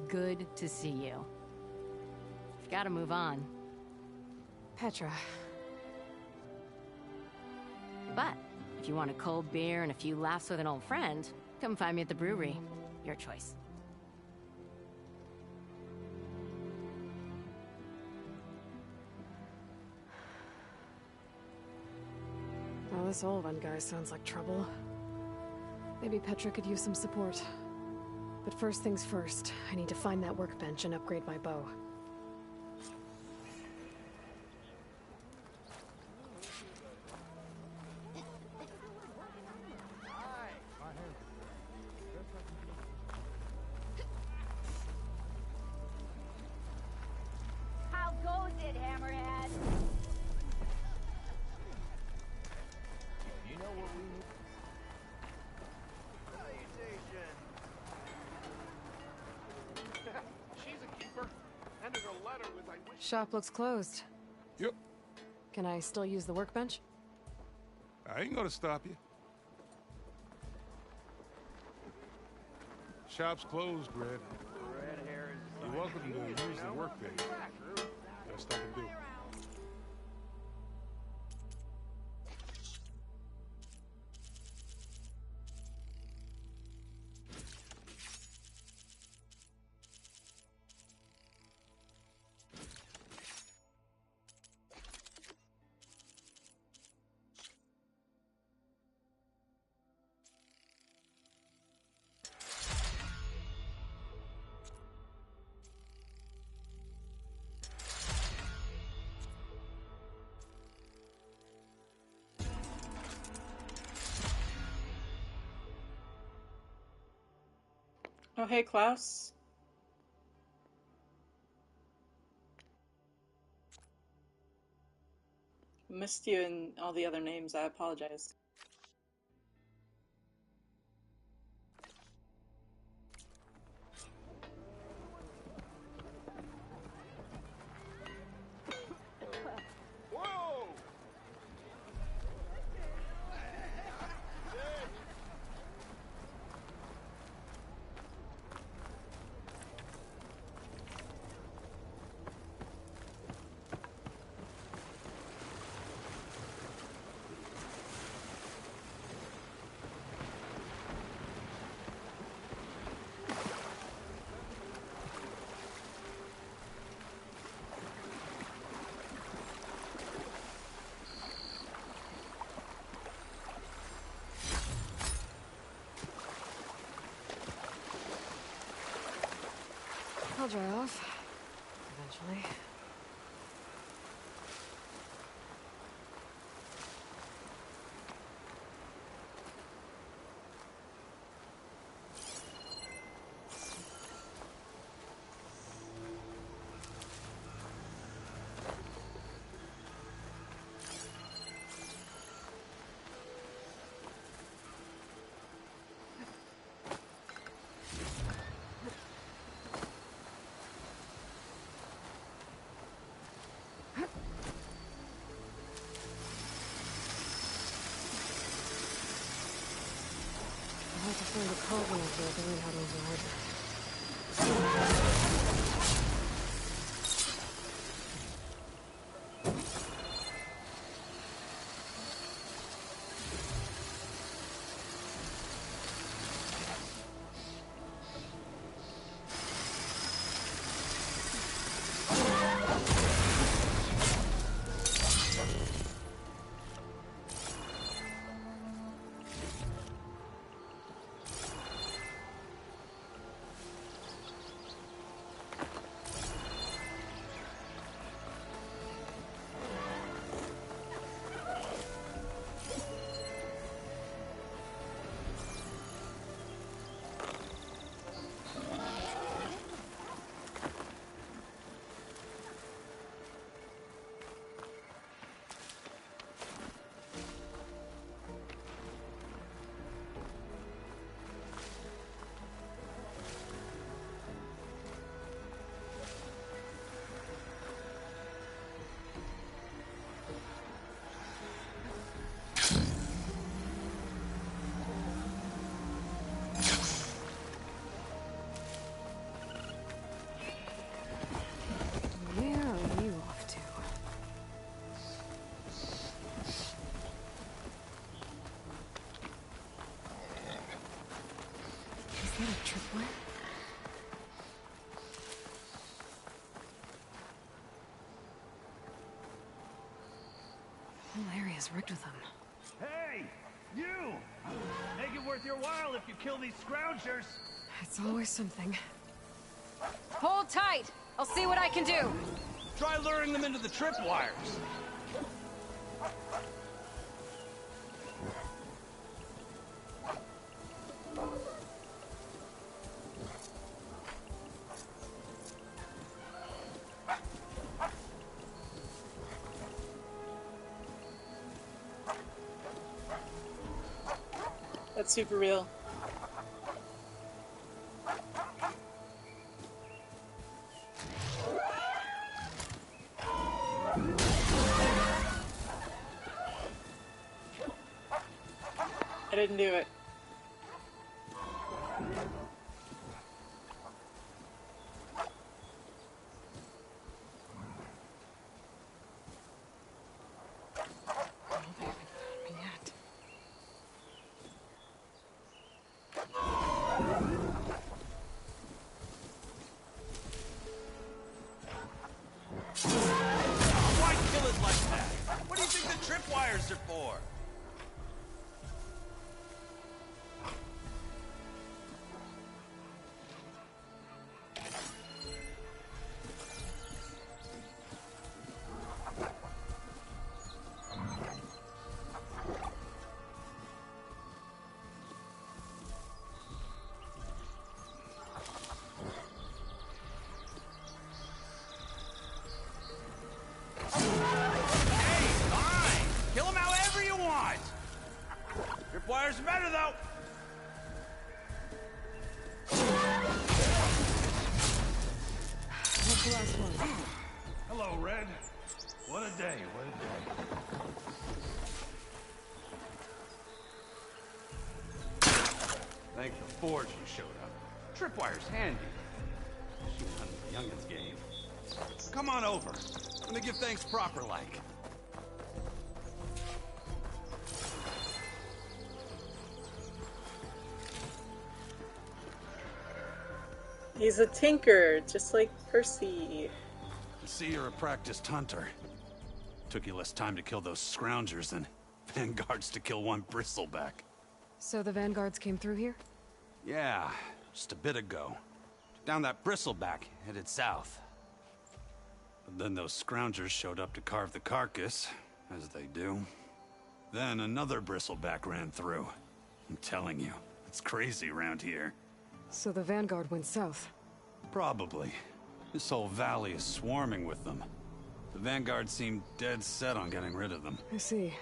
Speaker 23: good to see you. You've got to move on.
Speaker 2: Petra.
Speaker 23: But if you want a cold beer and a few laughs with an old friend, come find me at the brewery. Your choice.
Speaker 2: Well, this Olvan guy sounds like trouble. Maybe Petra could use some support. But first things first, I need to find that workbench and upgrade my bow.
Speaker 25: How goes it, Hammerhead?
Speaker 5: You know what we need? Salutation. She's a keeper. Handed her a letter with I wish.
Speaker 2: Shop looks closed.
Speaker 26: Yep.
Speaker 2: Can I still use the workbench?
Speaker 26: I ain't gonna stop you. Shop's closed, Red.
Speaker 5: Red hair is
Speaker 26: You're welcome to use the workbench. Best I can do.
Speaker 1: Oh, hey, Klaus. Missed you and all the other names. I apologize.
Speaker 19: Whoa!
Speaker 2: I'll dry off. Eventually. I have to find a code when I feel to learn how to override it. Where are you off to? Is that a tripwire? The whole area's rigged with them.
Speaker 5: Hey! You! Make it worth your while if you kill these scroungers!
Speaker 2: It's always something.
Speaker 23: Hold tight! I'll see what I can do!
Speaker 4: Try luring them into the tripwires.
Speaker 1: That's super real. I didn't do it.
Speaker 4: Why kill it like that? What do you think the tripwires are for? Tripwire's better, though!
Speaker 2: What's the last one?
Speaker 5: Hello, Red. What a day, what a day.
Speaker 11: Thank the Forge you showed up. Tripwire's handy. Shoot, none of the youngins' game. Come on over. I'm gonna give thanks proper-like.
Speaker 1: He's a tinker, just like Percy.
Speaker 11: I see you're a practiced hunter. Took you less time to kill those scroungers than vanguards to kill one bristleback.
Speaker 2: So the vanguards came through here?
Speaker 11: Yeah, just a bit ago. Down that bristleback, headed south. But then those scroungers showed up to carve the carcass, as they do. Then another bristleback ran through. I'm telling you, it's crazy around here.
Speaker 2: So the vanguard went south?
Speaker 11: Probably. This whole valley is swarming with them. The vanguard seemed dead set on getting rid of them.
Speaker 2: I see.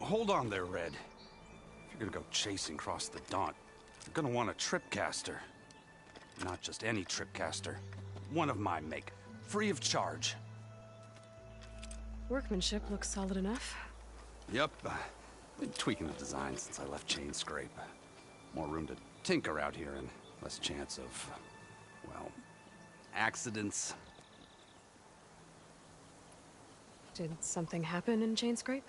Speaker 11: Hold on there, Red. If you're gonna go chasing across the Daunt, you're gonna want a tripcaster. Not just any tripcaster. One of my make. Free of charge.
Speaker 2: Workmanship looks solid enough.
Speaker 11: Yep. Been tweaking the design since I left Chain Scrape. More room to tinker out here and less chance of, well, accidents.
Speaker 2: Did something happen in Chain Scrape?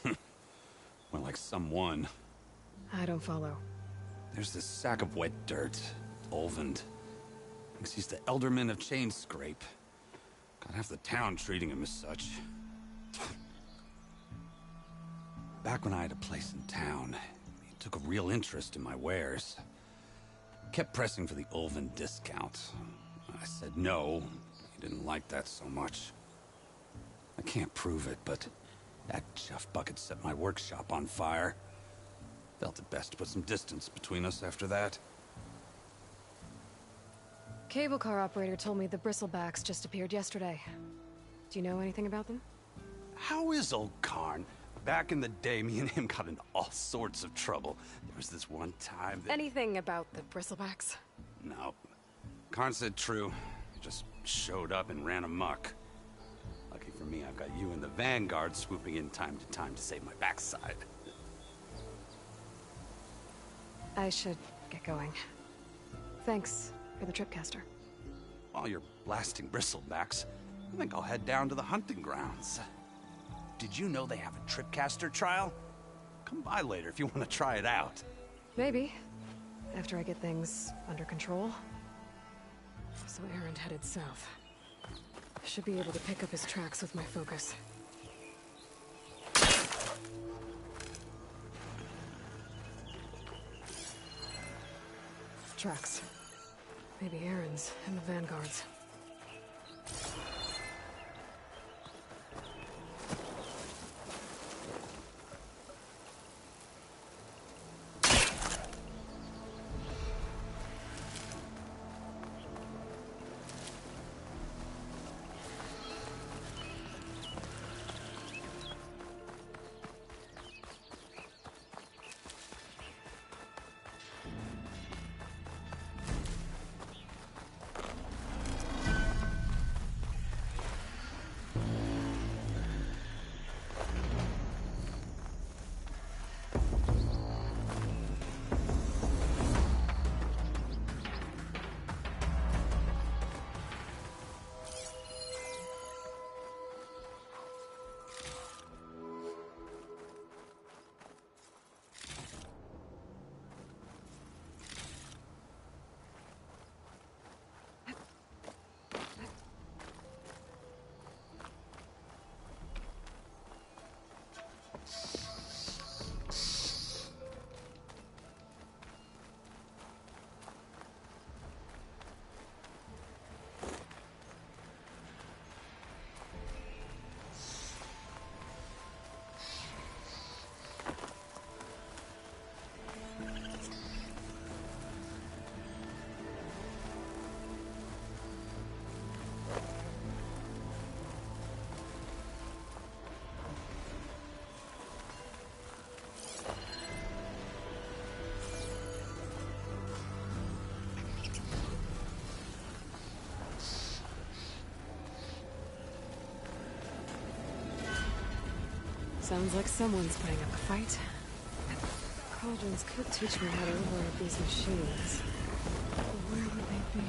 Speaker 11: Well, like someone.
Speaker 2: I don't follow.
Speaker 11: There's this sack of wet dirt. Olvend. Thinks he's the Elderman of Chain Scrape. Got half the town treating him as such. Back when I had a place in town, he took a real interest in my wares. Kept pressing for the Olvend discount. I said no. He didn't like that so much. I can't prove it, but that chuff bucket set my workshop on fire. Felt it best to put some distance between us after that.
Speaker 2: Cable car operator told me the bristlebacks just appeared yesterday. Do you know anything about them?
Speaker 11: How is old Karn? Back in the day, me and him got into all sorts of trouble. There was this one time that...
Speaker 2: Anything about the bristlebacks?
Speaker 11: No. Karn said true. He just showed up and ran amok. Lucky for me, I've got you and the Vanguard swooping in time to save my backside.
Speaker 2: I should get going. Thanks for the tripcaster.
Speaker 11: While you're blasting bristlebacks, I think I'll head down to the hunting grounds. Did you know they have a tripcaster trial? Come by later if you want to try it out.
Speaker 2: Maybe. After I get things under control. So Erend headed south. Should be able to pick up his tracks with my focus. Tracks. Maybe Erend's and the Vanguard's. Sounds like someone's putting up a fight. Cauldrons could teach me how to override these machines. But where would they be?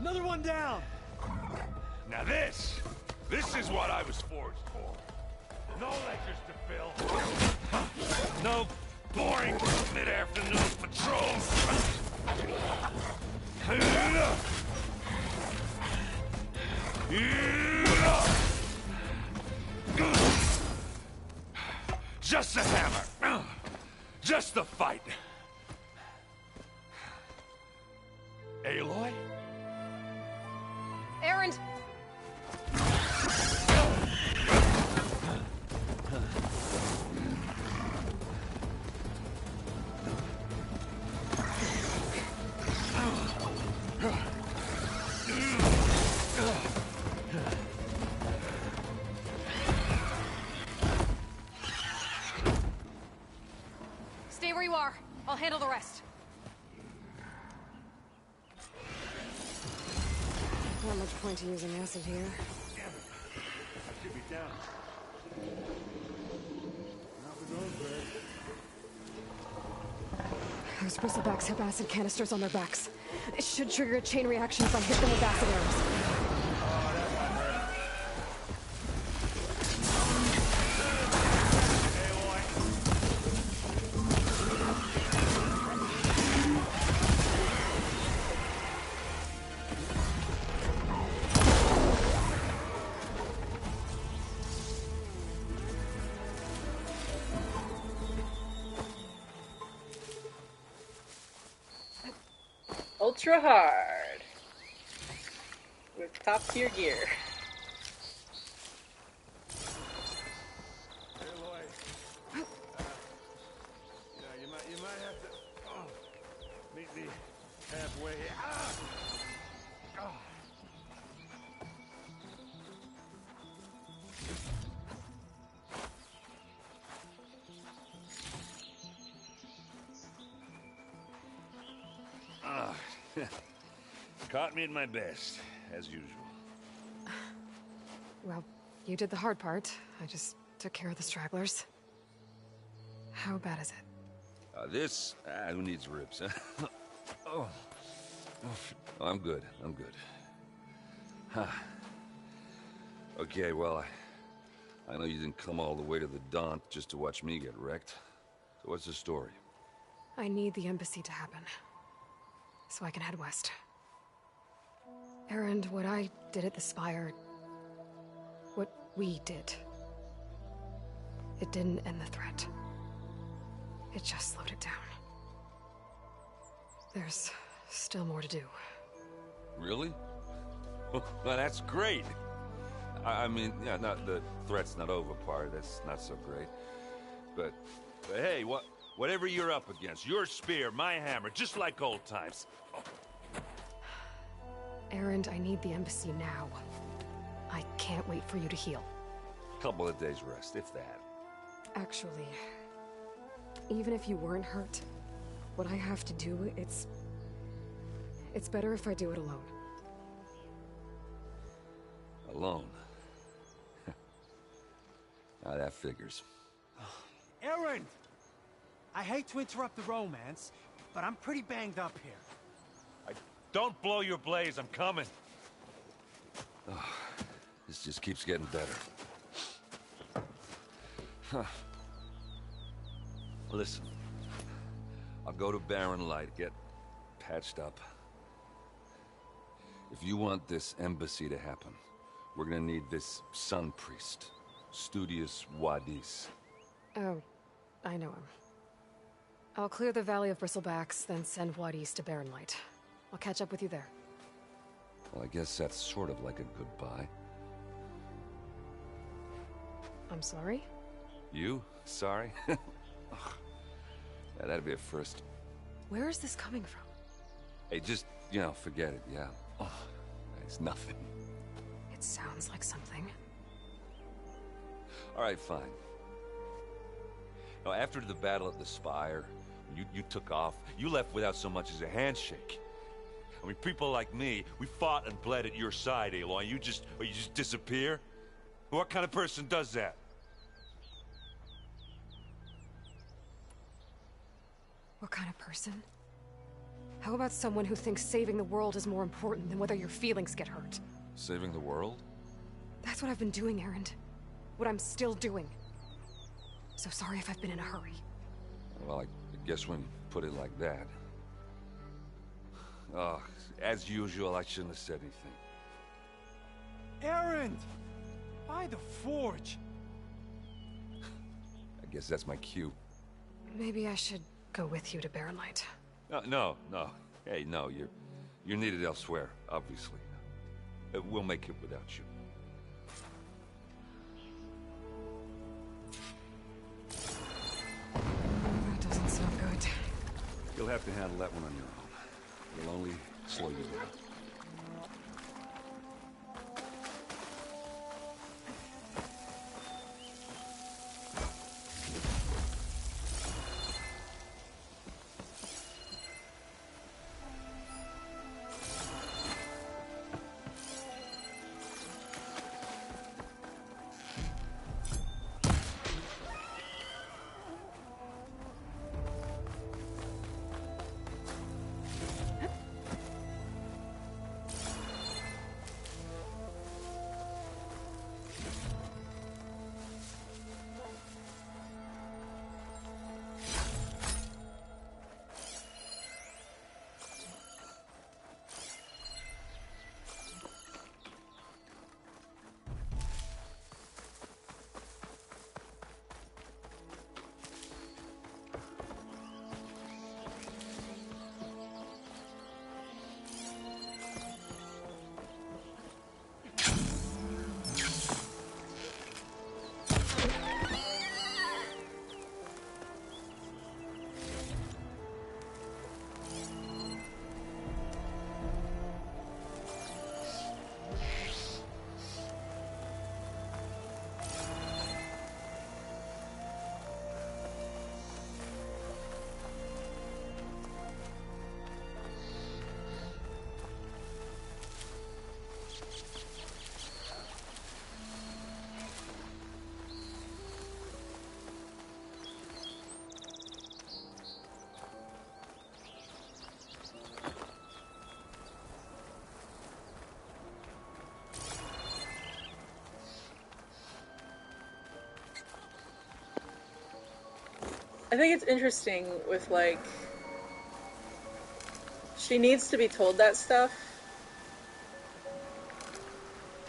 Speaker 5: Another one down!
Speaker 19: Now this is what I was forged for. No lectures to fill. No boring mid-afternoon patrols. Just the hammer. Just the fight. Aloy?
Speaker 2: Erend!
Speaker 7: Stay where you are. I'll handle the rest.
Speaker 2: Not much point to using acid here.
Speaker 5: I should be down.
Speaker 2: Those bristlebacks have acid canisters on their backs. It should trigger a chain reaction if I hit them with acid arrows.
Speaker 1: Ultra hard. With top tier gear.
Speaker 5: Aloy. You might have to meet me halfway.
Speaker 19: Caught me at my best, as usual.
Speaker 2: Well, you did the hard part. I just took care of the stragglers. How bad is it?
Speaker 8: Who needs ribs, huh? Oh, I'm good. I'm good. Huh. Okay, well, I know you didn't come all the way to the Daunt just to watch me get wrecked. So what's the story?
Speaker 2: I need the embassy to happen, so I can head west. Erend, what I did at the Spire... what we did... it didn't end the threat. It just slowed it down. There's still more to do.
Speaker 8: Really? Well, that's great. I mean, yeah, not the threat's not over part. That's not so great. But hey, whatever you're up against, your spear, my hammer, just like old times.
Speaker 2: Erend, I need the embassy now. I can't wait for you to heal.
Speaker 8: Couple of days rest, if that.
Speaker 2: Actually, even if you weren't hurt, what I have to do, it's better if I do it alone.
Speaker 8: Alone? Now that figures.
Speaker 17: Erend! I hate to interrupt the romance, but I'm pretty banged up here.
Speaker 19: Don't blow your blaze, I'm coming.
Speaker 8: Oh, this just keeps getting better. Huh. Listen, I'll go to Barren Light, get patched up. If you want this embassy to happen, we're gonna need this sun priest, Studious Wadis.
Speaker 2: Oh, I know him. I'll clear the Valley of Bristlebacks, then send Wadis to Barren Light. I'll catch up with you there.
Speaker 8: Well, I guess that's sort of like a goodbye.
Speaker 2: I'm sorry?
Speaker 8: You? Sorry? Yeah, that'd be a first.
Speaker 2: Where is this coming from?
Speaker 8: Hey, just, forget it, yeah? Oh, it's nothing.
Speaker 2: It sounds like something.
Speaker 8: All right, fine. Now, after the battle at the Spire, you took off, you left without so much as a handshake. I mean, people like me, we fought and bled at your side, Aloy. You just disappear? What kind of person does that?
Speaker 2: What kind of person? How about someone who thinks saving the world is more important than whether your feelings get hurt?
Speaker 8: Saving the world?
Speaker 2: That's what I've been doing, Erend. What I'm still doing. So sorry if I've been in a hurry.
Speaker 8: Well, I guess when you put it like that... Oh, as usual, I shouldn't have said anything.
Speaker 17: Erend! By the Forge!
Speaker 8: I guess that's my cue.
Speaker 2: Maybe I should go with you to Barrelight.
Speaker 8: No. Hey, no, you're needed elsewhere, obviously. We'll make it without you.
Speaker 2: That doesn't sound good.
Speaker 6: You'll have to handle that one on your own. It'll only slow you down.
Speaker 1: I think it's interesting with, like, she needs to be told that stuff.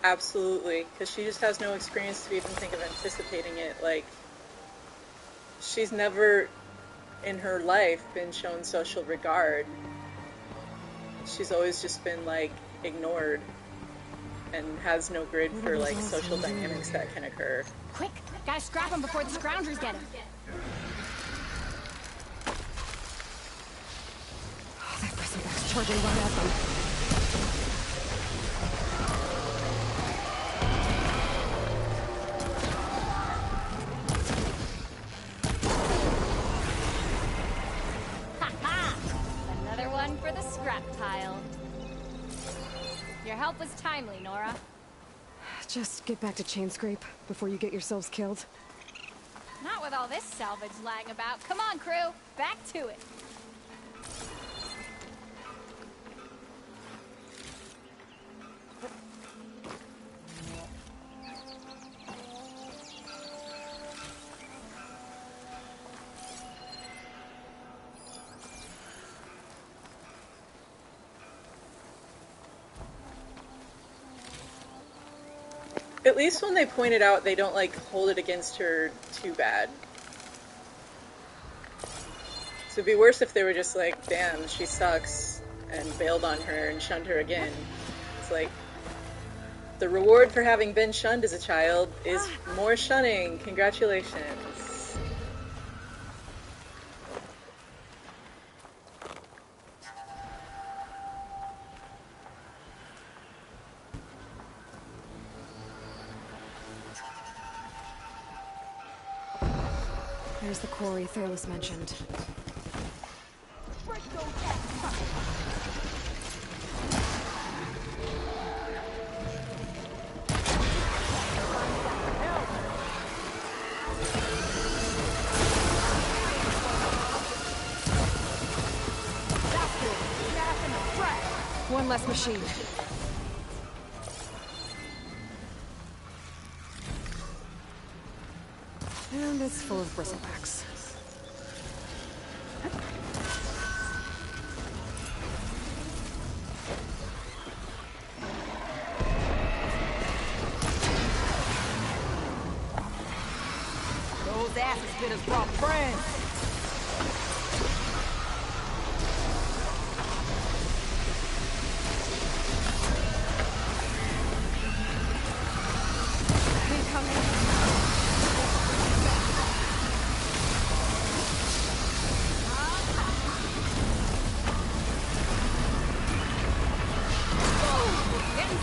Speaker 1: Absolutely, because she just has no experience to even think of anticipating it. Like, she's never in her life been shown social regard. She's always just been, like, ignored and has no grid for, like, social dynamics that can occur.
Speaker 7: Quick! Gotta scrap him before the scroungers get him!
Speaker 2: That bristleback's charging right at them.
Speaker 7: Ha-ha! Another one for the scrap pile. Your help was timely, Nora.
Speaker 2: Just get back to Chainscrape before you get yourselves killed.
Speaker 7: Not with all this salvage lying about. Come on, crew! Back to it!
Speaker 1: At least when they point it out, they don't, like, hold it against her too bad. So it'd be worse if they were just like, damn, she sucks, and bailed on her and shunned her again. It's like, the reward for having been shunned as a child is more shunning. Congratulations.
Speaker 2: Here's the quarry Thalos mentioned. One less machine. And it's full of bristlebacks.
Speaker 10: Those acid spitters brought friends.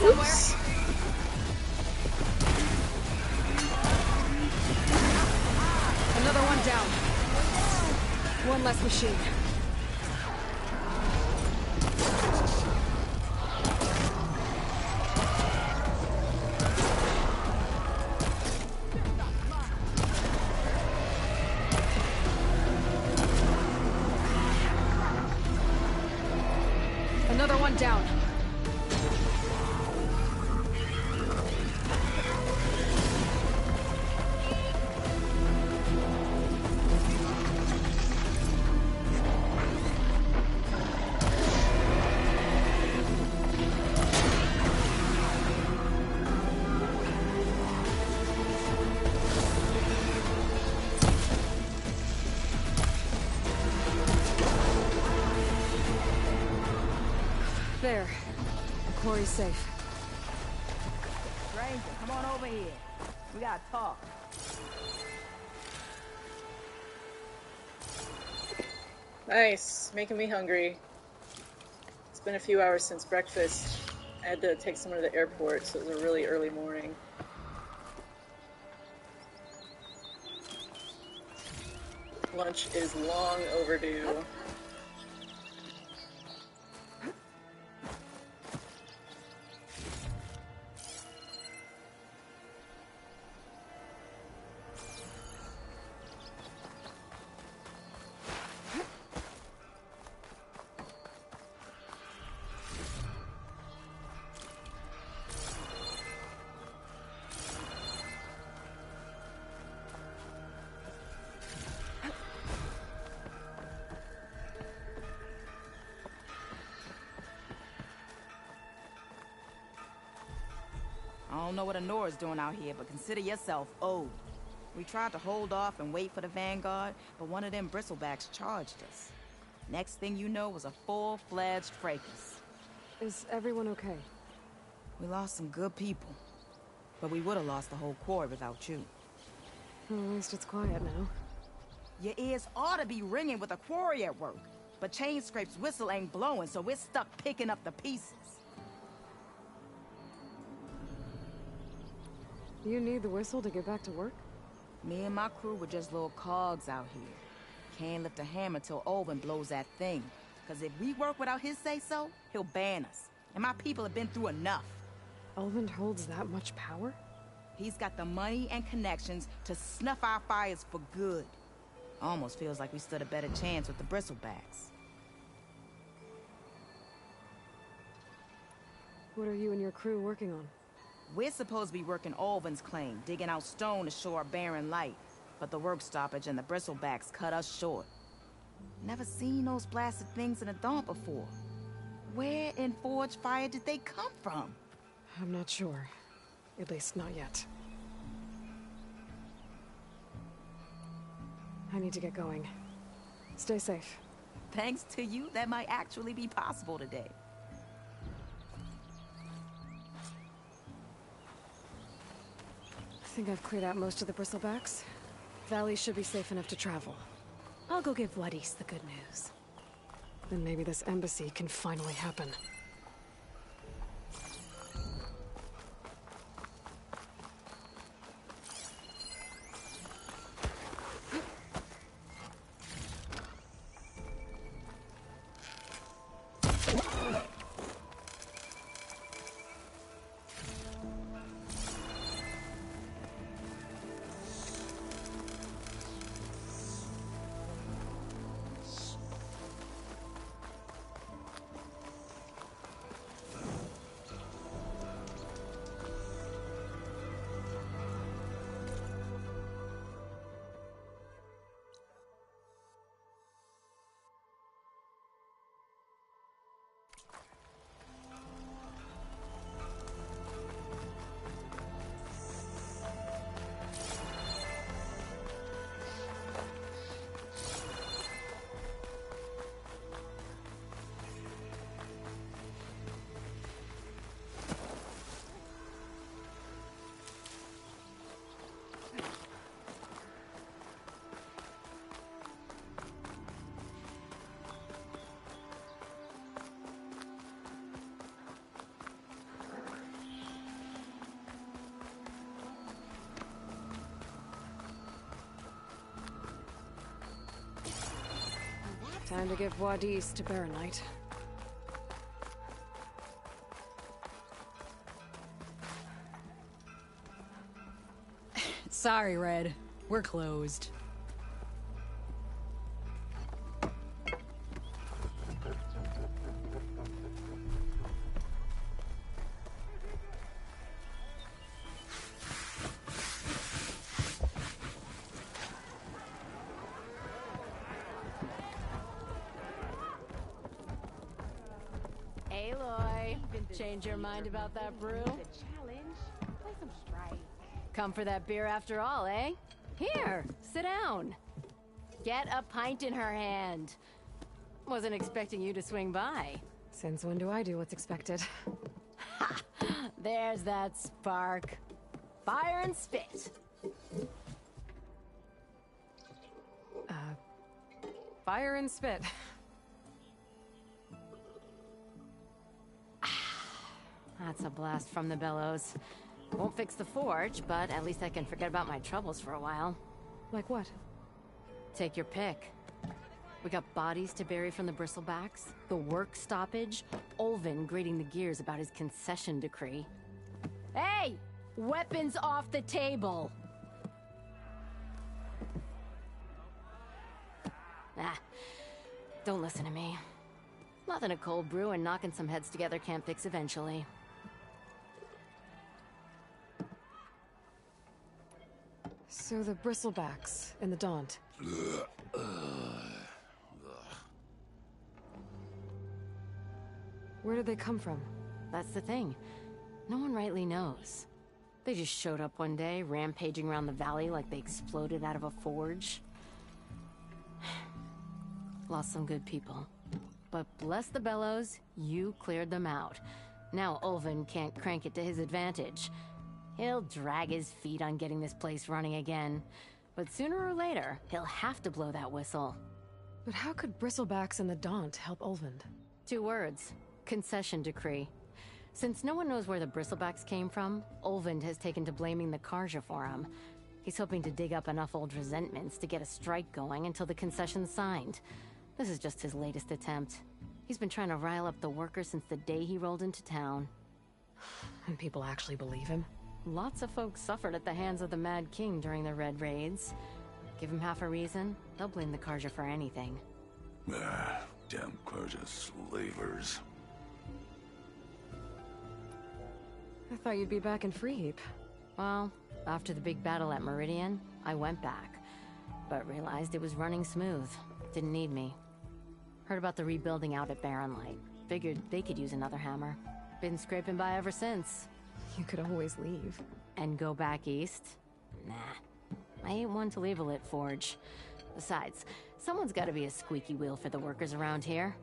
Speaker 1: Oops.
Speaker 2: Another one down. One less machine. Another one down. There. The quarry's safe.
Speaker 10: Stranger, come on over here. We gotta talk.
Speaker 1: Nice. Making me hungry. It's been a few hours since breakfast. I had to take someone to the airport, so it was a really early morning. Lunch is long overdue.
Speaker 10: I don't know what Honora's doing out here, but consider yourself owed. We tried to hold off and wait for the Vanguard, but one of them bristlebacks charged us. Next thing you know was a full-fledged fracas.
Speaker 2: Is everyone okay?
Speaker 10: We lost some good people, but we would have lost the whole quarry without you.
Speaker 2: Well, at least it's quiet now.
Speaker 10: Your ears ought to be ringing with a quarry at work, but Chainscrape's whistle ain't blowing, so we're stuck picking up the pieces.
Speaker 2: You need the whistle to get back to work?
Speaker 10: Me and my crew were just little cogs out here. Can't lift a hammer till Olvin blows that thing. Cause if we work without his say-so, he'll ban us. And my people have been through enough.
Speaker 2: Olvin holds that much power?
Speaker 10: He's got the money and connections to snuff our fires for good. Almost feels like we stood a better chance with the bristlebacks.
Speaker 2: What are you and your crew working on?
Speaker 10: We're supposed to be working Olvin's claim, digging out stone to show our barren light. But the work stoppage and the bristlebacks cut us short. Never seen those blasted things in a Daunt before. Where in Forge Fire did they come from?
Speaker 2: I'm not sure. At least not yet. I need to get going. Stay safe.
Speaker 10: Thanks to you, that might actually be possible today.
Speaker 2: I think I've cleared out most of the bristlebacks. Valley should be safe enough to travel. I'll go give Wadis the good news. Then maybe this embassy can finally happen. Time to give Wadis to Baronite.
Speaker 12: Sorry, Red. We're closed.
Speaker 23: Aloy, change your mind about that brew? Come for that beer after all, eh? Here, sit down. Get a pint in her hand. Wasn't expecting you to swing by.
Speaker 2: Since when do I do what's expected?
Speaker 23: Ha! There's that spark. Fire and spit.
Speaker 2: Fire and spit.
Speaker 23: That's a blast from the bellows. Won't fix the forge, but at least I can forget about my troubles for a while.
Speaker 2: Like what?
Speaker 23: Take your pick. We got bodies to bury from the bristlebacks, the work stoppage, Olvin grating the gears about his concession decree. Hey! Weapons off the table! Ah, don't listen to me. Nothing a cold brew and knocking some heads together can't fix eventually.
Speaker 2: So the bristlebacks and the Daunt. Where did they come from?
Speaker 23: That's the thing. No one rightly knows. They just showed up one day, rampaging around the valley like they exploded out of a forge. Lost some good people. But bless the bellows, you cleared them out. Now Olvin can't crank it to his advantage. He'll drag his feet on getting this place running again. But sooner or later, he'll have to blow that whistle.
Speaker 2: But how could bristlebacks and the Daunt help Olvin?
Speaker 23: 2 words. Concession decree. Since no one knows where the bristlebacks came from, Olvind has taken to blaming the Karja for him. He's hoping to dig up enough old resentments to get a strike going until the concession's signed. This is just his latest attempt. He's been trying to rile up the workers since the day he rolled into town.
Speaker 2: And people actually believe him?
Speaker 23: Lots of folks suffered at the hands of the Mad King during the Red Raids. Give him half a reason, they'll blame the Karja for anything.
Speaker 19: Ah, damn Karja slavers.
Speaker 2: I thought you'd be back in Freeheap.
Speaker 23: Well, after the big battle at Meridian, I went back. But realized it was running smooth. Didn't need me. Heard about the rebuilding out at Barren Light. Figured they could use another hammer. Been scraping by ever since.
Speaker 2: You could always leave.
Speaker 23: And go back east? Nah. I ain't one to leave a lit forge. Besides, someone's gotta be a squeaky wheel for the workers around here.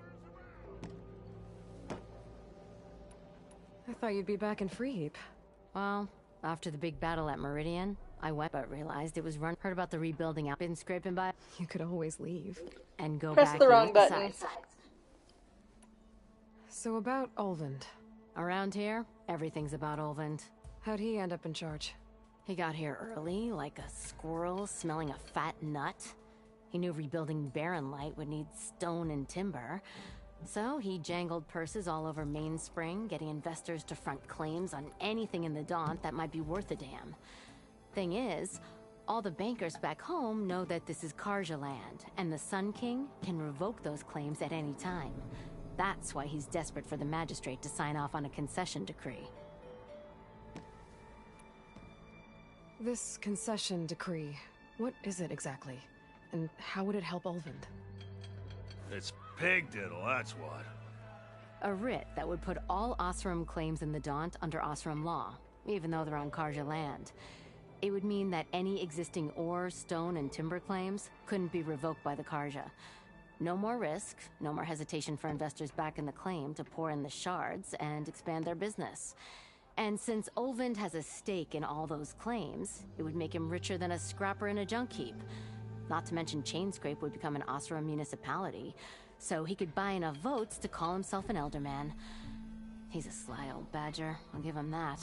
Speaker 2: I thought you'd be back in Freeheap.
Speaker 23: Well, after the big battle at Meridian, I went but realized it was run. Heard about the rebuilding out. Been scraping by.
Speaker 2: You could always leave.
Speaker 23: And go
Speaker 1: Press
Speaker 23: back
Speaker 1: the wrong
Speaker 23: east.
Speaker 1: button.
Speaker 23: Besides.
Speaker 2: So about Olvind.
Speaker 23: Around here, everything's about Olvind.
Speaker 2: How'd he end up in charge?
Speaker 23: He got here early, like a squirrel smelling a fat nut. He knew rebuilding Barren Light would need stone and timber. So he jangled purses all over Mainspring, getting investors to front claims on anything in the Daunt that might be worth a damn. Thing is, all the bankers back home know that this is Karja land, and the Sun King can revoke those claims at any time. That's why he's desperate for the magistrate to sign off on a concession decree.
Speaker 2: This concession decree, what is it exactly? And how would it help Olvind?
Speaker 5: It's pig diddle, that's what.
Speaker 23: A writ that would put all Osram claims in the Daunt under Osram law, even though they're on Karja land. It would mean that any existing ore, stone, and timber claims couldn't be revoked by the Karja. No more risk, no more hesitation for investors back in the claim to pour in the shards and expand their business. And since Olvind has a stake in all those claims, it would make him richer than a scrapper in a junk heap. Not to mention Chainscrape would become an Osram municipality, so he could buy enough votes to call himself an elderman. He's a sly old badger, I'll give him that.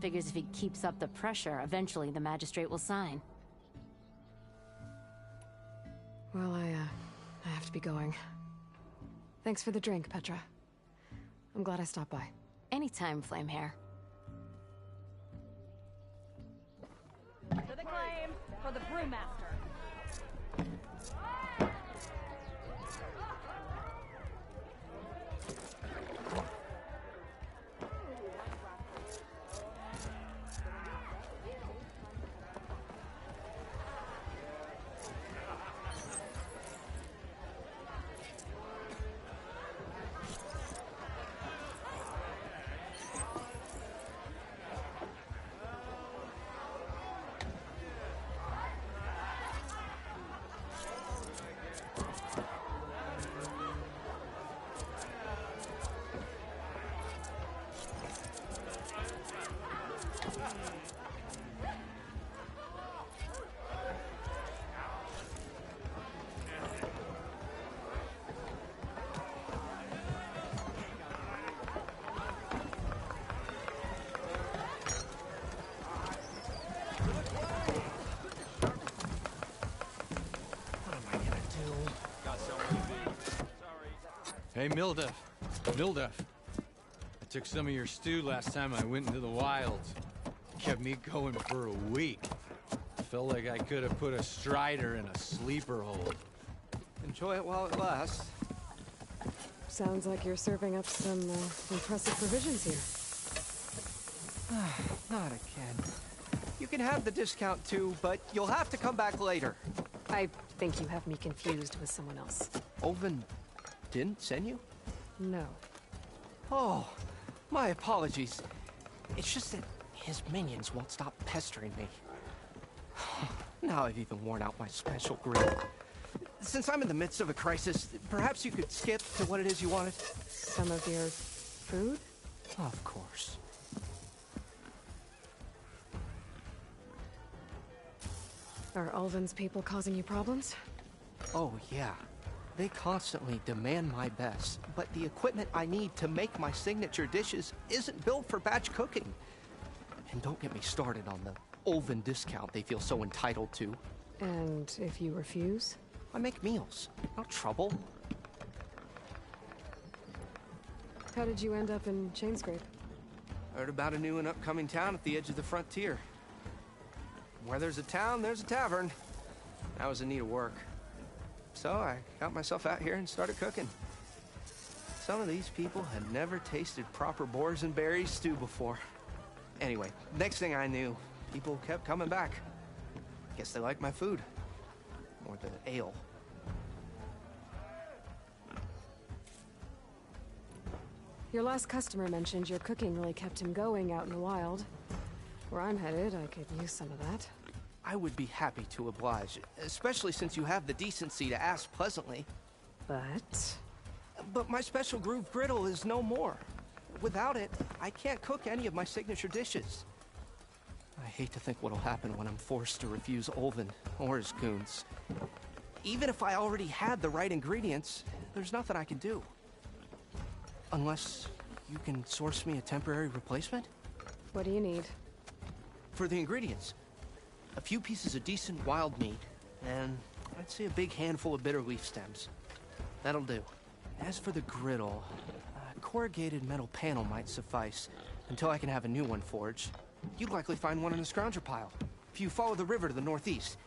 Speaker 23: Figures if he keeps up the pressure, eventually the magistrate will sign.
Speaker 2: Well, I have to be going. Thanks for the drink, Petra. I'm glad I stopped by.
Speaker 23: Anytime, Flamehair.
Speaker 25: To the claim for the brewmaster.
Speaker 3: Hey, Mildef. Mildef. I took some of your stew last time I went into the wilds. Kept me going for a week. Felt like I could have put a strider in a sleeper hold.
Speaker 13: Enjoy it while it lasts.
Speaker 2: Sounds like you're serving up some impressive provisions here.
Speaker 13: Not again. You can have the discount too, but you'll have to come back later.
Speaker 2: I think you have me confused with someone else.
Speaker 13: Olvin didn't send you?
Speaker 2: No.
Speaker 13: Oh, my apologies. It's just that his minions won't stop pestering me. Now I've even worn out my special grill. Since I'm in the midst of a crisis, perhaps you could skip to what it is you wanted?
Speaker 2: Some of your food?
Speaker 13: Of course.
Speaker 2: Are Ulvin's people causing you problems?
Speaker 13: Oh, yeah. They constantly demand my best, but the equipment I need to make my signature dishes isn't built for batch cooking. And don't get me started on the Ulvin discount they feel so entitled to.
Speaker 2: And if you refuse?
Speaker 13: I make meals, not trouble.
Speaker 2: How did you end up in Chainscrape?
Speaker 13: Heard about a new and upcoming town at the edge of the frontier. Where there's a town, there's a tavern. I was in need of work. So I got myself out here and started cooking. Some of these people had never tasted proper boars and berries stew before. Anyway, next thing I knew, people kept coming back. Guess they liked my food. Or the ale.
Speaker 2: Your last customer mentioned your cooking really kept him going out in the wild. Where I'm headed, I could use some of that.
Speaker 13: I would be happy to oblige, especially since you have the decency to ask pleasantly. But my special groove griddle is no more. Without it, I can't cook any of my signature dishes. I hate to think what'll happen when I'm forced to refuse Ulvin or his goons. Even if I already had the right ingredients, there's nothing I can do. Unless you can source me a temporary replacement?
Speaker 2: What do you need?
Speaker 13: For the ingredients, a few pieces of decent wild meat, and I'd say a big handful of bitter leaf stems. That'll do. As for the griddle, a corrugated metal panel might suffice until I can have a new one forged. You'd likely find one in the scrounger pile, if you follow the river to the northeast.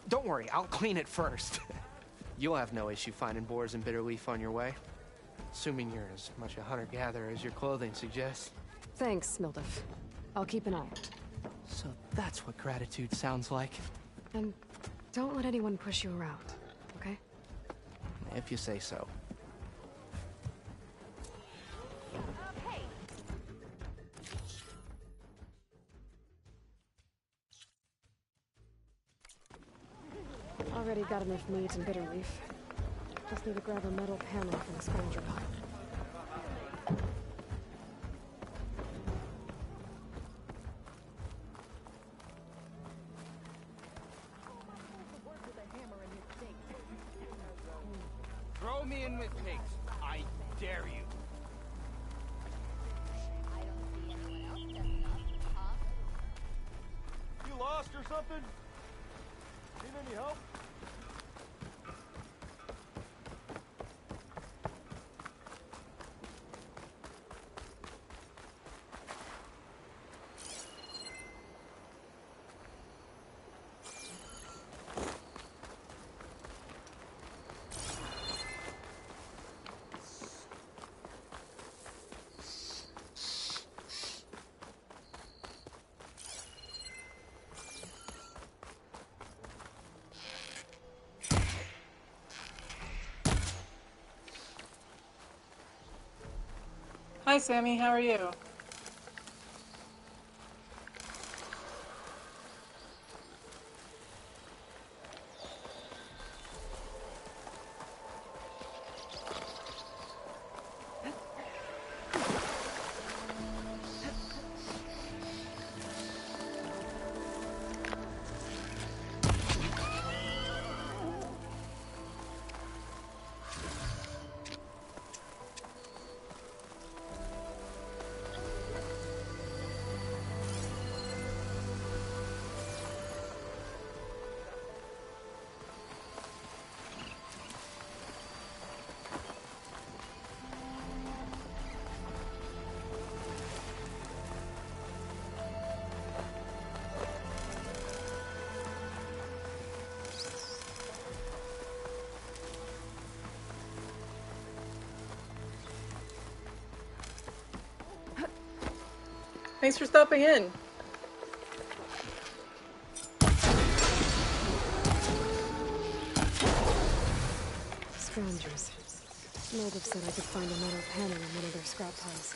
Speaker 13: Don't worry, I'll clean it first. You'll have no issue finding boars and bitter leaf on your way. Assuming you're as much a hunter-gatherer as your clothing suggests.
Speaker 2: Thanks, Mildef. I'll keep an eye out.
Speaker 13: So that's what gratitude sounds like.
Speaker 2: And don't let anyone push you around, okay?
Speaker 13: If you say so.
Speaker 2: Already got enough meat and bitter leaf. Just need to grab a metal panel from the scrounger pile.
Speaker 5: Throw me in with pigs. I dare you. You lost or something? Need any help?
Speaker 1: Hi, Sammy. How are you? Thanks for stopping in.
Speaker 2: Scroungers. Moldov said I could find a metal panel in one of their scrap piles.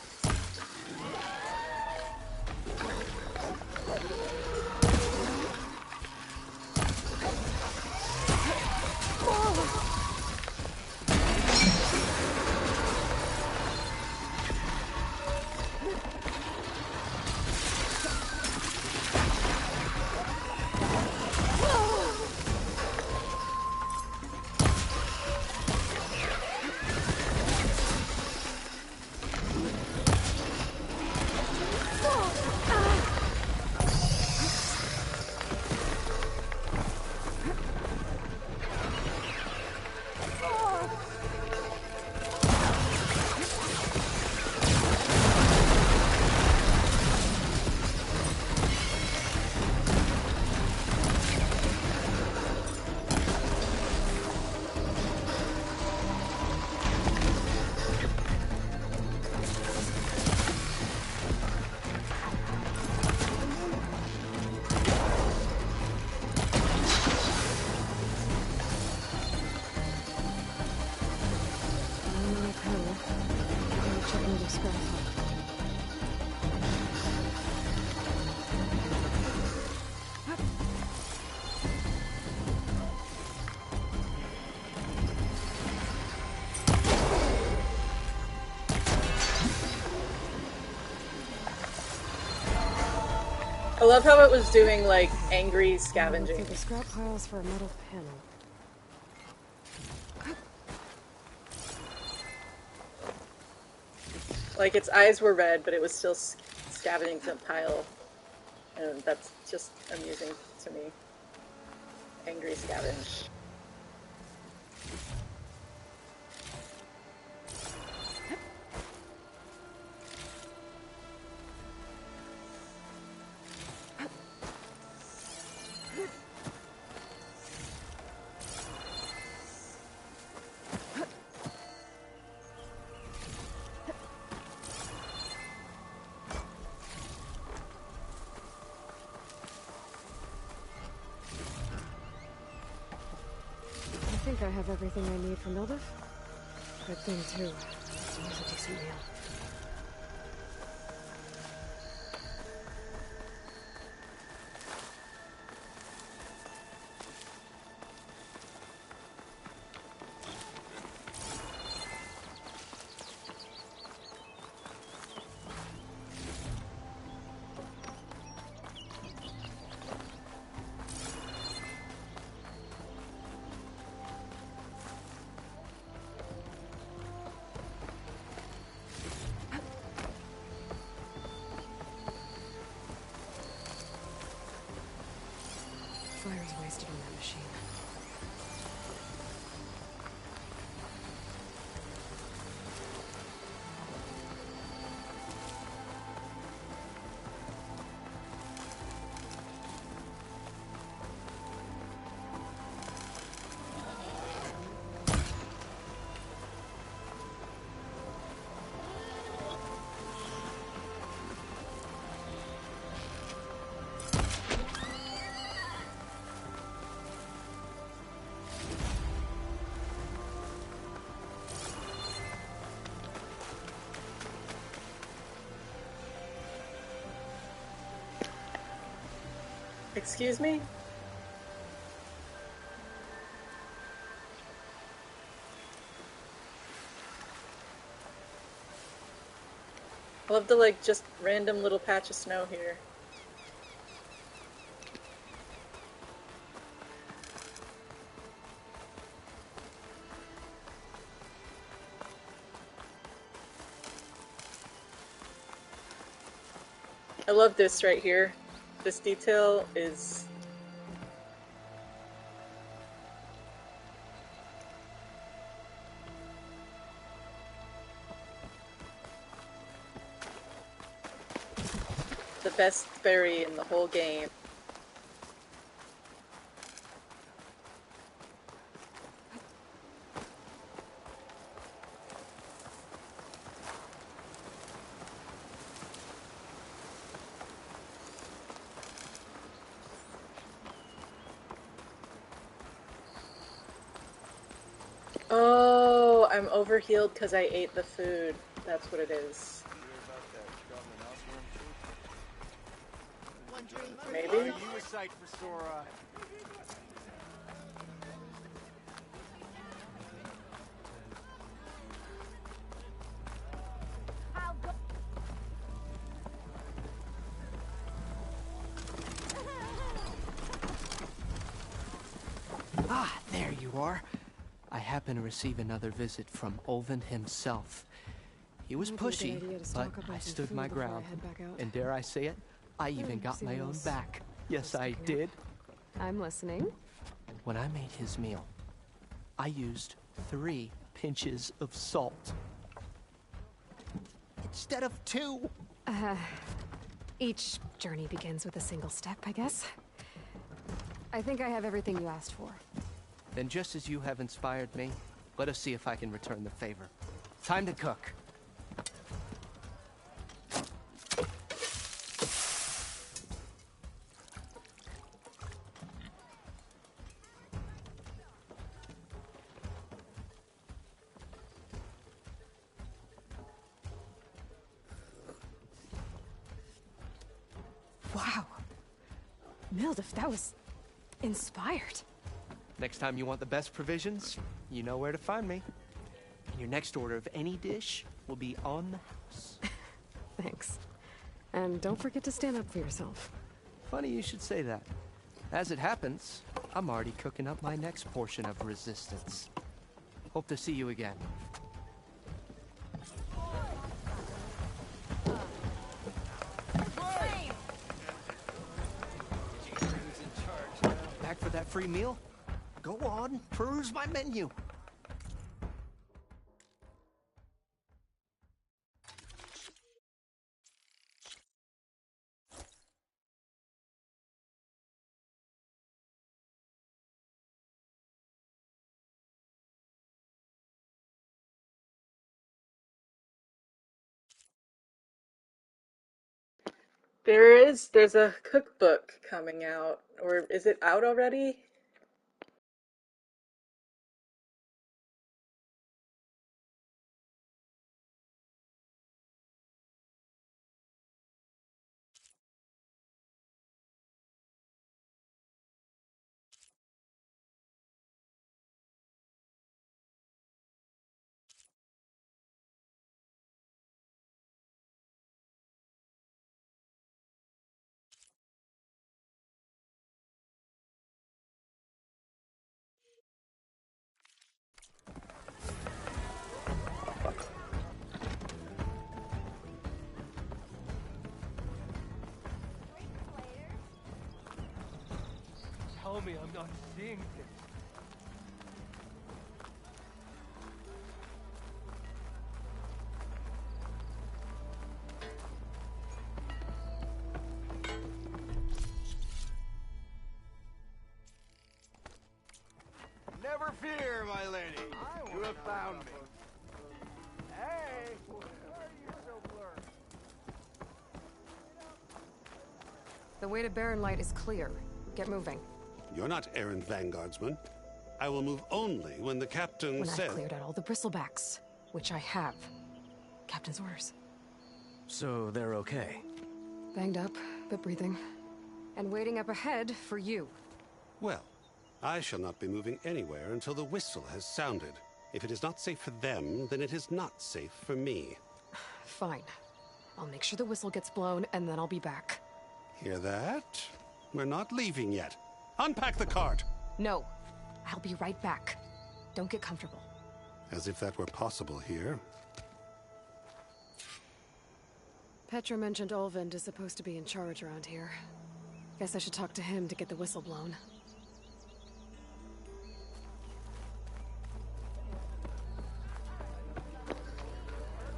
Speaker 1: I love how it was doing, like, angry scavenging.
Speaker 2: The scrap piles for a metal panel.
Speaker 1: Like, its eyes were red, but it was still scavenging the pile. And that's just amusing to me. Angry scavenge.
Speaker 2: I think I have everything I need for Mildef. Good thing, too. It's always a decent meal.
Speaker 1: Excuse me? I love the, like, just random little patch of snow here. I love this right here. This detail is... the best berry in the whole game. Oh, I'm overhealed because I ate the food. That's what it is. Maybe?
Speaker 5: Are you a sight for sore eyes?
Speaker 13: Ah, there you are. I happen to receive another visit from Olvin himself. He was pushy, but I stood my ground. And dare I say it, I even got my own back. Yes, I did.
Speaker 2: I'm listening.
Speaker 13: When I made his meal, I used 3 pinches of salt. Instead of 2.
Speaker 2: Each journey begins with a single step, I guess. I think I have everything you asked for.
Speaker 13: Then just as you have inspired me, let us see if I can return the favor. Time to cook.
Speaker 2: Wow. Mildef, that was inspired.
Speaker 13: Next time you want the best provisions, you know where to find me. Your next order of any dish will be on the house.
Speaker 2: Thanks. And don't forget to stand up for yourself.
Speaker 13: Funny you should say that. As it happens, I'm already cooking up my next portion of resistance. Hope to see you again. Back for that free meal? Go on, peruse my menu.
Speaker 1: There's a cookbook coming out, or is it out already?
Speaker 5: Tell me I'm not seeing things. Never fear, my lady. You have found me. Hey, why are you so blurred?
Speaker 2: The way to Barren Light is clear. Get moving.
Speaker 21: You're not errant vanguardsman. I will move only when the captain
Speaker 2: When
Speaker 21: says...
Speaker 2: I've cleared out all the bristlebacks, which I have. Captain's orders.
Speaker 22: So they're okay?
Speaker 2: Banged up, but breathing. And waiting up ahead for you.
Speaker 21: Well, I shall not be moving anywhere until the whistle has sounded. If it is not safe for them, then it is not safe for me.
Speaker 2: Fine. I'll make sure the whistle gets blown, and then I'll be back.
Speaker 21: Hear that? We're not leaving yet. Unpack the cart!
Speaker 2: No. I'll be right back. Don't get comfortable.
Speaker 21: As if that were possible here.
Speaker 2: Petra mentioned Olvind is supposed to be in charge around here. Guess I should talk to him to get the whistle blown.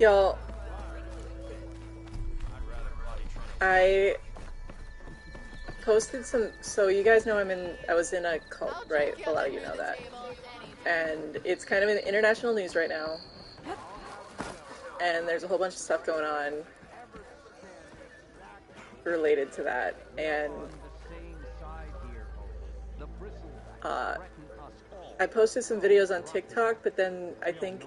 Speaker 1: Y'all, I posted some, so you guys know I was in a cult, right? A lot of you know that. And it's kind of in international news right now. And there's a whole bunch of stuff going on related to that. And I posted some videos on TikTok, but then I think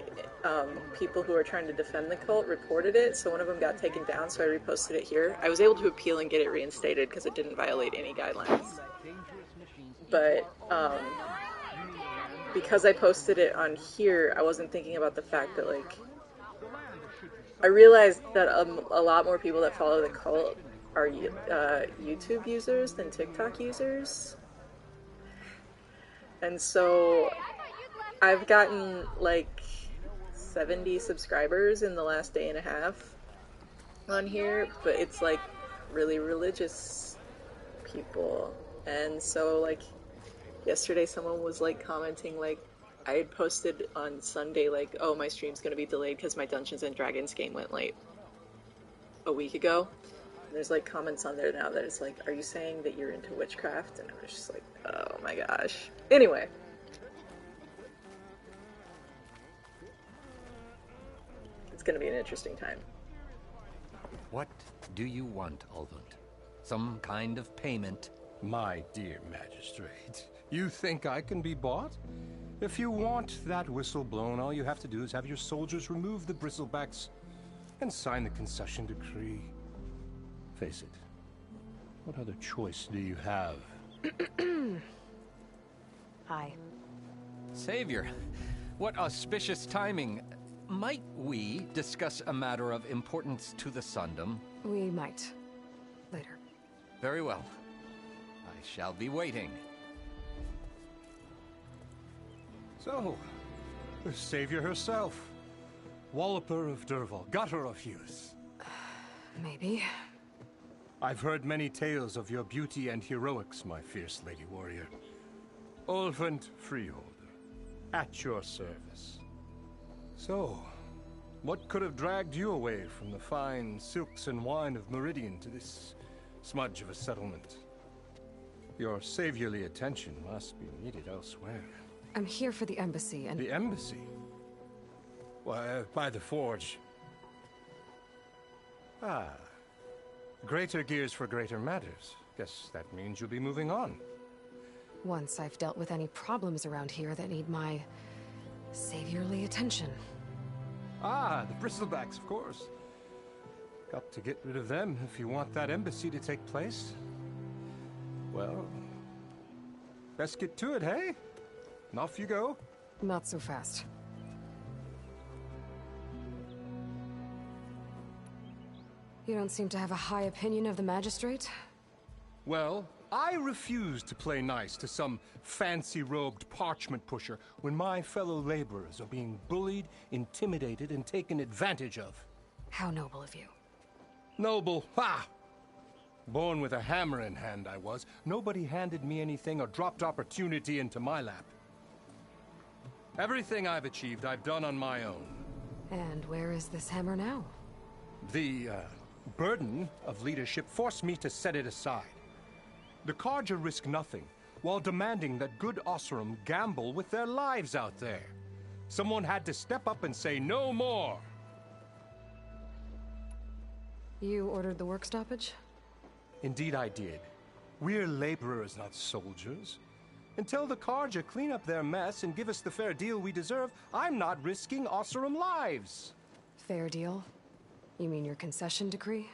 Speaker 1: people who are trying to defend the cult reported it, so one of them got taken down, so I reposted it here. I was able to appeal and get it reinstated because it didn't violate any guidelines. But because I posted it on here, I wasn't thinking about the fact that, like, I realized that a lot more people that follow the cult are YouTube users than TikTok users. And so I've gotten like 70 subscribers in the last day and a half on here, but it's like really religious people. And so like yesterday someone was like commenting, like I had posted on Sunday like, oh, my stream's gonna be delayed because my Dungeons and Dragons game went late a week ago. And there's like comments on there now that it's like, are you saying that you're into witchcraft? And I was just like, oh my gosh. Anyway. It's gonna be an interesting time.
Speaker 9: What do you want, Olvind? Some kind of payment?
Speaker 14: My dear magistrate, you think I can be bought? If you want that whistle blown, all you have to do is have your soldiers remove the bristlebacks and sign the concession decree. Face it, what other choice do you have?
Speaker 2: Hi.
Speaker 9: Savior, what auspicious timing. Might we discuss a matter of importance to the Sundom?
Speaker 2: We might. Later.
Speaker 9: Very well. I shall be waiting.
Speaker 14: So, the savior herself. Walloper of Derval, gutter of youth.
Speaker 2: Maybe.
Speaker 14: I've heard many tales of your beauty and heroics, my fierce lady warrior. Olvind Freeholder, at your service. So, what could have dragged you away from the fine silks and wine of Meridian to this smudge of a settlement? Your saviorly attention must be needed elsewhere.
Speaker 2: I'm here for the embassy and...
Speaker 14: The embassy? Why, by the forge. Ah. Greater gears for greater matters. Guess that means you'll be moving on.
Speaker 2: Once I've dealt with any problems around here that need my saviorly attention.
Speaker 14: Ah, the bristlebacks, of course. Got to get rid of them if you want that embassy to take place. Well, best get to it, hey? And off you go.
Speaker 2: Not so fast. You don't seem to have a high opinion of the magistrate?
Speaker 14: Well, I refuse to play nice to some fancy-robed parchment pusher when my fellow laborers are being bullied, intimidated, and taken advantage of.
Speaker 2: How noble of you.
Speaker 14: Noble? Ha! Born with a hammer in hand, I was. Nobody handed me anything or dropped opportunity into my lap. Everything I've achieved, I've done on my own.
Speaker 2: And where is this hammer now?
Speaker 14: The, burden of leadership forced me to set it aside. The Carja risk nothing, while demanding that good Oseram gamble with their lives out there. Someone had to step up and say no more.
Speaker 2: You ordered the work stoppage?
Speaker 14: Indeed I did. We're laborers, not soldiers. Until the Carja clean up their mess and give us the fair deal we deserve, I'm not risking Oseram lives.
Speaker 2: Fair deal? You mean your concession decree?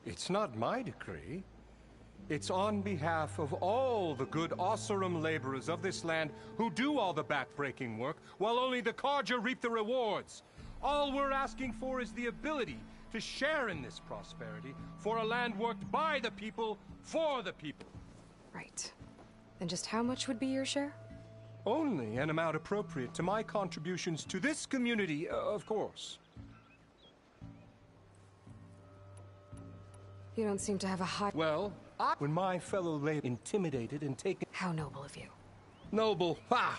Speaker 14: It's not my decree. It's on behalf of all the good Oseram laborers of this land who do all the back-breaking work, while only the Carja reap the rewards. All we're asking for is the ability to share in this prosperity for a land worked by the people, for the people.
Speaker 2: Right. Then just how much would be your share?
Speaker 14: Only an amount appropriate to my contributions to this community, of course.
Speaker 2: You don't seem to have a high...
Speaker 14: Well, when my fellow lay intimidated and taken...
Speaker 2: How noble of you.
Speaker 14: Noble? Ha!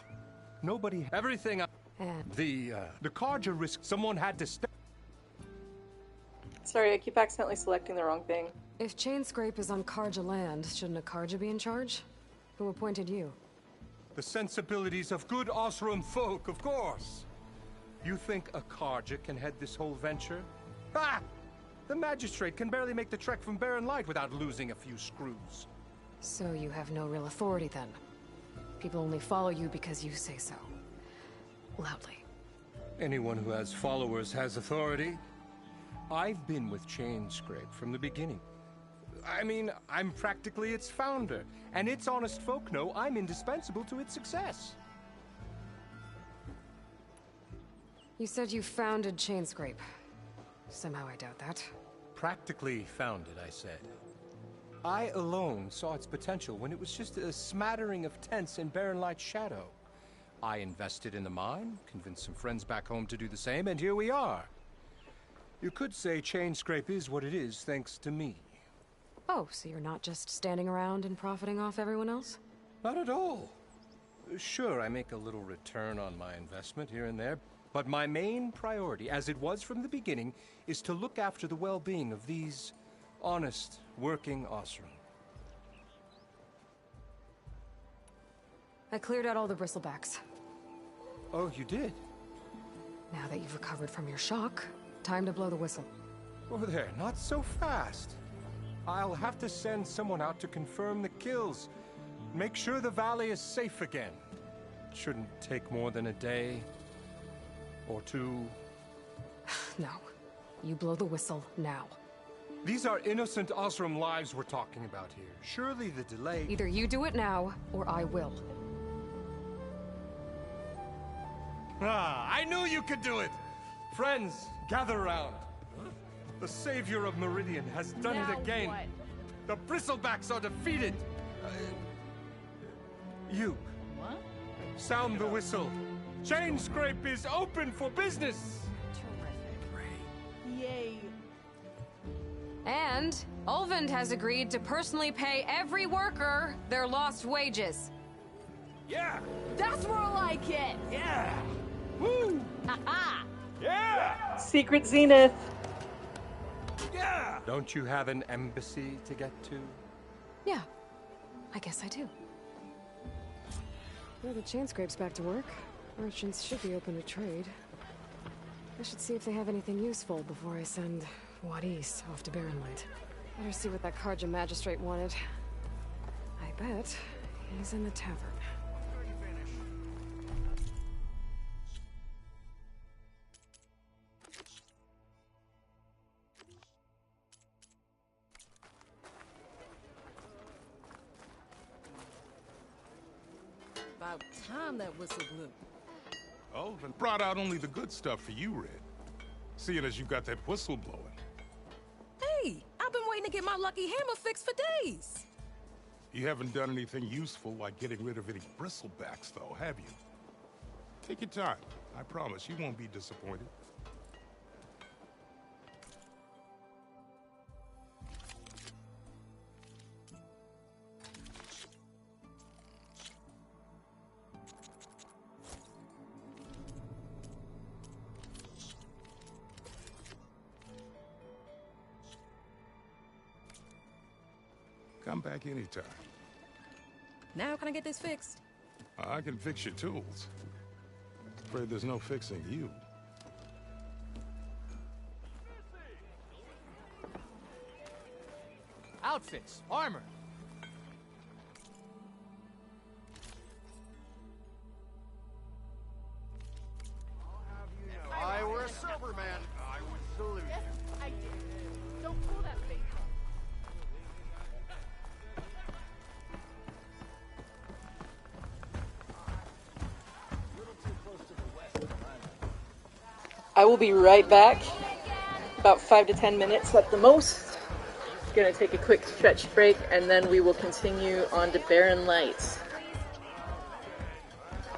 Speaker 14: Nobody... Everything...
Speaker 2: And...
Speaker 14: The Carja risk someone had to step...
Speaker 1: Sorry, I keep accidentally selecting the wrong thing.
Speaker 2: If Chainscrape is on Carja land, shouldn't a Carja be in charge? Who appointed you?
Speaker 14: The sensibilities of good Oseram folk, of course. You think a Carja can head this whole venture? Ha! The magistrate can barely make the trek from Barren Light without losing a few screws.
Speaker 2: So you have no real authority then? People only follow you because you say so. Loudly.
Speaker 14: Anyone who has followers has authority. I've been with Chainscrape from the beginning. I mean, I'm practically its founder, and its honest folk know I'm indispensable to its success.
Speaker 2: You said you founded Chainscrape. Somehow I doubt that.
Speaker 14: Practically founded, I said. I alone saw its potential when it was just a smattering of tents in Barren Light's shadow. I invested in the mine, convinced some friends back home to do the same, and here we are. You could say Chainscrape is what it is thanks to me.
Speaker 2: Oh, so you're not just standing around and profiting off everyone else?
Speaker 14: Not at all. Sure, I make a little return on my investment here and there, but my main priority, as it was from the beginning, is to look after the well-being of these honest, working Oseram.
Speaker 2: I cleared out all the bristlebacks.
Speaker 14: Oh, you did?
Speaker 2: Now that you've recovered from your shock, time to blow the whistle.
Speaker 14: Oh there, not so fast. I'll have to send someone out to confirm the kills. Make sure the valley is safe again. It shouldn't take more than a day. Or two.
Speaker 2: No. You blow the whistle now.
Speaker 14: These are innocent Oseram lives we're talking about here. Surely the delay...
Speaker 2: Either you do it now, or I will.
Speaker 14: Ah, I knew you could do it! Friends, gather around. The savior of Meridian has done it again.
Speaker 25: What?
Speaker 14: The bristlebacks are defeated. You.
Speaker 25: What?
Speaker 14: Sound the whistle. Chainscrape is open for business.
Speaker 25: Terrific. Yay.
Speaker 2: And Ulvund has agreed to personally pay every worker their lost wages.
Speaker 14: Yeah.
Speaker 25: That's more like it.
Speaker 14: Yeah. Woo.
Speaker 25: Ha-ha.
Speaker 14: Yeah.
Speaker 1: Secret Zenith.
Speaker 14: Yeah. Don't you have an embassy to get to?
Speaker 2: Yeah, I guess I do. Well, the Chainscrape's back to work. Merchants should be open to trade. I should see if they have anything useful before I send Wadis off to Barren Light. Better see what that Carja magistrate wanted. I bet he's in the tavern.
Speaker 15: About time that whistle blew.
Speaker 19: Ulvund brought out only the good stuff for you, Red. Seeing as you got that whistle blowing.
Speaker 15: Hey, I've been waiting to get my lucky hammer fixed for days.
Speaker 19: You haven't done anything useful like getting rid of any bristlebacks, though, have you? Take your time. I promise you won't be disappointed. Come back anytime.
Speaker 15: Now can I get this fixed?
Speaker 19: I can fix your tools. Afraid there's no fixing you.
Speaker 13: Outfits, armor.
Speaker 5: If I were a sober man, I would salute
Speaker 25: Yes,
Speaker 5: you.
Speaker 25: I did. Don't pull that face.
Speaker 1: I will be right back. About 5 to 10 minutes at the most. Gonna take a quick stretch break, and then we will continue on to Barren Light.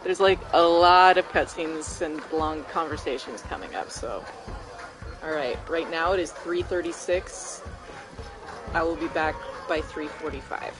Speaker 1: There's like a lot of cutscenes and long conversations coming up, so. Alright, right now it is 3:36. I will be back by 3:45.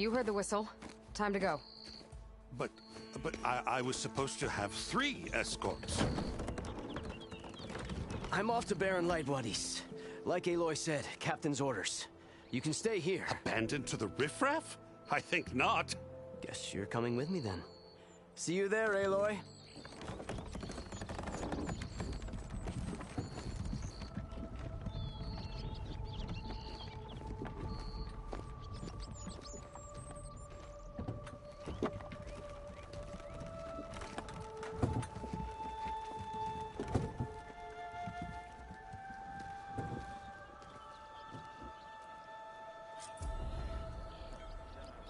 Speaker 2: You heard the whistle. Time to go.
Speaker 21: But I was supposed to have 3 escorts.
Speaker 22: I'm off to Barren Light, Wadis. Like Aloy said, Captain's orders. You can stay here.
Speaker 21: Abandoned to the riffraff? I think not.
Speaker 22: Guess you're coming with me then. See you there, Aloy.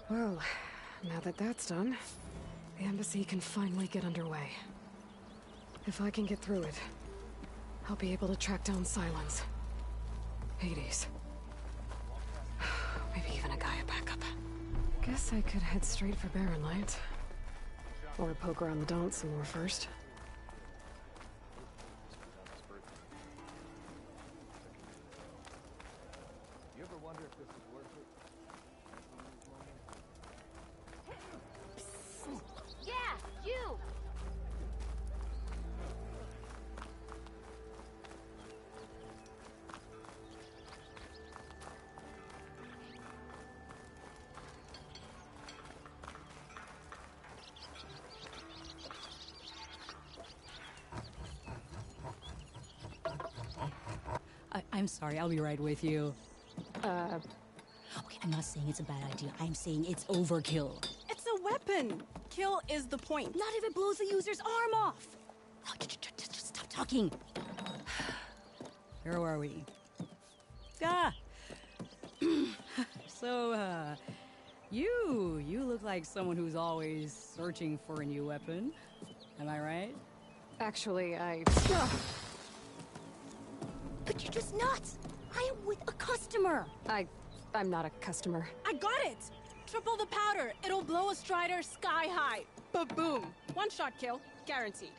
Speaker 2: Well, now that that's done, the embassy can finally get underway. If I can get through it, I'll be able to track down Silence, Hades, maybe even a Gaia backup. Guess I could head straight for Barren Light. Or poke around the Daunt some more first.
Speaker 5: You ever wonder if this is worth it?
Speaker 7: Yeah, you!
Speaker 12: I'm sorry, I'll be right with you.
Speaker 15: Okay, I'm not saying it's a bad idea. I'm saying it's overkill.
Speaker 4: It's a weapon. Kill is the point.
Speaker 15: Not if it blows the user's arm off. Oh, just stop talking.
Speaker 12: Where are we? Ah! So, you look like someone who's always searching for a new weapon. Am I right?
Speaker 2: Actually,
Speaker 15: But you're just nuts. I am with a customer.
Speaker 2: I'm not a customer.
Speaker 4: I got it. Triple the powder. It'll blow a Strider sky high. Ba-boom. One-shot kill. Guaranteed.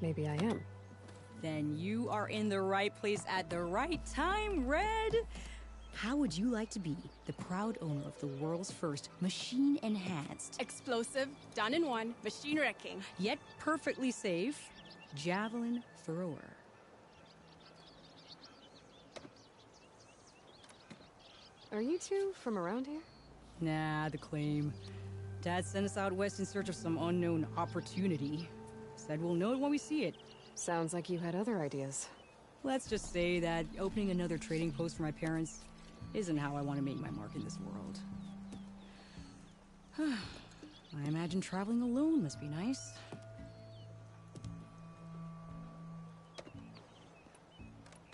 Speaker 2: Maybe I am.
Speaker 12: Then you are in the right place at the right time, Red. How would you like to be the proud owner of the world's first machine-enhanced,
Speaker 4: Explosive, done in one, machine wrecking,
Speaker 12: yet perfectly safe, javelin thrower?
Speaker 2: Are you two from around here?
Speaker 12: Nah, the claim. Dad sent us out west in search of some unknown opportunity. Said we'll know it when we see it.
Speaker 2: Sounds like you had other ideas.
Speaker 12: Let's just say that opening another trading post for my parents isn't how I want to make my mark in this world. I imagine traveling alone must be nice.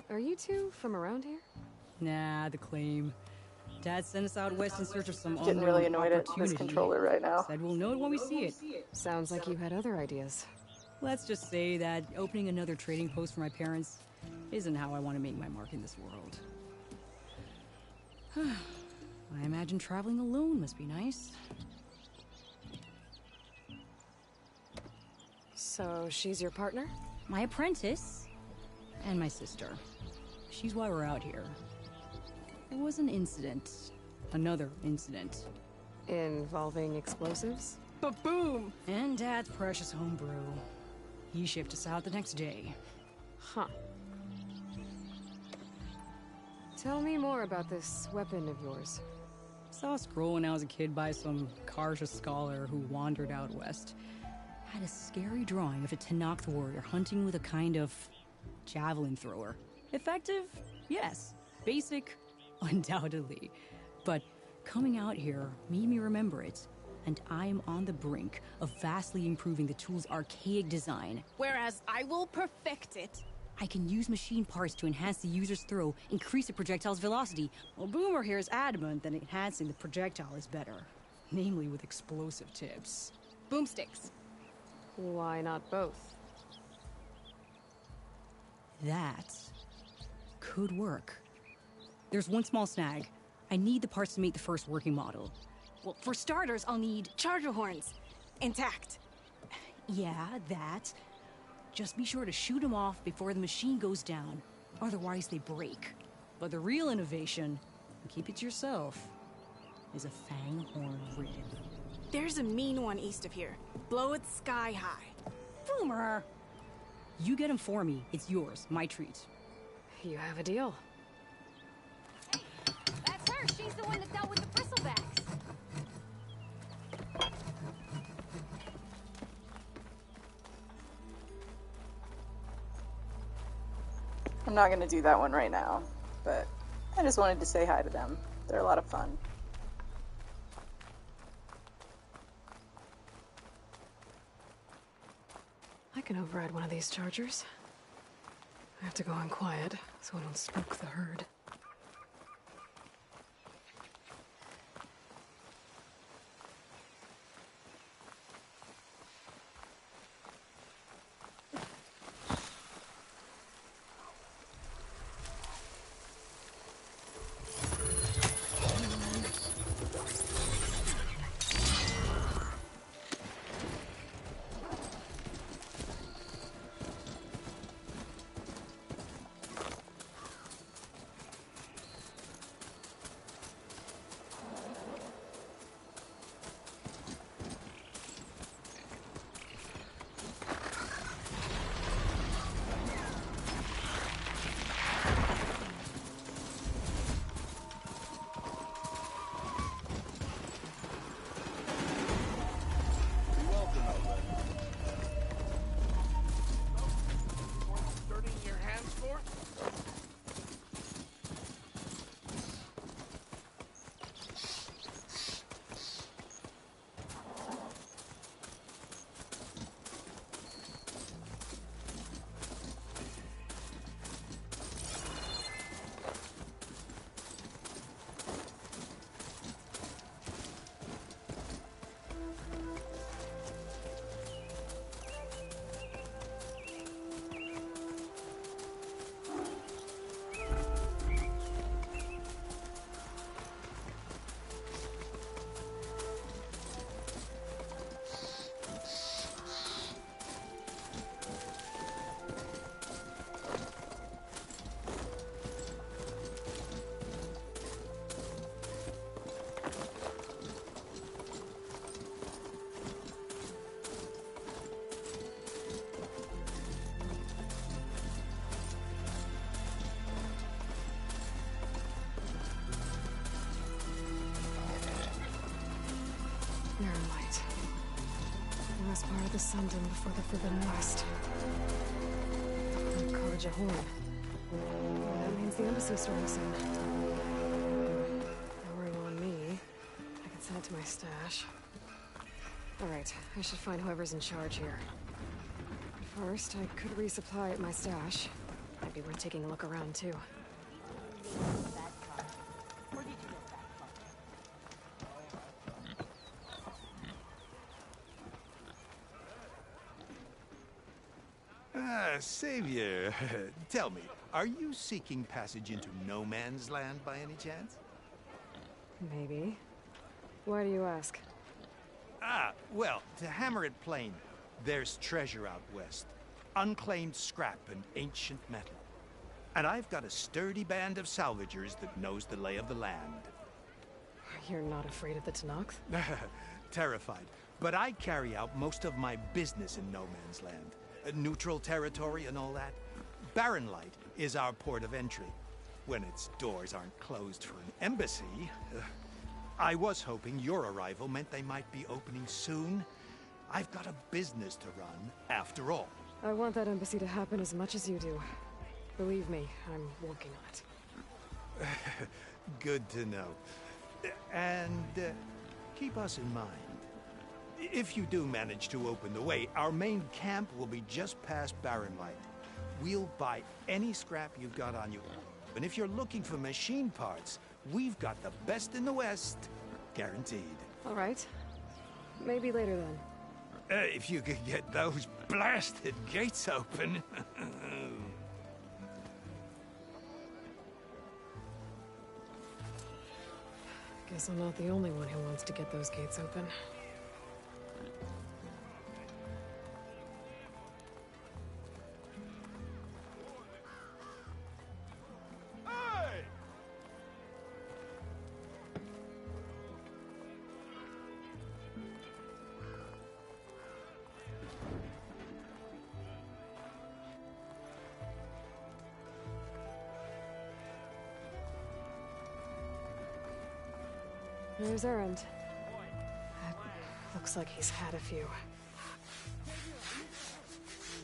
Speaker 2: Are you two from around here?
Speaker 12: Nah, the claim. Dad sent us out west in search of some
Speaker 1: Getting
Speaker 12: unknown
Speaker 1: really annoyed at
Speaker 12: opportunity.
Speaker 1: this controller right now.
Speaker 12: Said we'll know it when we see it.
Speaker 2: Sounds like you had other ideas.
Speaker 12: Let's just say that opening another trading post for my parents isn't how I want to make my mark in this world. I imagine traveling alone must be nice.
Speaker 2: So she's your partner?
Speaker 12: My apprentice and my sister. She's why we're out here. There was an incident. Another incident.
Speaker 2: Involving explosives?
Speaker 4: Ba-boom!
Speaker 12: And Dad's precious homebrew. He shipped us out the next day.
Speaker 2: Huh. Tell me more about this weapon of yours.
Speaker 12: Saw a scroll when I was a kid by some Karja scholar who wandered out west. Had a scary drawing of a Tenakth warrior hunting with a kind of javelin thrower. Effective? Yes. Basic? Undoubtedly. But coming out here made me remember it, and I am on the brink of vastly improving the tool's archaic design.
Speaker 4: Whereas I will perfect it.
Speaker 12: I can use machine parts to enhance the user's throw, increase the projectile's velocity. Well, Boomer here is adamant that enhancing the projectile is better. Namely with explosive tips.
Speaker 4: Boomsticks.
Speaker 2: Why not both?
Speaker 12: That could work. There's one small snag. I need the parts to make the first working model.
Speaker 4: Well, for starters, I'll need charger horns. Intact.
Speaker 12: Yeah, that. Just be sure to shoot them off before the machine goes down. Otherwise, they break. But the real innovation, keep it to yourself. is a fanghorn rib.
Speaker 4: There's a mean one east of here. Blow it sky high.
Speaker 12: Boomer! You get him for me. It's yours. My treat.
Speaker 2: You have a deal.
Speaker 7: That's her. She's the one that dealt with the bristlebacks.
Speaker 1: I'm not gonna do that one right now, but I just wanted to say hi to them. They're a lot of fun.
Speaker 2: I can override one of these chargers. I have to go in quiet, so I don't spook the herd. Light. The last part of the Sundom before the Forbidden West. College of Horn. That means the embassy storm soon. Pouring on me. I can send it to my stash. Alright, I should find whoever's in charge here. First, I could resupply at my stash. Might be worth taking a look around, too.
Speaker 5: Savior, tell me, are you seeking passage into no man's land by any chance?
Speaker 2: Maybe. Why do you ask?
Speaker 5: Well, to hammer it plain, there's treasure out west. Unclaimed scrap and ancient metal. And I've got a sturdy band of salvagers that knows the lay of the land.
Speaker 2: You're not afraid of the Tenakth?
Speaker 5: Terrified. But I carry out most of my business in no man's land. Neutral territory and all that. Barren Light is our port of entry. When its doors aren't closed for an embassy. I was hoping your arrival meant they might be opening soon. I've got a business to run, after all.
Speaker 2: I want that embassy to happen as much as you do. Believe me, I'm working on it.
Speaker 5: Good to know. And keep us in mind. If you do manage to open the way, our main camp will be just past Barren Light. We'll buy any scrap you've got on you. And if you're looking for machine parts, we've got the best in the West. Guaranteed.
Speaker 2: All right. Maybe later then.
Speaker 5: If you could get those blasted gates open.
Speaker 2: Guess I'm not the only one who wants to get those gates open. Here's Erend. It looks like he's had a few.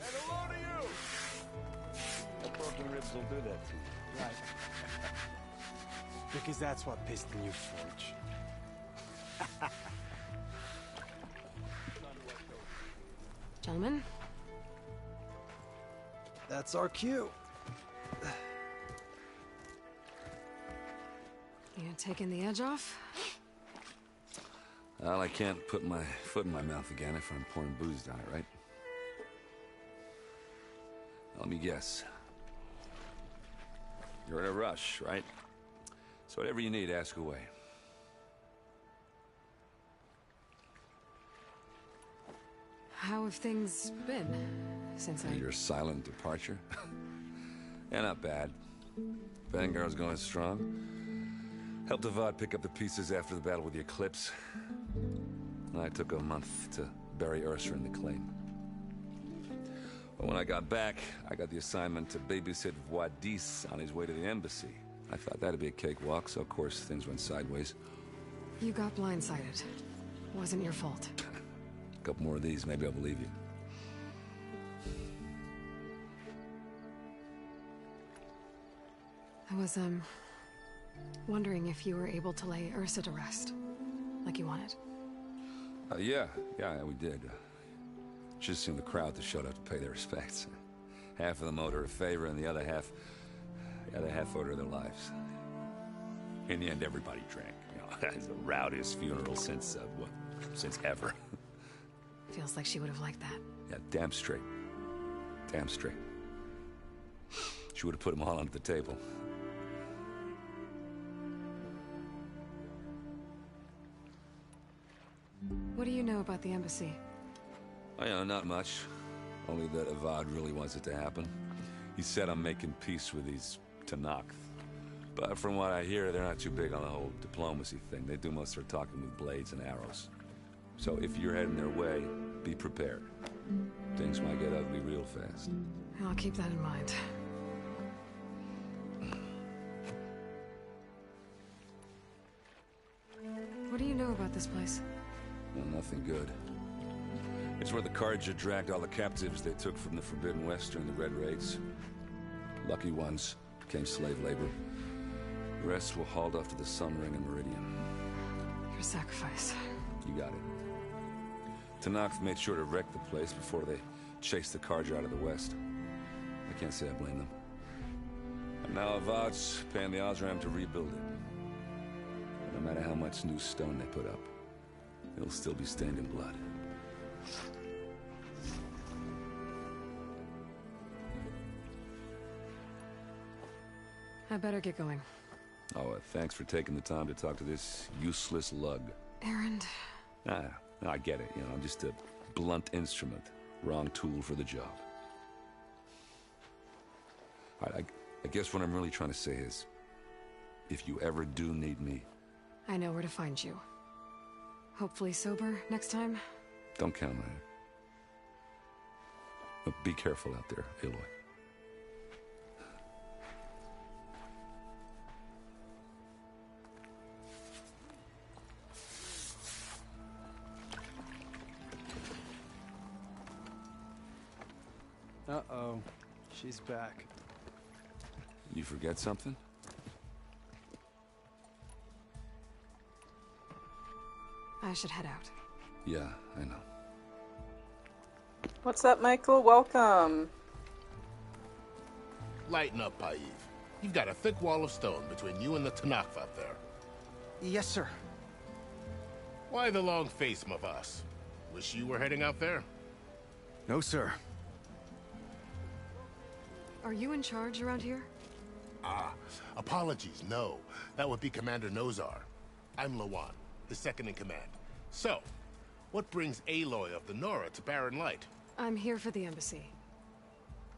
Speaker 6: And hello to you! Broken ribs will do that to you.
Speaker 17: Right. Because that's what piston you forge.
Speaker 2: Gentlemen?
Speaker 17: That's our cue.
Speaker 2: You taking the edge off?
Speaker 6: Well, I can't put my foot in my mouth again if I'm pouring booze down it, right? Let me guess. You're in a rush, right? So whatever you need, ask away.
Speaker 2: How have things been since
Speaker 6: Your silent departure? Yeah, not bad. Vanguard's going strong. Helped Avad pick up the pieces after the battle with the Eclipse. I took a month to bury Ursa in the claim. But when I got back, I got the assignment to babysit Wadis on his way to the embassy. I thought that'd be a cakewalk, so of course things went sideways.
Speaker 2: You got blindsided. Wasn't your fault.
Speaker 6: A couple more of these, maybe I'll believe you.
Speaker 2: I was, wondering if you were able to lay Ursa to rest, like you wanted.
Speaker 6: Yeah, we did. Just seemed the crowd to showed up to pay their respects. Half of them owed her a favor, and the other half owed her their lives. In the end, everybody drank. You know, it's the rowdiest funeral since ever.
Speaker 2: Feels like she would have liked that.
Speaker 6: Yeah, damn straight. Damn straight. She would have put them all under the table.
Speaker 2: What do you know about the embassy?
Speaker 6: Not much. Only that Avad really wants it to happen. He said I'm making peace with these Tenakth. But from what I hear, they're not too big on the whole diplomacy thing. They do most of their talking with blades and arrows. So if you're heading their way, be prepared. Things might get ugly real fast.
Speaker 2: I'll keep that in mind. What do you know about this place?
Speaker 6: Well, nothing good. It's where the Carja dragged all the captives they took from the Forbidden West during the Red Raids. Lucky ones became slave labor. The rest were hauled off to the Sun Ring and Meridian.
Speaker 2: Your sacrifice.
Speaker 6: You got it. Tenakth made sure to wreck the place before they chased the Carja out of the West. I can't say I blame them. And now Avad's paying the Osram to rebuild it. No matter how much new stone they put up, it'll still be stained in blood.
Speaker 2: I better get going.
Speaker 6: Oh, thanks for taking the time to talk to this useless lug.
Speaker 2: Erend.
Speaker 6: I get it. I'm just a blunt instrument. Wrong tool for the job. All right, I guess what I'm really trying to say is, if you ever do need me...
Speaker 2: I know where to find you. Hopefully sober next time.
Speaker 6: Don't count on it. But be careful out there, Aloy.
Speaker 17: Uh-oh. She's back.
Speaker 6: You forget something?
Speaker 2: I should head out.
Speaker 6: Yeah, I know.
Speaker 1: What's up, Michael? Welcome.
Speaker 11: Lighten up, Paiv. You've got a thick wall of stone between you and the Tenakth out there.
Speaker 17: Yes, sir.
Speaker 11: Why the long face, Mavas? Wish you were heading out there?
Speaker 17: No, sir.
Speaker 2: Are you in charge around here?
Speaker 11: Apologies, no. That would be Commander Nozar. I'm Lawan, the second in command. So, what brings Aloy of the Nora to Barren Light?
Speaker 2: I'm here for the embassy.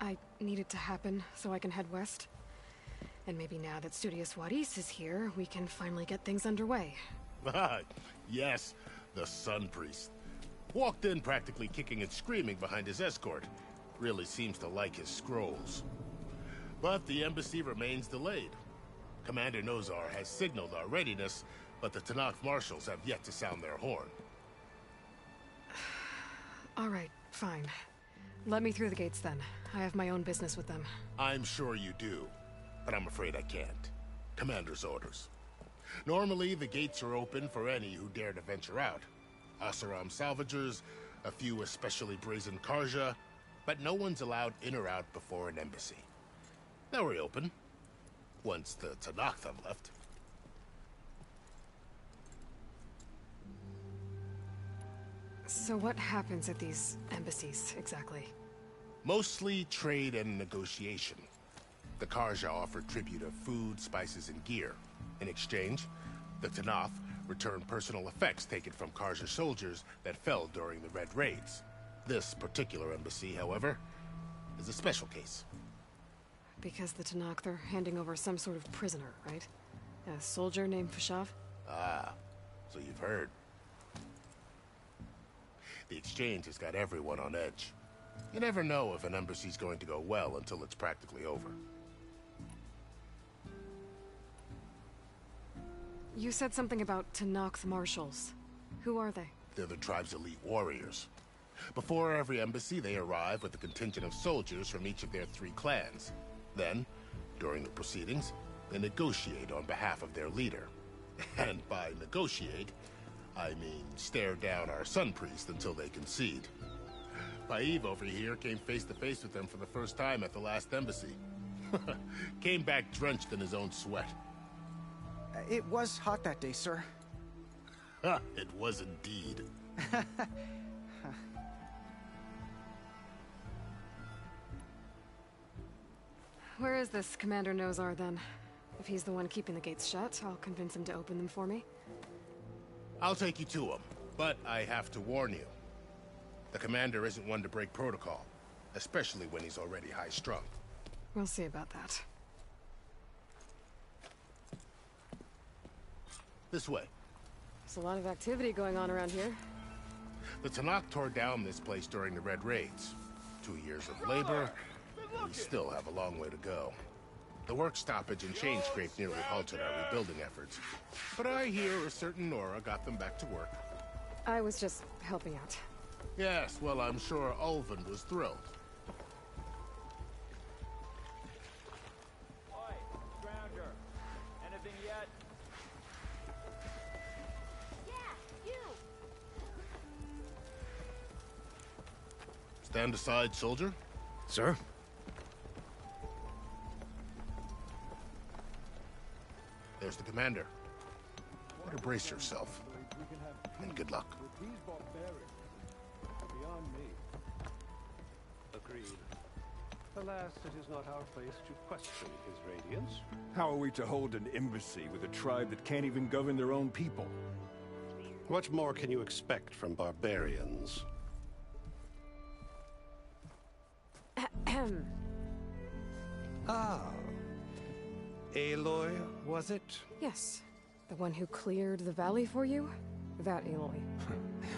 Speaker 2: I need it to happen so I can head west. And maybe now that Studious Wadis is here, we can finally get things underway.
Speaker 11: Yes, the Sun Priest. Walked in practically kicking and screaming behind his escort. Really seems to like his scrolls. But the embassy remains delayed. Commander Nozar has signaled our readiness, But the Tanakh marshals have yet to sound their horn.
Speaker 2: All right, fine. Let me through the gates then. I have my own business with them.
Speaker 11: I'm sure you do, but I'm afraid I can't. Commander's orders. Normally, the gates are open for any who dare to venture out. Oseram salvagers, a few especially brazen Karja, but no one's allowed in or out before an embassy. They'll reopen, once the Tanakh have left.
Speaker 2: So what happens at these embassies, exactly?
Speaker 11: Mostly trade and negotiation. The Karja offer tribute of food, spices, and gear. In exchange, the Tanakh return personal effects taken from Karja soldiers that fell during the Red Raids. This particular embassy, however, is a special case.
Speaker 2: Because the Tanakh, they're handing over some sort of prisoner, right? A soldier named Fashav?
Speaker 11: Ah, so you've heard. The exchange has got everyone on edge. You never know if an embassy's going to go well until it's practically over.
Speaker 2: You said something about Tanakh marshals. Who are they?
Speaker 11: They're the tribe's elite warriors. Before every embassy, they arrive with a contingent of soldiers from each of their 3 clans. Then, during the proceedings, they negotiate on behalf of their leader. And by negotiate, I mean stare down our sun priest until they concede. Paeve over here came face to face with them for the first time at the last embassy. Came back drenched in his own sweat.
Speaker 8: It was hot that day, sir.
Speaker 11: It was indeed.
Speaker 2: Where is this Commander Nozar, then? If he's the one keeping the gates shut, I'll convince him to open them for me.
Speaker 11: I'll take you to him, but I have to warn you. The commander isn't one to break protocol, especially when he's already high-strung.
Speaker 2: We'll see about that.
Speaker 11: This way.
Speaker 2: There's a lot of activity going on around here.
Speaker 11: The Tanakh tore down this place during the Red Raids. 2 years of labor, we still have a long way to go. The work stoppage and chain scrape nearly halted our rebuilding efforts. But I hear a certain Nora got them back to work.
Speaker 2: I was just helping out.
Speaker 11: Yes, well, I'm sure Ulvin was thrilled.
Speaker 16: Oi, Scrounger. Anything yet?
Speaker 7: Yeah, you!
Speaker 11: Stand aside, soldier.
Speaker 22: Sir?
Speaker 11: There's the commander. Better brace yourself. And good luck.
Speaker 14: Beyond me. Agreed. Alas, it is not our place to question his radiance.
Speaker 18: How are we to hold an embassy with a tribe that can't even govern their own people?
Speaker 21: What more can you expect from barbarians?
Speaker 2: Ahem.
Speaker 21: Ah. Aloy, was it?
Speaker 2: Yes. The one who cleared the valley for you? That Aloy.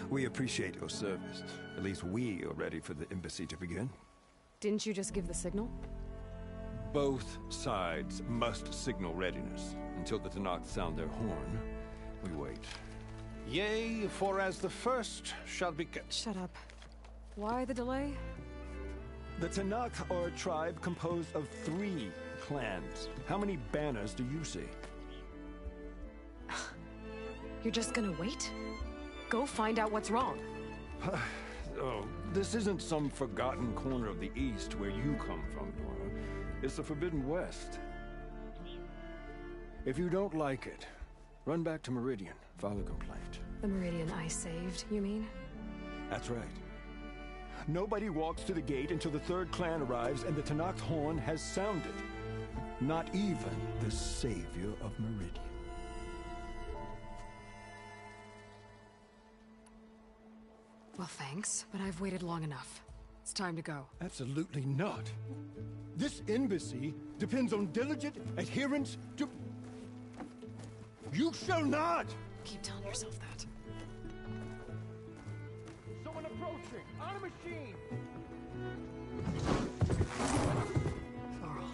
Speaker 18: We appreciate your service. At least we are ready for the embassy to begin.
Speaker 2: Didn't you just give the signal?
Speaker 18: Both sides must signal readiness. Until the Tanakh sound their horn, we wait.
Speaker 8: Yea, for as the first shall be...
Speaker 2: Shut up. Why the delay?
Speaker 18: The Tanakh are a tribe composed of 3 clans. How many banners do you see?
Speaker 2: You're just gonna wait? Go find out what's wrong.
Speaker 18: Oh, this isn't some forgotten corner of the East where you come from, Nora. It's the Forbidden West. If you don't like it, run back to Meridian, file a complaint.
Speaker 2: The Meridian I saved, you mean?
Speaker 18: That's right. Nobody walks to the gate until the 3rd clan arrives and the Tanakh horn has sounded. Not even the savior of Meridian.
Speaker 2: Well, thanks, but I've waited long enough. It's time to go.
Speaker 18: Absolutely not. This embassy depends on diligent adherence to... You shall not!
Speaker 2: Keep telling yourself that.
Speaker 16: Someone approaching! On a machine!
Speaker 2: Thorl.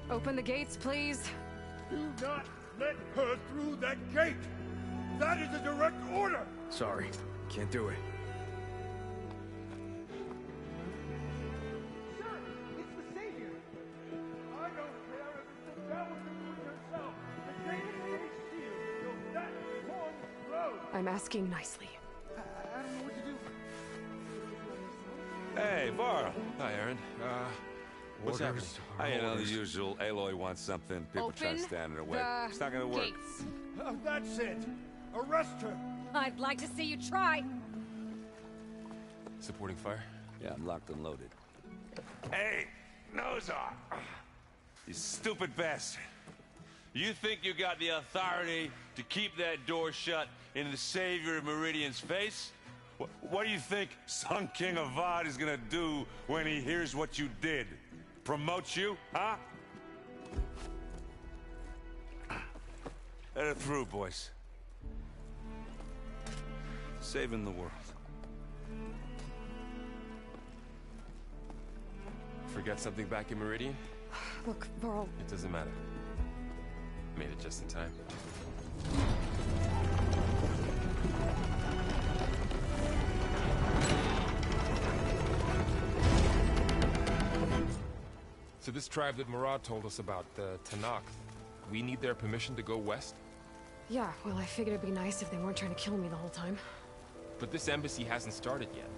Speaker 2: Open the gates, please.
Speaker 19: Do not let her through that gate! That is a direct order!
Speaker 22: Sorry, can't do it.
Speaker 16: Sir, it's the Savior.
Speaker 19: I don't care if it's the devil doing herself. The gate is sealed till that horn blows.
Speaker 2: I'm asking nicely.
Speaker 16: I don't know what to do.
Speaker 6: Hey, Varl.
Speaker 3: Hi, Aaron. What's happening?
Speaker 6: You know, the usual. Aloy wants something. People try to stand in her way. It's not gonna work.
Speaker 4: Gates.
Speaker 19: That's it. Arrest her.
Speaker 4: I'd like to see you try.
Speaker 3: Supporting fire?
Speaker 6: Yeah, I'm locked and loaded. Hey, Nozar! You stupid bastard. You think you got the authority to keep that door shut in the Savior of Meridian's face? What do you think Sun King Avad is gonna do when he hears what you did? Promote you, huh? Let her through, boys. Saving the world.
Speaker 3: Forget something back in Meridian?
Speaker 2: Look, Varl.
Speaker 3: It doesn't matter. Made it just in time. So this tribe that Murad told us about, the Tanakh, we need their permission to go west?
Speaker 2: Yeah, well, I figured it'd be nice if they weren't trying to kill me the whole time.
Speaker 3: But this embassy hasn't started yet.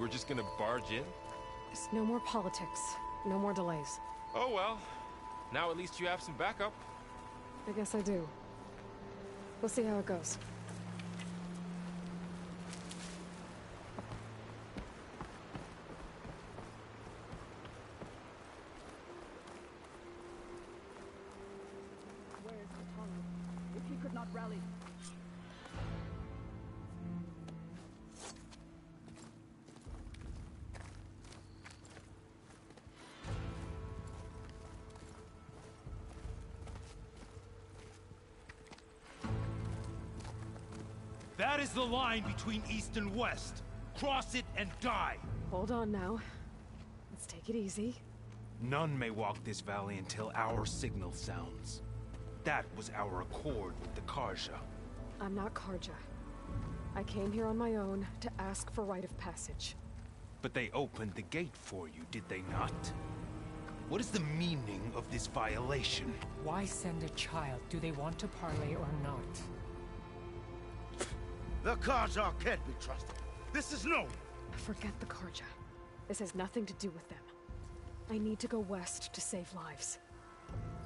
Speaker 3: We're just gonna barge in?
Speaker 2: There's no more politics. No more delays.
Speaker 3: Oh well. Now at least you have some backup.
Speaker 2: I guess I do. We'll see how it goes.
Speaker 4: Where is the tongue? If he could not rally.
Speaker 5: That is the line between East and West. Cross it and die.
Speaker 2: Hold on now. Let's take it easy.
Speaker 5: None may walk this valley until our signal sounds. That was our accord with the Karja.
Speaker 2: I'm not Karja. I came here on my own to ask for rite of passage.
Speaker 5: But they opened the gate for you, did they not? What is the meaning of this violation?
Speaker 10: Why send a child? Do they want to parley or not?
Speaker 17: The Karja can't be trusted. This is no.
Speaker 2: Forget the Karja. This has nothing to do with them. I need to go west to save lives.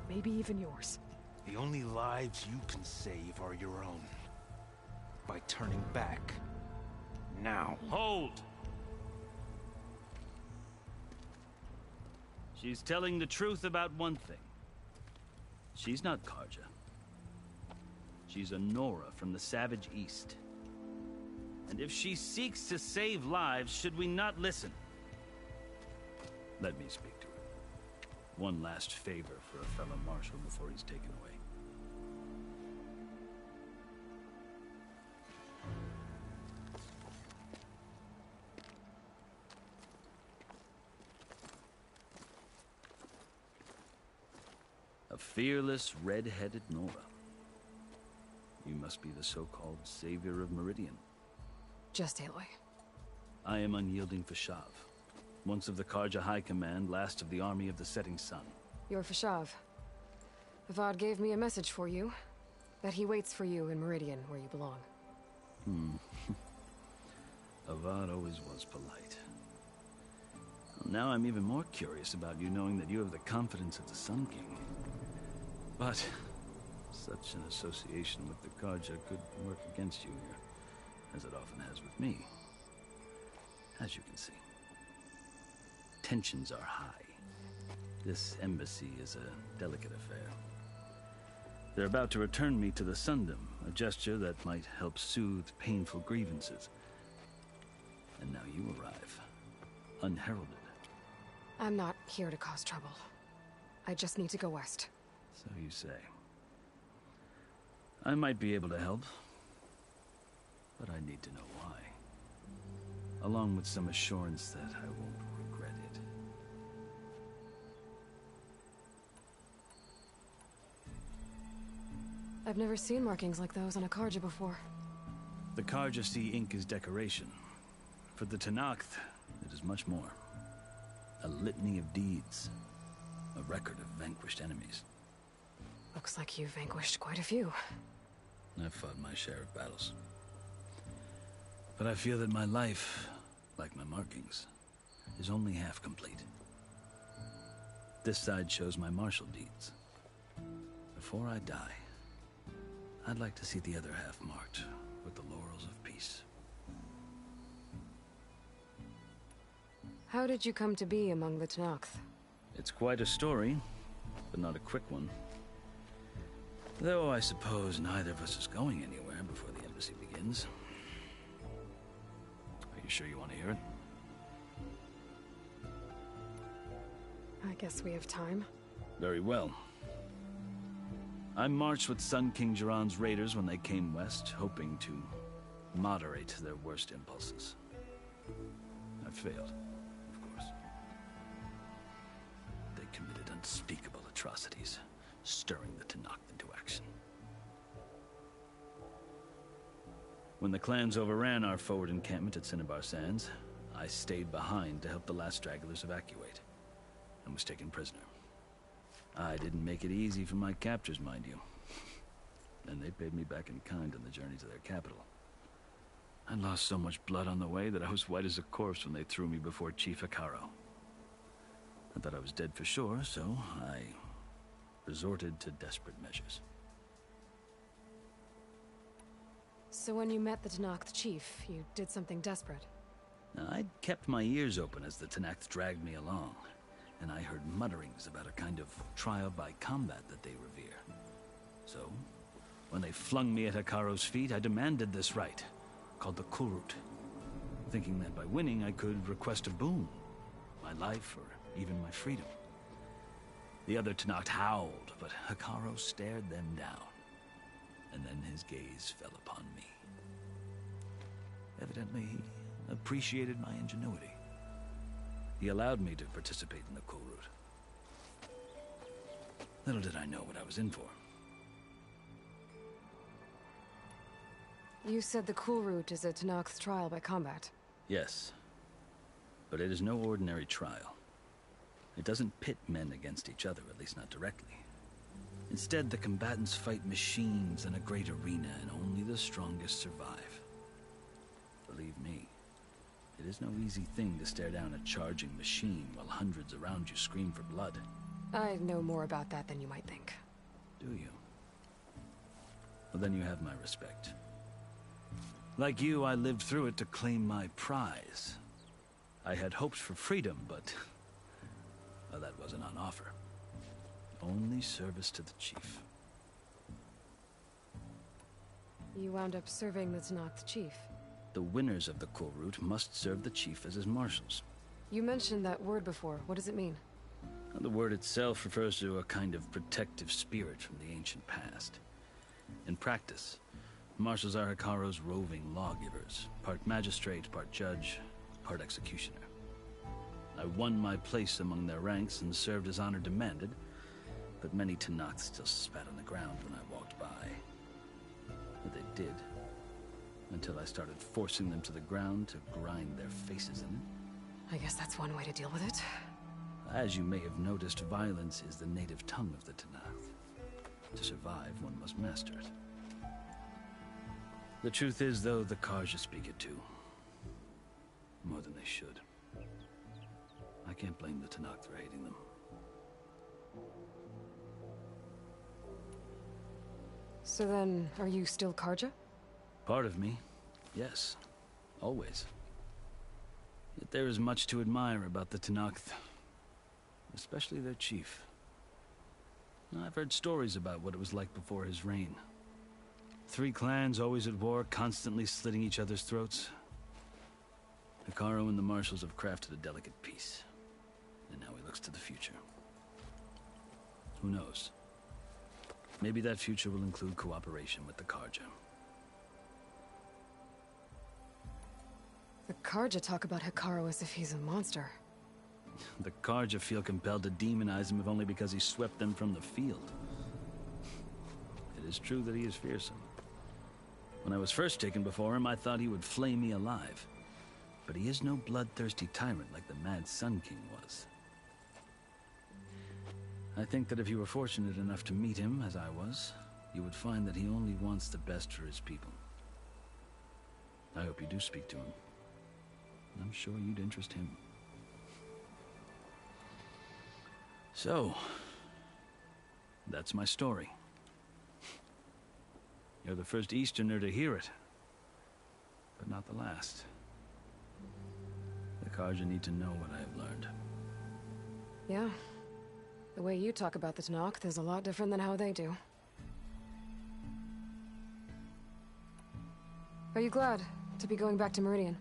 Speaker 2: Maybe even yours.
Speaker 5: The only lives you can save are your own. By turning back. Now.
Speaker 20: Hold! She's telling the truth about one thing. She's not Karja. She's a Nora from the Savage East. And if she seeks to save lives, should we not listen? Let me speak to her. One last favor for a fellow marshal before he's taken away. A fearless, red-headed Nora. You must be the so-called savior of Meridian.
Speaker 2: Just Aloy.
Speaker 20: I am unyielding Fashav. Once of the Karja High Command, last of the army of the setting sun.
Speaker 2: You're Fashav. Avad gave me a message for you. That he waits for you in Meridian, where you belong.
Speaker 20: Avad always was polite. Well, now I'm even more curious about you knowing that you have the confidence of the Sun King. But such an association with the Karja could work against you here, as it often has with me. As you can see, tensions are high. This embassy is a delicate affair. They're about to return me to the Sundom, a gesture that might help soothe painful grievances. And now you arrive, unheralded.
Speaker 2: I'm not here to cause trouble. I just need to go west.
Speaker 20: So you say. I might be able to help, but I need to know why. Along with some assurance that I won't regret it.
Speaker 2: I've never seen markings like those on a Karja before.
Speaker 20: The Karja see ink as decoration. For the Tenakth, it is much more. A litany of deeds. A record of vanquished enemies.
Speaker 2: Looks like you've vanquished quite a few.
Speaker 20: I've fought my share of battles. But I feel that my life, like my markings, is only half complete. This side shows my martial deeds. Before I die, I'd like to see the other half marked with the laurels of peace.
Speaker 2: How did you come to be among the Tenakth?
Speaker 20: It's quite a story, but not a quick one. Though I suppose neither of us is going anywhere before the embassy begins. Are you sure you want to hear it?
Speaker 2: I guess we have time.
Speaker 20: Very well. I marched with Sun King Jiran's raiders when they came west, hoping to moderate their worst impulses. I failed, of course. They committed unspeakable atrocities, stirring the Tenakth into action. When the clans overran our forward encampment at Cinnabar Sands, I stayed behind to help the last stragglers evacuate, and was taken prisoner. I didn't make it easy for my captors, mind you. And they paid me back in kind on the journey to their capital. I lost so much blood on the way that I was white as a corpse when they threw me before Chief Hekaro. I thought I was dead for sure, so I resorted to desperate measures.
Speaker 2: So when you met the Tenakth chief, you did something desperate?
Speaker 20: Now, I'd kept my ears open as the Tenakth dragged me along, and I heard mutterings about a kind of trial by combat that they revere. So, when they flung me at Hekaro's feet, I demanded this right, called the Kulrut, thinking that by winning I could request a boon, my life or even my freedom. The other Tenakth howled, but Hekaro stared them down, and then his gaze fell upon me. Evidently, he appreciated my ingenuity. He allowed me to participate in the Kulrut. Little did I know what I was in for.
Speaker 2: You said the Kulrut is a Tenakth trial by combat.
Speaker 20: Yes, but it is no ordinary trial. It doesn't pit men against each other, at least not directly. Instead, the combatants fight machines in a great arena, and only the strongest survive. Believe me, it is no easy thing to stare down a charging machine while hundreds around you scream for blood.
Speaker 2: I know more about that than you might think.
Speaker 20: Do you? Well, then you have my respect. Like you, I lived through it to claim my prize. I had hoped for freedom, but well, that wasn't on offer. Only service to the chief.
Speaker 2: You wound up serving the Tenakth chief.
Speaker 20: The winners of the Kulrut must serve the chief as his marshals.
Speaker 2: You mentioned that word before. What does it mean?
Speaker 20: The word itself refers to a kind of protective spirit from the ancient past. In practice, marshals are Hekaro's roving lawgivers, part magistrate, part judge, part executioner. I won my place among their ranks and served as honor demanded, but many Tenakth still spat on the ground when I walked by. But they did, until I started forcing them to the ground to grind their faces in it.
Speaker 2: I guess that's one way to deal with it.
Speaker 20: As you may have noticed, violence is the native tongue of the Tenakth. To survive, one must master it. The truth is, though, the Karja speak it too. More than they should. I can't blame the Tenakth for hating them.
Speaker 2: So then, are you still Karja?
Speaker 20: Part of me, yes. Always. Yet there is much to admire about the Tenakth. Especially their chief. I've heard stories about what it was like before his reign. 3 clans always at war, constantly slitting each other's throats. Hekaro and the marshals have crafted a delicate peace. And now he looks to the future. Who knows? Maybe that future will include cooperation with the Karja.
Speaker 2: The Karja talk about Hekaro as if he's a monster.
Speaker 20: The Karja feel compelled to demonize him if only because he swept them from the field. It It is true that he is fearsome. When I was first taken before him, I thought he would flay me alive. But he is no bloodthirsty tyrant like the Mad Sun King was. I think that if you were fortunate enough to meet him, as I was, you would find that he only wants the best for his people. I hope you do speak to him. I'm sure you'd interest him. So, that's my story. You're the first Easterner to hear it, but not the last. The Carja need to know what I have learned.
Speaker 2: Yeah. The way you talk about the Tanakh is a lot different than how they do. Are you glad to be going back to Meridian?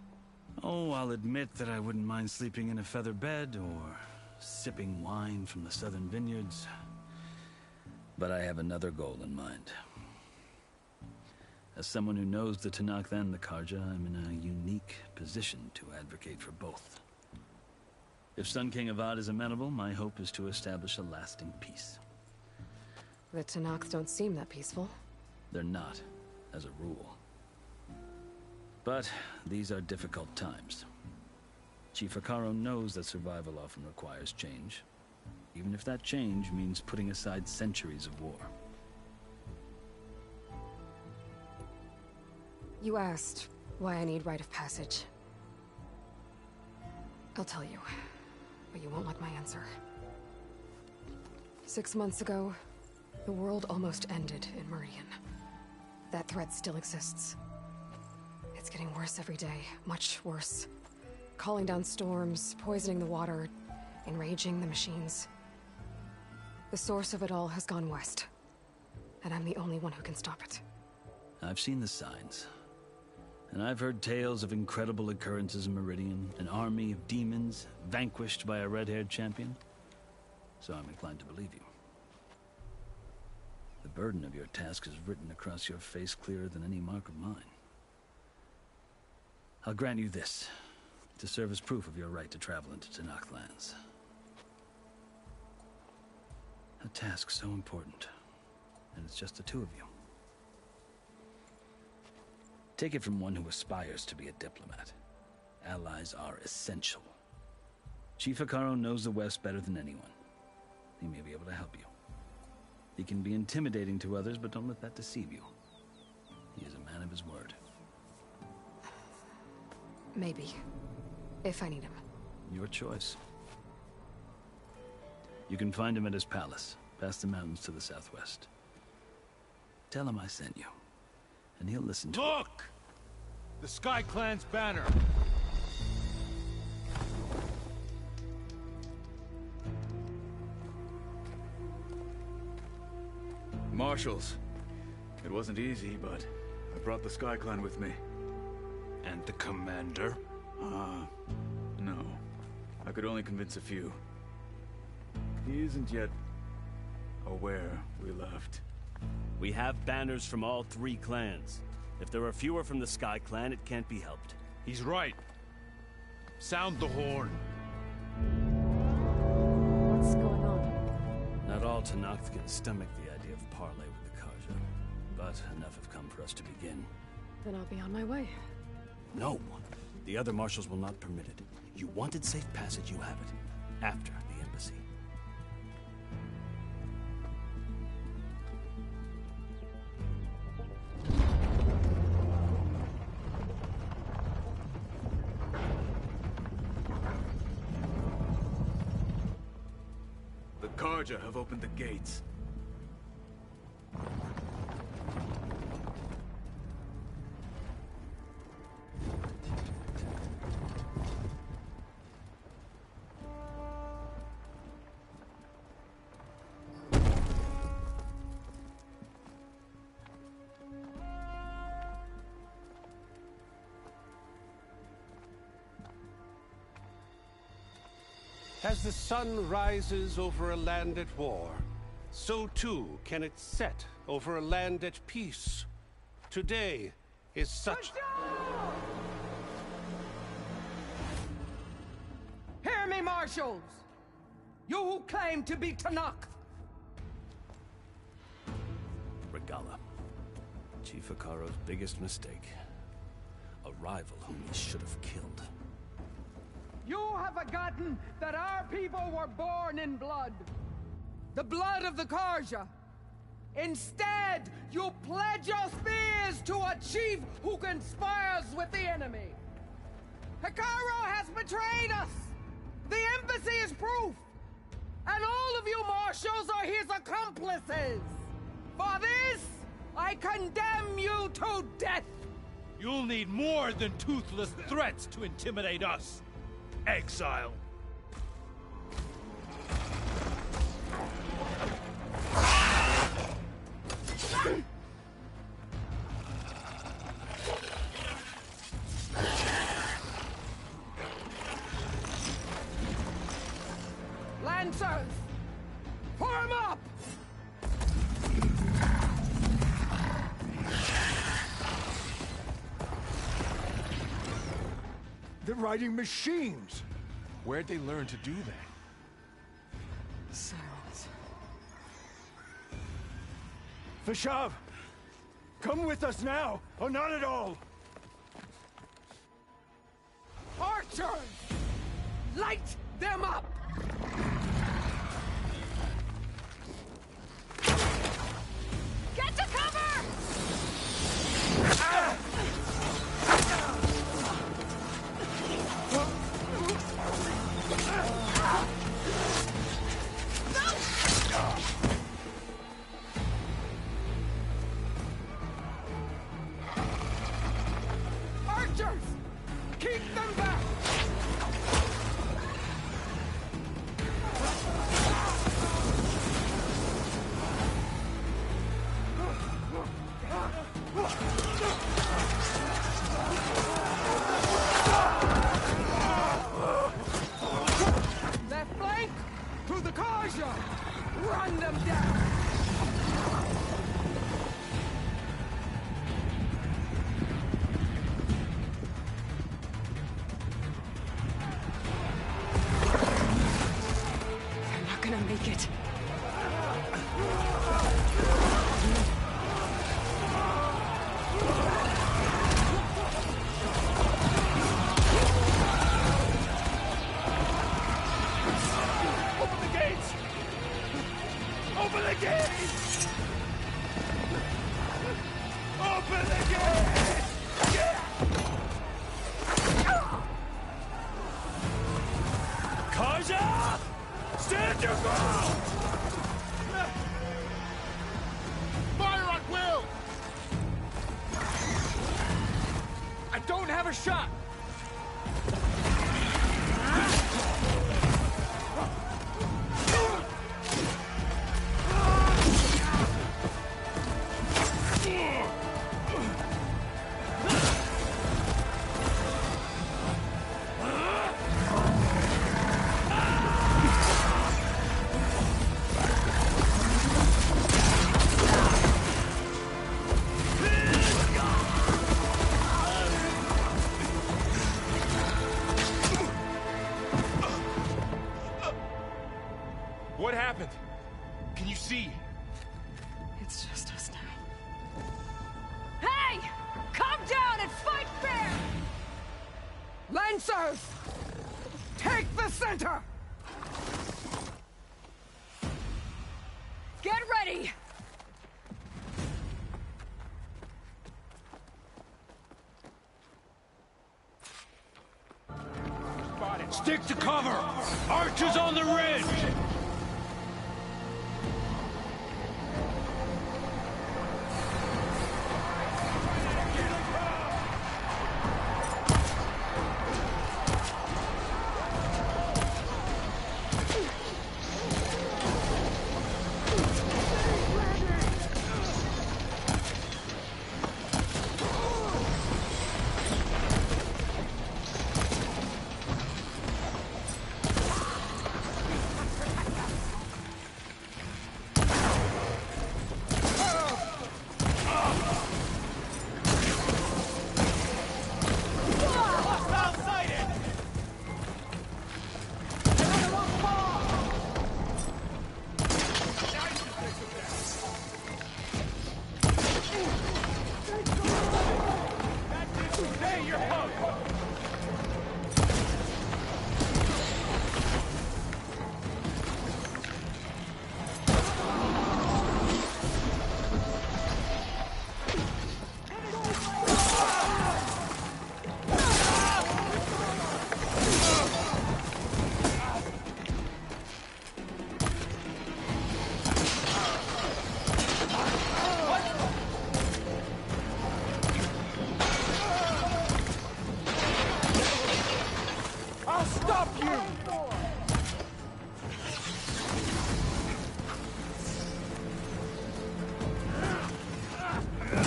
Speaker 20: Oh, I'll admit that I wouldn't mind sleeping in a feather bed or sipping wine from the southern vineyards. But I have another goal in mind. As someone who knows the Tanakh and the Carja, I'm in a unique position to advocate for both. If Sun King Avad is amenable, my hope is to establish a lasting peace.
Speaker 2: The Tanakh don't seem that peaceful.
Speaker 20: They're not, as a rule. But these are difficult times. Chief Akaro knows that survival often requires change, even if that change means putting aside centuries of war.
Speaker 2: You asked why I need rite of passage. I'll tell you, but you won't like my answer. 6 months ago, the world almost ended in Meridian. That threat still exists. It's getting worse every day, much worse. Calling down storms, poisoning the water, enraging the machines. The source of it all has gone west, and I'm the only one who can stop it.
Speaker 20: I've seen the signs. And I've heard tales of incredible occurrences in Meridian, an army of demons vanquished by a red-haired champion. So I'm inclined to believe you. The burden of your task is written across your face clearer than any mark of mine. I'll grant you this, to serve as proof of your right to travel into Tanakh lands. A task so important, and it's just the two of you. Take it from one who aspires to be a diplomat. Allies are essential. Chief Akaro knows the West better than anyone. He may be able to help you. He can be intimidating to others, but don't let that deceive you. He is a man of his word.
Speaker 2: Maybe. If I need him.
Speaker 20: Your choice. You can find him at his palace, past the mountains to the southwest. Tell him I sent you, and he'll listen to
Speaker 8: Look! The Sky Clan's banner!
Speaker 9: Marshals. It wasn't easy, but I brought the Sky Clan with me.
Speaker 8: And the commander?
Speaker 9: No. I could only convince a few. He isn't yet aware we left.
Speaker 13: We have banners from all 3 clans. If there are fewer from the Sky Clan, it can't be helped.
Speaker 8: He's right. Sound the horn.
Speaker 2: What's going on?
Speaker 20: Not all Tanakh can stomach the idea of parley with the Carja, but enough have come for us to begin.
Speaker 2: Then I'll be on my way.
Speaker 13: No. The other marshals will not permit it. You wanted safe passage, you have it. After the embassy.
Speaker 9: The Carja have opened the gates.
Speaker 5: As the sun rises over a land at war, so too can it set over a land at peace. Today is such...
Speaker 16: Hear me, marshals! You who claim to be Tanakh!
Speaker 13: Regala. Chief Hikaru's biggest mistake. A rival whom he should have killed.
Speaker 16: You have forgotten that our people were born in blood. The blood of the Karja. Instead, you pledge your spears to a chief who conspires with the enemy. Hikaru has betrayed us! The embassy is proof! And all of you marshals are his accomplices! For this, I condemn you to death!
Speaker 12: You'll need more than toothless threats to intimidate us, exile.
Speaker 16: Lancers! Form up!
Speaker 18: They're riding machines!
Speaker 3: Where'd they learn to do that?
Speaker 2: Silence.
Speaker 18: Vashav! Come with us now, or not at all!
Speaker 16: Archers! Light them up!
Speaker 7: Get to cover!
Speaker 16: Archers! Keep them back! Left flank! To the Karja! Run them down!
Speaker 2: They're not gonna make it.
Speaker 12: Open the gates! Open the gates! Open the gates! Karja! Stand your ground!
Speaker 11: Fire on will!
Speaker 12: I don't have a shot!
Speaker 3: What happened? Can you see?
Speaker 2: It's just us now.
Speaker 7: Hey! Calm down and fight fair!
Speaker 16: Lancers! Take the center!
Speaker 7: Get ready!
Speaker 12: Stick to cover! Archers on the ridge!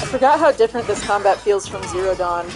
Speaker 1: forgot how different this combat feels from Zero Dawn.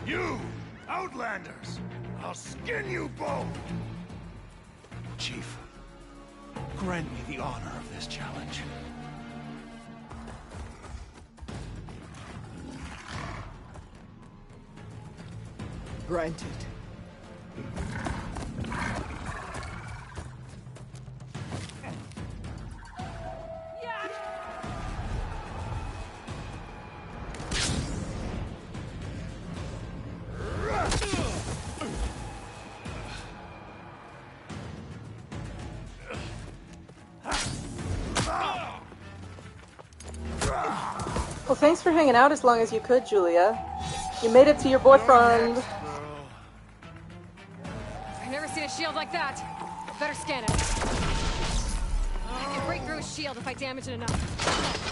Speaker 12: You, Outlanders! I'll skin you both!
Speaker 18: Chief, grant me the honor of this challenge.
Speaker 16: Granted.
Speaker 1: Well, thanks for hanging out as long as you could, Julia. You made it to your boyfriend.
Speaker 2: I've never seen a shield like that. Better scan it. I can break through a shield if I damage it enough.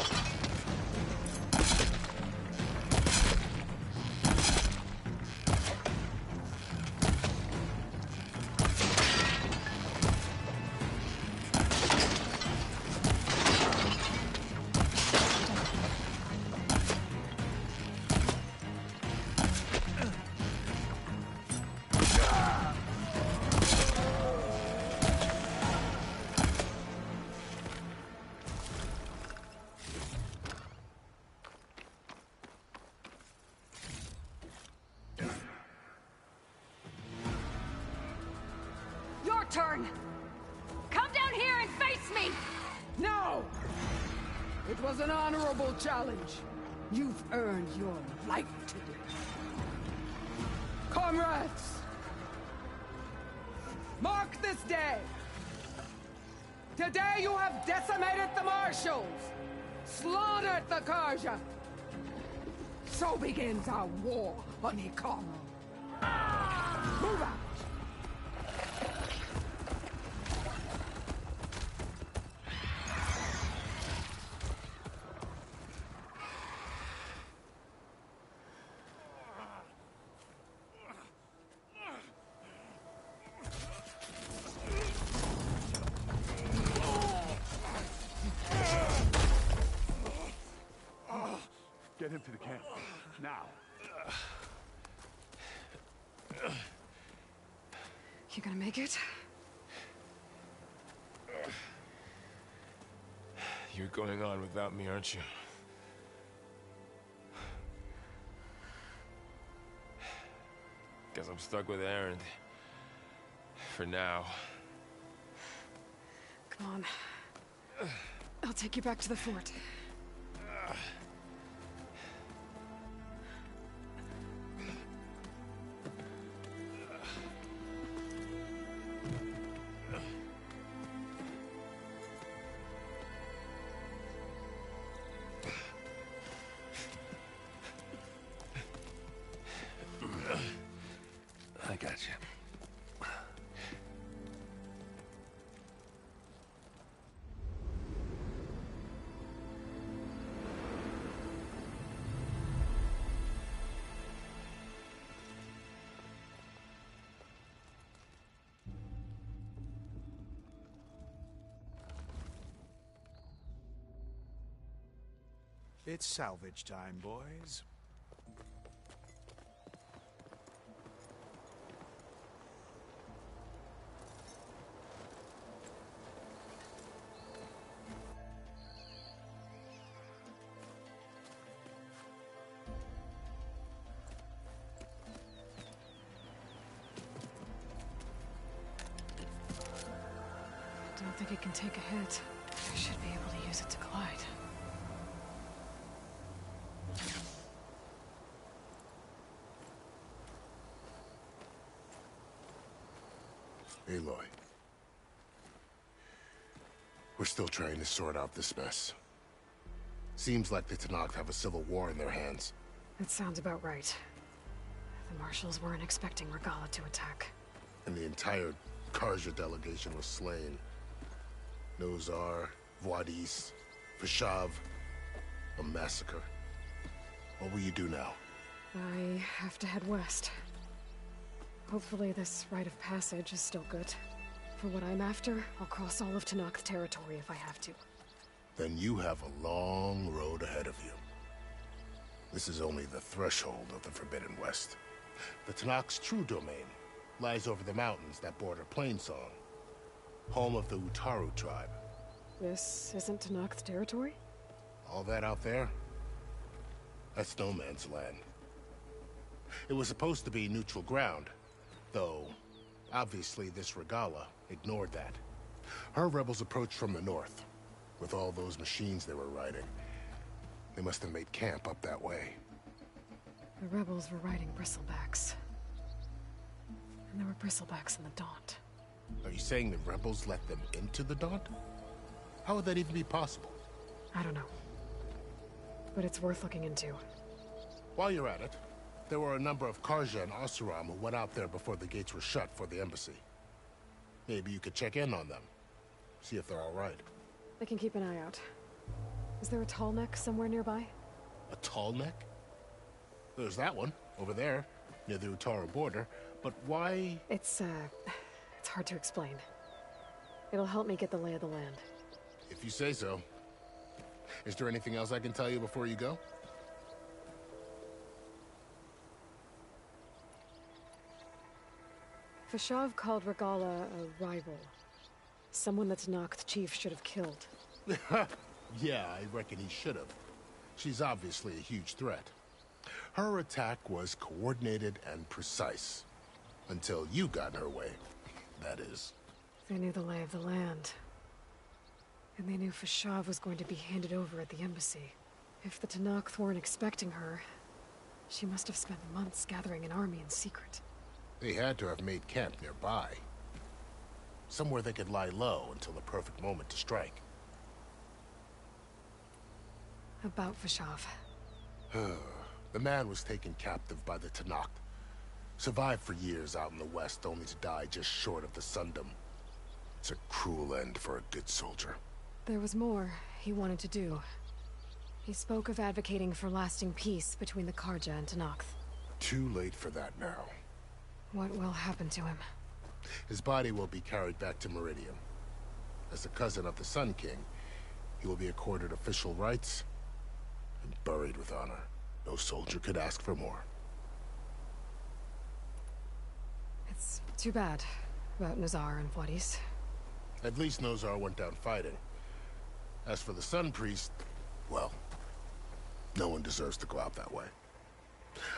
Speaker 4: Turn! Come down here and face me!
Speaker 16: No! It was an honorable challenge. You've earned your life today. Comrades! Mark this day! Today you have decimated the Marshals! Slaughtered the Karja! So begins our war on Hikaru. Move out!
Speaker 18: Get him to the camp. Now.
Speaker 2: You gonna make it?
Speaker 3: You're going on without me, aren't you? Guess I'm stuck with Aaron. For now.
Speaker 2: Come on. I'll take you back to the fort.
Speaker 5: It's salvage time, boys.
Speaker 2: Don't think it can take a hit. I should be able to use it to glide.
Speaker 11: Aloy. We're still trying to sort out this mess. Seems like the Tenakth have a civil war in their hands.
Speaker 2: That sounds about right. The Marshals weren't expecting Regala to attack.
Speaker 11: And the entire Karja delegation was slain. Nozar, Voidis, Vashav. A massacre. What will you do now?
Speaker 2: I have to head west. Hopefully this rite of passage is still good. For what I'm after, I'll cross all of Tenakth territory if I have to.
Speaker 11: Then you have a long road ahead of you. This is only the threshold of the Forbidden West. The Tenakth's true domain lies over the mountains that border Plainsong, home of the Utaru tribe.
Speaker 2: This isn't Tenakth territory?
Speaker 11: All that out there? That's no man's land. It was supposed to be neutral ground, though obviously this Regala ignored that. Her rebels approached from the north, with all those machines they were riding. They must have made camp up that way.
Speaker 2: The rebels were riding bristlebacks. And there were bristlebacks in the Daunt.
Speaker 11: Are you saying the rebels let them into the Daunt? How would that even be possible?
Speaker 2: I don't know. But it's worth looking into.
Speaker 11: While you're at it, there were a number of Karja and Oseram who went out there before the gates were shut for the embassy. Maybe you could check in on them. See if they're all right.
Speaker 2: I can keep an eye out. Is there a tall neck somewhere nearby?
Speaker 11: A tall neck? There's that one, over there, near the Utaru border. But why?
Speaker 2: It's hard to explain. It'll help me get the lay of the land.
Speaker 11: If you say so. Is there anything else I can tell you before you go?
Speaker 2: Vashav called Regala a rival. Someone that Tenakth chief should have killed.
Speaker 11: Yeah, I reckon he should have. She's obviously a huge threat. Her attack was coordinated and precise. Until you got in her way, that is.
Speaker 2: They knew the lay of the land. And they knew Vashav was going to be handed over at the embassy. If the Tenakth weren't expecting her, she must have spent months gathering an army in secret.
Speaker 11: They had to have made camp nearby. Somewhere they could lie low until the perfect moment to strike.
Speaker 2: About Vashav.
Speaker 11: The man was taken captive by the Tenakth. Survived for years out in the west, only to die just short of the Sundom. It's a cruel end for a good soldier.
Speaker 2: There was more he wanted to do. He spoke of advocating for lasting peace between the Karja and Tenakth.
Speaker 11: Too late for that now.
Speaker 2: What will happen to him?
Speaker 11: His body will be carried back to Meridian. As a cousin of the Sun King, he will be accorded official rights and buried with honor. No soldier could ask for more.
Speaker 2: It's too bad about Nozar and Voidis.
Speaker 11: At least Nozar went down fighting. As for the Sun Priest, well, no one deserves to go out that way.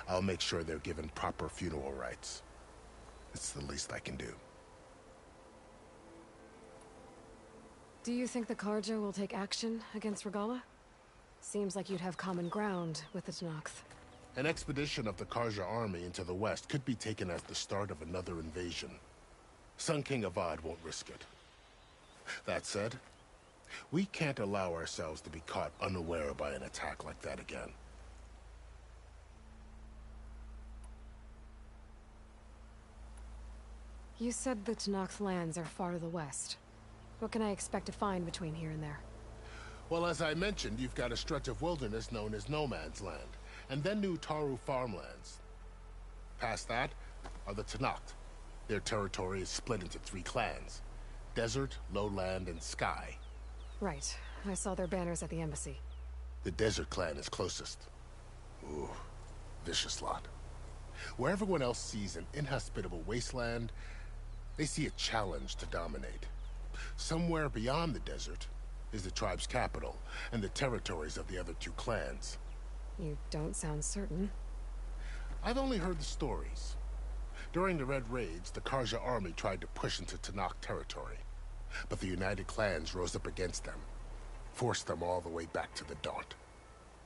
Speaker 11: I'll make sure they're given proper funeral rites. It's the least I can do.
Speaker 2: Do you think the Karja will take action against Regala? Seems like you'd have common ground with the Tenakth.
Speaker 11: An expedition of the Karja army into the west could be taken as the start of another invasion. Sun King Avad won't risk it. That said, we can't allow ourselves to be caught unaware by an attack like that again.
Speaker 2: You said the Tenakth lands are far to the west. What can I expect to find between here and there?
Speaker 11: Well, as I mentioned, you've got a stretch of wilderness known as No Man's Land, and then the Utaru farmlands. Past that are the Tenakth. Their territory is split into 3 clans: Desert, Lowland, and Sky.
Speaker 2: Right. I saw their banners at the embassy.
Speaker 11: The Desert Clan is closest. Ooh, vicious lot. Where everyone else sees an inhospitable wasteland, they see a challenge to dominate. Somewhere beyond the desert is the tribe's capital and the territories of the other two clans.
Speaker 2: You don't sound certain.
Speaker 11: I've only heard the stories. During the Red Raids, the Karja army tried to push into Tanakh territory, but the United Clans rose up against them, forced them all the way back to the Daunt.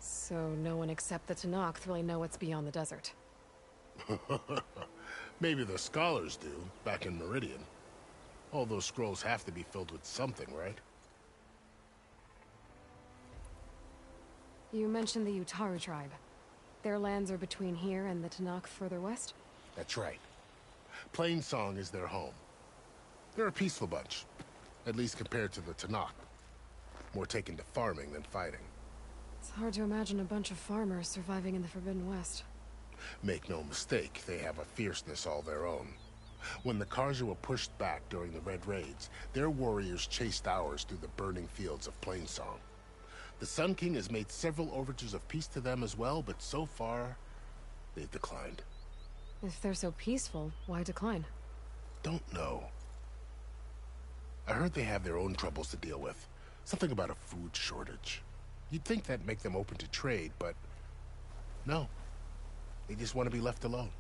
Speaker 2: So no one except the Tanakh really know what's beyond the desert.
Speaker 11: Maybe the scholars do, back in Meridian. All those scrolls have to be filled with something, right?
Speaker 2: You mentioned the Utaru tribe. Their lands are between here and the Tanakh further west?
Speaker 11: That's right. Plainsong is their home. They're a peaceful bunch, at least compared to the Tanakh. More taken to farming than fighting.
Speaker 2: It's hard to imagine a bunch of farmers surviving in the Forbidden West.
Speaker 11: Make no mistake, they have a fierceness all their own. When the Karja were pushed back during the Red Raids, their warriors chased ours through the burning fields of Plainsong. The Sun King has made several overtures of peace to them as well, but so far, they've declined.
Speaker 2: If they're so peaceful, why decline?
Speaker 11: Don't know. I heard they have their own troubles to deal with. Something about a food shortage. You'd think that'd make them open to trade, but no. They just want to be left alone.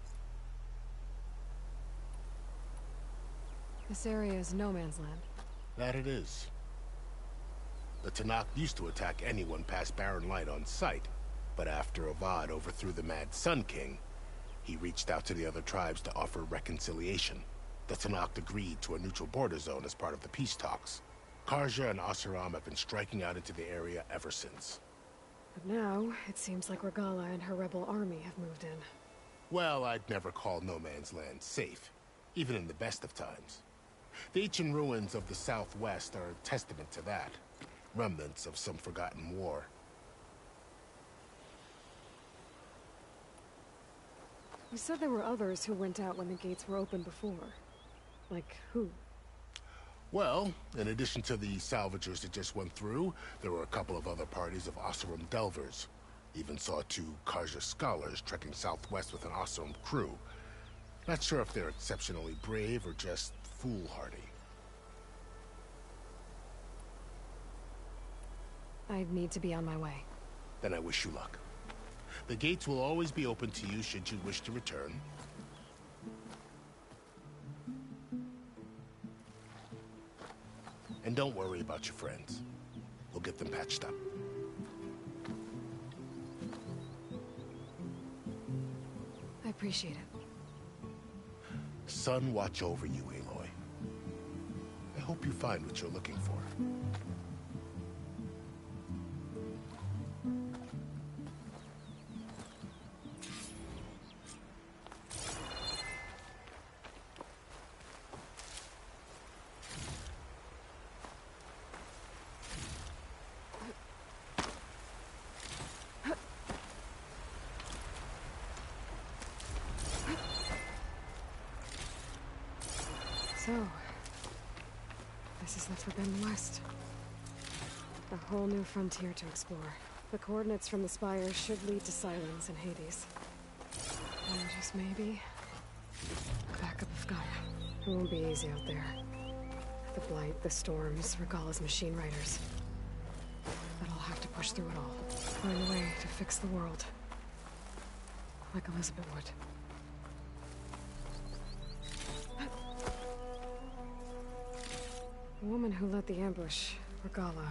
Speaker 2: This area is no man's land.
Speaker 11: That it is. The Tanakh used to attack anyone past Barren Light on sight, but after Avad overthrew the Mad Sun King, he reached out to the other tribes to offer reconciliation. The Tanakh agreed to a neutral border zone as part of the peace talks. Karja and Oseram have been striking out into the area ever since.
Speaker 2: But now, it seems like Regala and her rebel army have moved in.
Speaker 11: Well, I'd never call no man's land safe, even in the best of times. The ancient ruins of the Southwest are a testament to that. Remnants of some forgotten war.
Speaker 2: You said there were others who went out when the gates were open before. Like who?
Speaker 11: Well, in addition to the salvagers that just went through, there were a couple of other parties of Oseram delvers. Even saw 2 Karja scholars trekking southwest with an Oseram crew. Not sure if they're exceptionally brave or just foolhardy.
Speaker 2: I'd need to be on my way.
Speaker 11: Then I wish you luck. The gates will always be open to you should you wish to return. And don't worry about your friends. We'll get them patched up.
Speaker 2: I appreciate it.
Speaker 11: Sun watch over you, Aloy. I hope you find what you're looking for.
Speaker 2: So, this is the Forbidden West. A whole new frontier to explore. The coordinates from the spires should lead to Silence and Hades. And just maybe, a backup of Gaia. It won't be easy out there. The Blight, the Storms, Regala's machine riders. But I'll have to push through it all. Find a way to fix the world. Like Elizabeth would. The woman who led the ambush, Regala,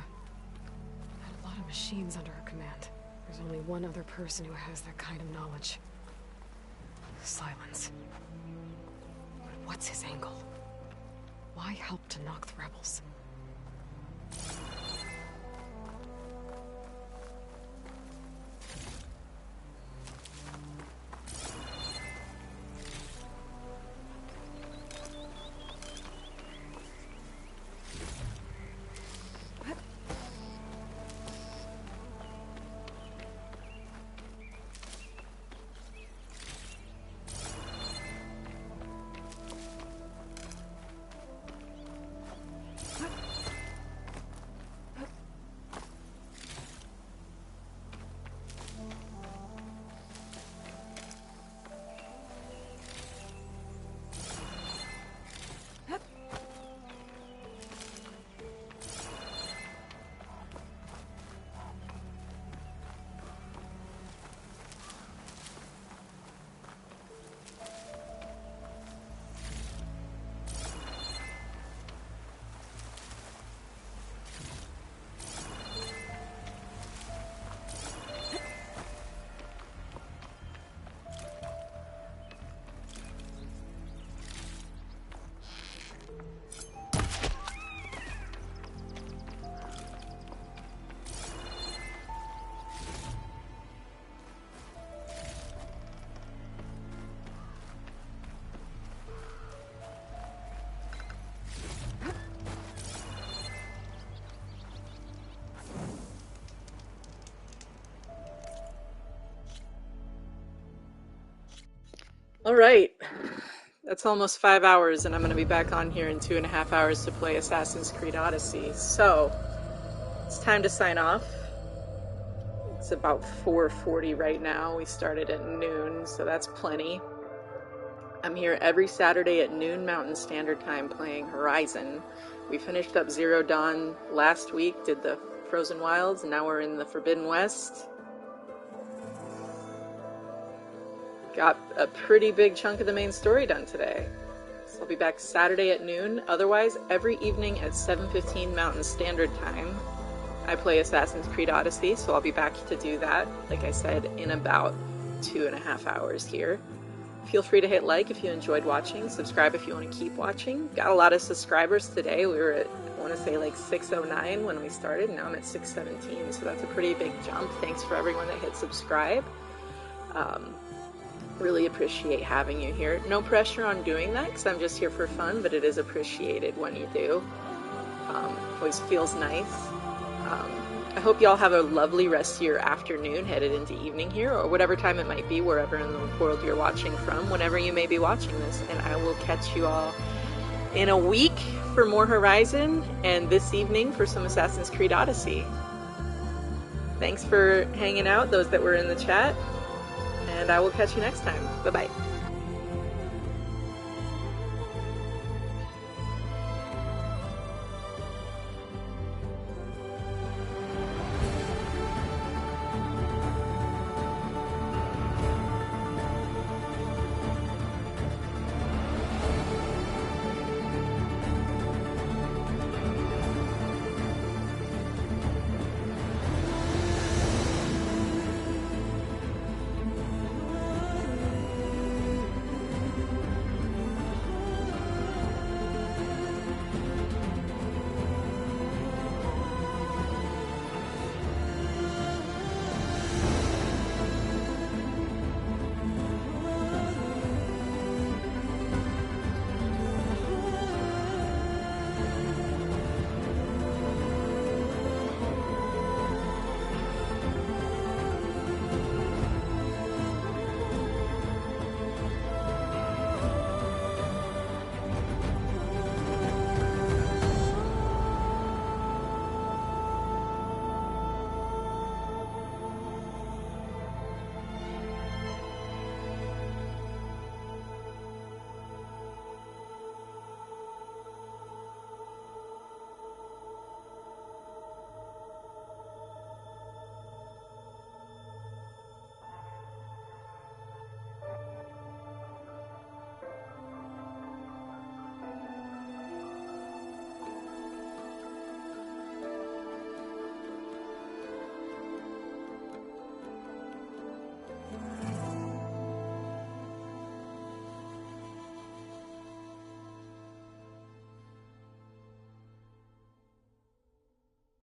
Speaker 2: had a lot of machines under her command. There's only one other person who has that kind of knowledge. Silence. But what's his angle? Why help to knock the rebels?
Speaker 1: Alright, that's almost 5 hours, and I'm going to be back on here in 2.5 hours to play Assassin's Creed Odyssey. So, it's time to sign off. It's about 4:40 right now. We started at noon, so that's plenty. I'm here every Saturday at noon Mountain Standard Time playing Horizon. We finished up Zero Dawn last week, did the Frozen Wilds, and now we're in the Forbidden West. Got a pretty big chunk of the main story done today. So I'll be back Saturday at noon. Otherwise, every evening at 7:15 Mountain Standard Time, I play Assassin's Creed Odyssey, so I'll be back to do that, like I said, in about 2.5 hours here. Feel free to hit like if you enjoyed watching, subscribe if you want to keep watching. Got a lot of subscribers today. We were at, I want to say, like 609 when we started. Now I'm at 617, so that's a pretty big jump. Thanks for everyone that hit subscribe. Really appreciate having you here. No pressure on doing that, because I'm just here for fun, but it is appreciated when you do. Always feels nice. I hope y'all have a lovely rest of your afternoon, headed into evening here, or whatever time it might be, wherever in the world you're watching from, whenever you may be watching this. And I will catch you all in a week for more Horizon, and this evening for some Assassin's Creed Odyssey. Thanks for hanging out, those that were in the chat, and I will catch you next time. Bye-bye.